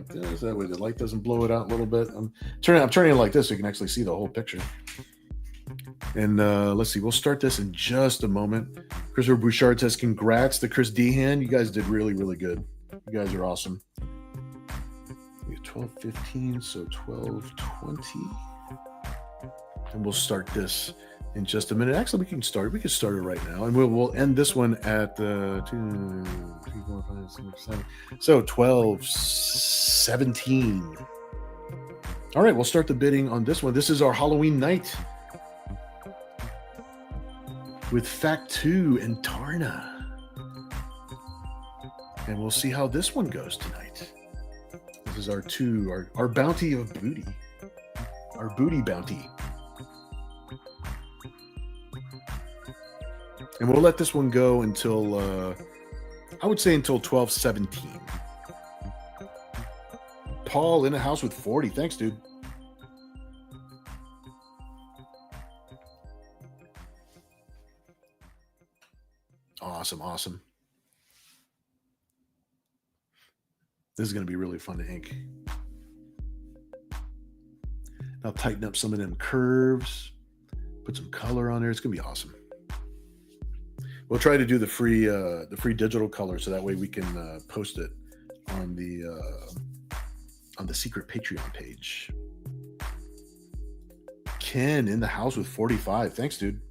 S1: this. That way the light doesn't blow it out a little bit. I'm turning it like this so you can actually see the whole picture. And let's see. We'll start this in just a moment. Christopher Bouchard says, congrats to Chris Dehan. You guys did really, really good. You guys are awesome. We have 12:15, so 12:20. And we'll start this in just a minute. Actually, we can start it right now. And we'll end this one at 2, 3, 4, 5, 6, 7. So 12:17. All right, we'll start the bidding on this one. This is our Halloween night with Fact 2 and Tarna. And we'll see how this one goes tonight. This is our bounty of booty. Our booty bounty. And we'll let this one go until, I would say until 12:17. Paul in the house with 40. Thanks, dude. Awesome. This is going to be really fun to ink. Now tighten up some of them curves. Put some color on there. It's going to be awesome. We'll try to do the free digital color so that way we can post it on the secret Patreon page. Ken in the house with 45. Thanks, dude.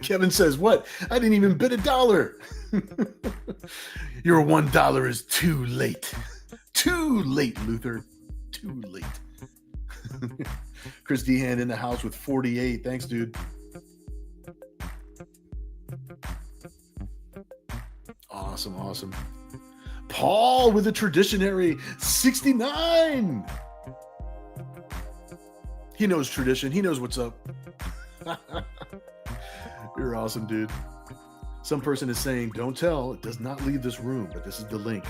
S1: Kevin says, what? I didn't even bid $1. Your $1 is too late. Too late, Luther. Too late. Chris Dehan in the house with 48. Thanks, dude. Awesome, awesome. Paul with a traditionary 69. He knows tradition. He knows what's up. You're awesome, dude. Some person is saying, don't tell, it does not leave this room, but this is the link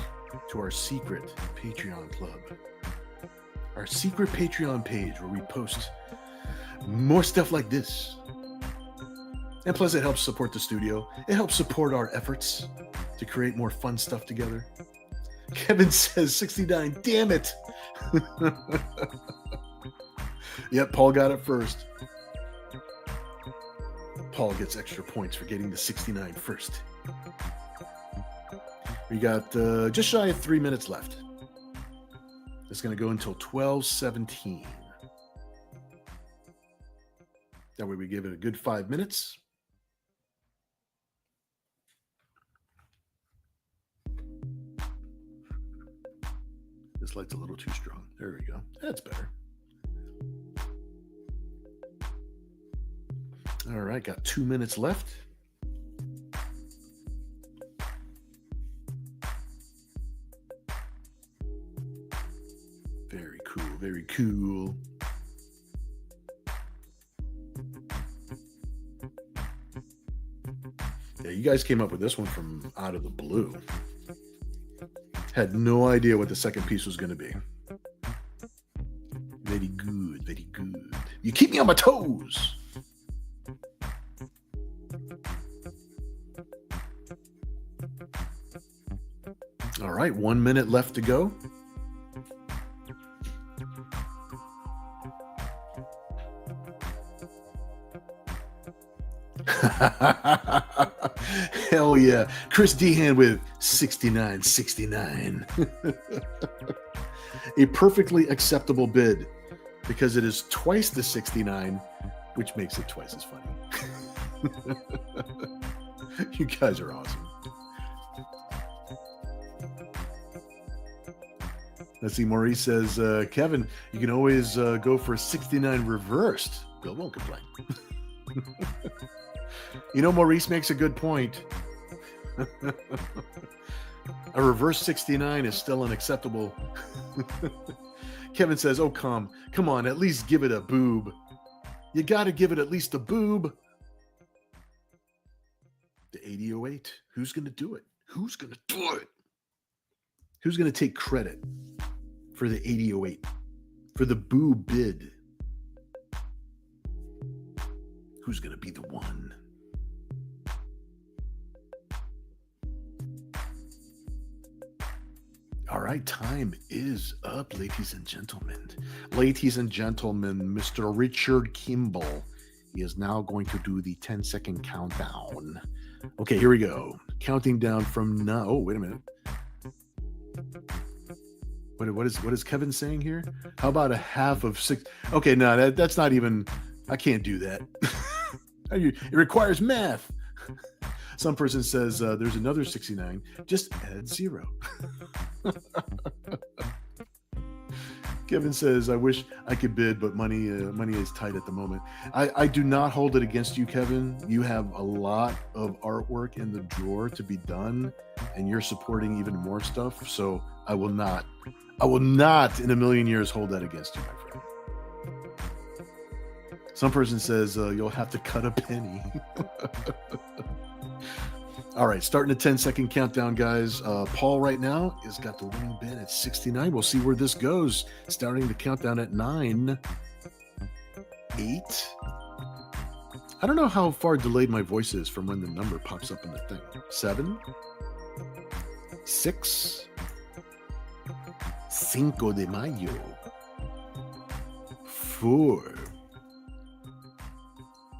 S1: to our secret Patreon club. Our secret Patreon page where we post more stuff like this. And plus, it helps support the studio. It helps support our efforts to create more fun stuff together. Kevin says 69. Damn it. Yep, Paul got it first. Paul gets extra points for getting the 69 first. We got just shy of 3 minutes left. It's going to go until 12:17. That way we give it a good 5 minutes. This light's a little too strong. There we go. That's better. All right, got 2 minutes left. Very cool, very cool. Yeah, you guys came up with this one from out of the blue. Had no idea what the second piece was going to be. Very good, very good. You keep me on my toes. All right, 1 minute left to go. Hell yeah. Chris Dehan with 69.69. A perfectly acceptable bid because it is twice the 69, which makes it twice as funny. You guys are awesome. Let's see, Maurice says, Kevin, you can always go for 69 reversed. Bill won't complain. You know, Maurice makes a good point. A reverse 69 is still unacceptable. Kevin says, oh, come on, at least give it a boob. You got to give it at least a boob. The 8008. Who's going to do it? Who's going to do it? Who's going to take credit for the 8008? For the boob bid? Who's going to be the one? All right, time is up, ladies and gentlemen. Ladies and gentlemen, Mr. Richard Kimball is now going to do the 10-second countdown. Okay, here we go. Counting down from now. Oh, wait a minute. What is Kevin saying here? How about a half of 6? Okay, no, that's not even. I can't do that. It requires math. Some person says there's another 69. Just add 0. Kevin says, I wish I could bid, but money is tight at the moment. I do not hold it against you, Kevin. You have a lot of artwork in the drawer to be done, and you're supporting even more stuff. So I will not in a million years hold that against you, my friend. Some person says you'll have to cut a penny. All right, starting a 10-second countdown, guys. Paul right now has got the winning bid at 69. We'll see where this goes. Starting the countdown at 9, 8. I don't know how far delayed my voice is from when the number pops up in the thing. 7, 6, Cinco de Mayo, 4,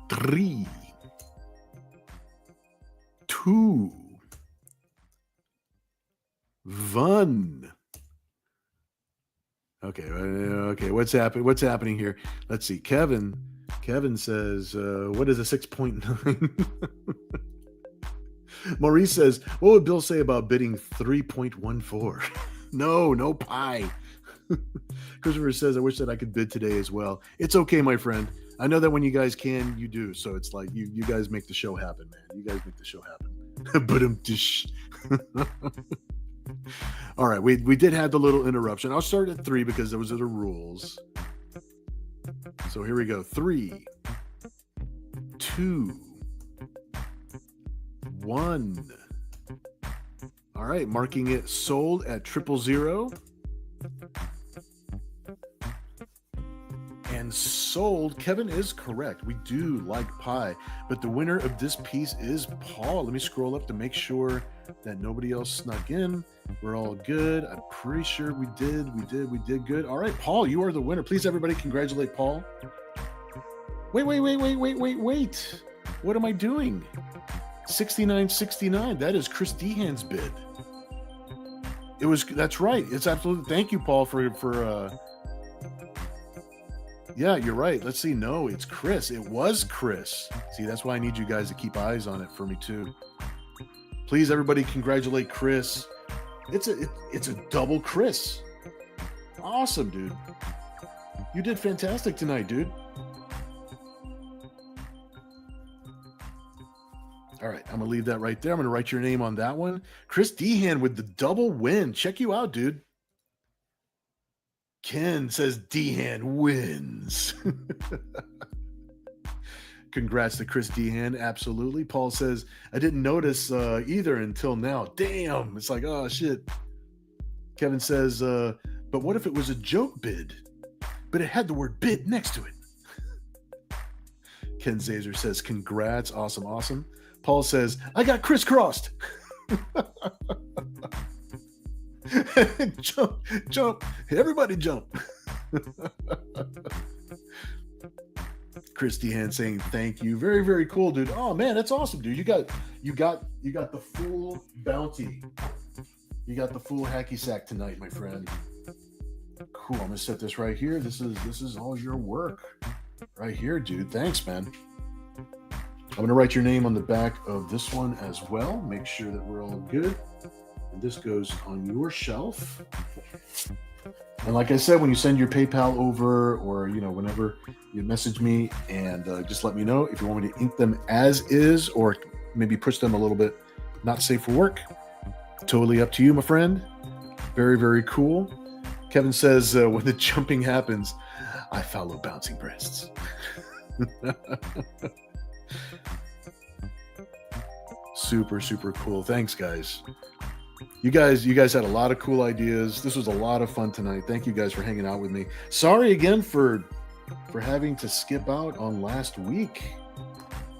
S1: 3, 2, 1. Okay. What's happening here? Let's see. Kevin Kevin says, what is a 6.9? Maurice says, what would Bill say about bidding 3.14? No pie. Christopher says, I wish that I could bid today as well. It's okay, my friend. I know that when you guys can, you do. So it's like you guys make the show happen, man. You guys make the show happen. All right, we did have the little interruption. I'll start at 3 because those are the rules. So here we go. 3, 2, 1. All right, marking it sold at 000. And sold. Kevin is correct. We do like pie, but the winner of this piece is Paul. Let me scroll up to make sure that nobody else snuck in. We're all good. I'm pretty sure we did good. All right, Paul, you are the winner. Please, everybody, congratulate Paul. Wait. What am I doing? 69.69. That is Chris Dehan's bid. That's right. It's absolutely. Thank you, Paul, for yeah, you're right. Let's see. No, it's Chris. It was Chris. See, that's why I need you guys to keep eyes on it for me too. Please, everybody, congratulate Chris. It's a double Chris. Awesome, dude. You did fantastic tonight, dude. All right, I'm gonna leave that right there. I'm gonna write your name on that one. Chris Dehan with the double win. Check you out, dude. Ken says Dehan wins. Congrats to Chris Dehan. Absolutely. Paul says, I didn't notice either until now. Damn. It's like, oh, shit. Kevin says, but what if it was a joke bid? But it had the word bid next to it. Ken Zazer says, congrats. Awesome. Paul says, I got crisscrossed. Jump. Everybody jump. Chris Dehan saying thank you. Very, very cool, dude. Oh man, that's awesome, dude. You got the full bounty. You got the full hacky sack tonight, my friend. Cool. I'm gonna set this right here. This is all your work. Right here, dude. Thanks, man. I'm gonna write your name on the back of this one as well. Make sure that we're all good. And this goes on your shelf. And like I said, when you send your PayPal over, or whenever you message me, and just let me know if you want me to ink them as is, or maybe push them a little bit not safe for work. Totally up to you, my friend. Very, very cool. Kevin says, when the jumping happens, I follow bouncing breasts. Super, super cool. Thanks, guys. You guys had a lot of cool ideas. This was a lot of fun tonight. Thank you guys for hanging out with me. Sorry again for having to skip out on last week.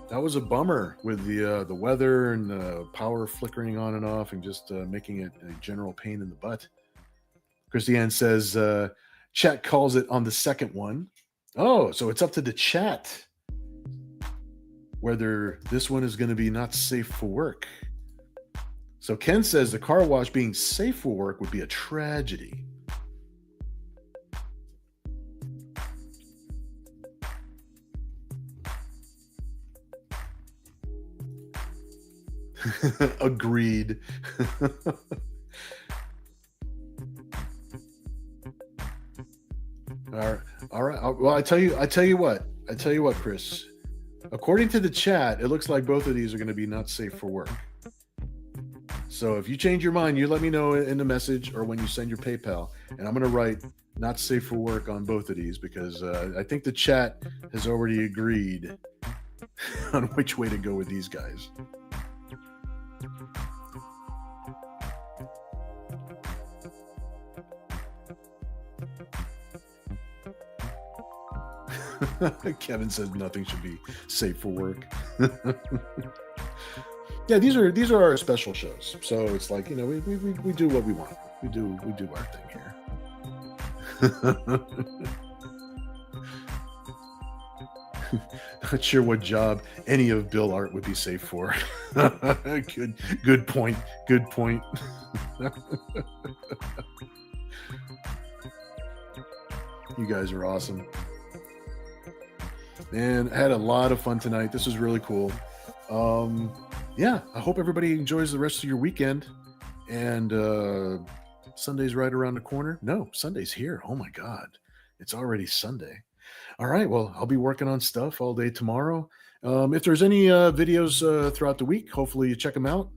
S1: That was a bummer with the weather and the power flickering on and off and just making it a general pain in the butt. Christiane says, chat calls it on the second one. Oh, so it's up to the chat whether this one is going to be not safe for work. So Ken says the car wash being safe for work would be a tragedy. Agreed. All right. Well, I tell you what, Chris. According to the chat, it looks like both of these are going to be not safe for work. So if you change your mind, you let me know in the message or when you send your PayPal, and I'm going to write not safe for work on both of these because I think the chat has already agreed on which way to go with these guys. Kevin says nothing should be safe for work. Yeah, these are our special shows. So it's like, we do what we want. We do our thing here. Not sure what job any of Bill Art would be safe for. Good point. You guys are awesome. And I had a lot of fun tonight. This was really cool. Yeah, I hope everybody enjoys the rest of your weekend. And Sunday's right around the corner. No, Sunday's here. Oh my God. It's already Sunday. All right. Well, I'll be working on stuff all day tomorrow. If there's any videos throughout the week, hopefully you check them out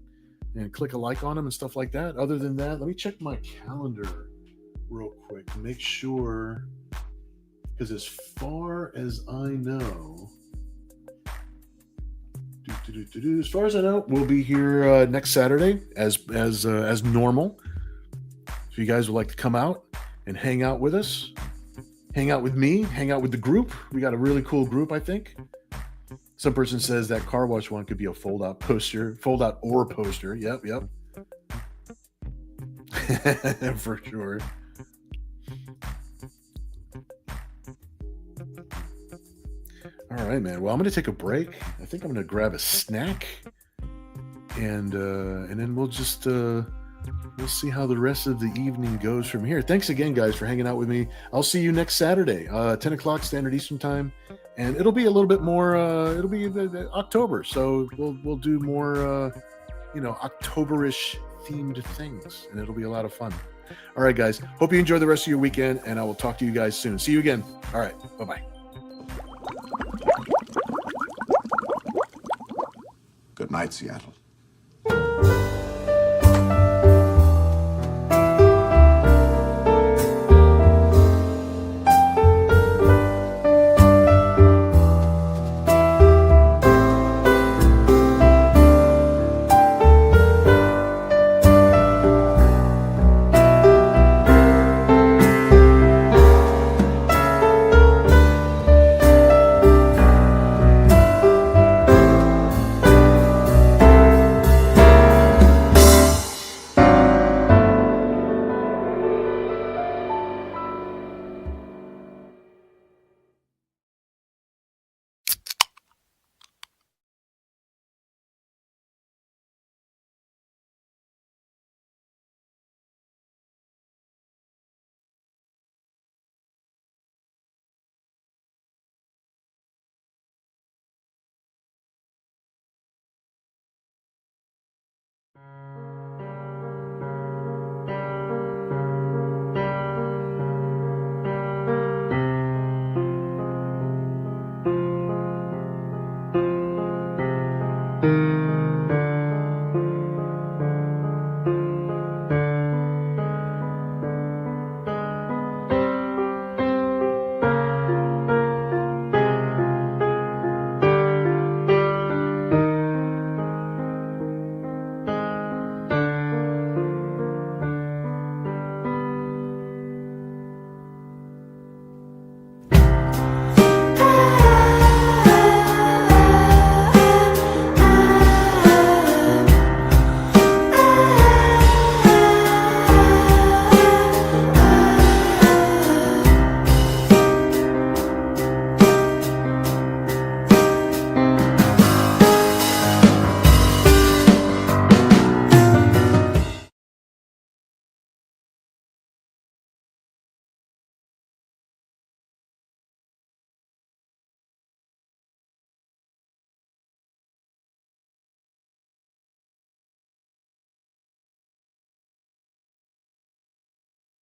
S1: and click a like on them and stuff like that. Other than that, let me check my calendar real quick to make sure, because as far as I know, we'll be here next Saturday as normal. If you guys would like to come out and hang out with us, hang out with me, hang out with the group. We got a really cool group, I think. Some person says that car wash one could be a fold-out or poster. Yep. For sure. All right, man. Well, I'm going to take a break. I think I'm going to grab a snack, and then we'll just we'll see how the rest of the evening goes from here. Thanks again, guys, for hanging out with me. I'll see you next Saturday, 10 o'clock Standard Eastern Time, and it'll be a little bit more. It'll be October, so we'll do more, October-ish themed things, and it'll be a lot of fun. All right, guys. Hope you enjoy the rest of your weekend, and I will talk to you guys soon. See you again. All right. Bye-bye.
S2: Good night, Seattle.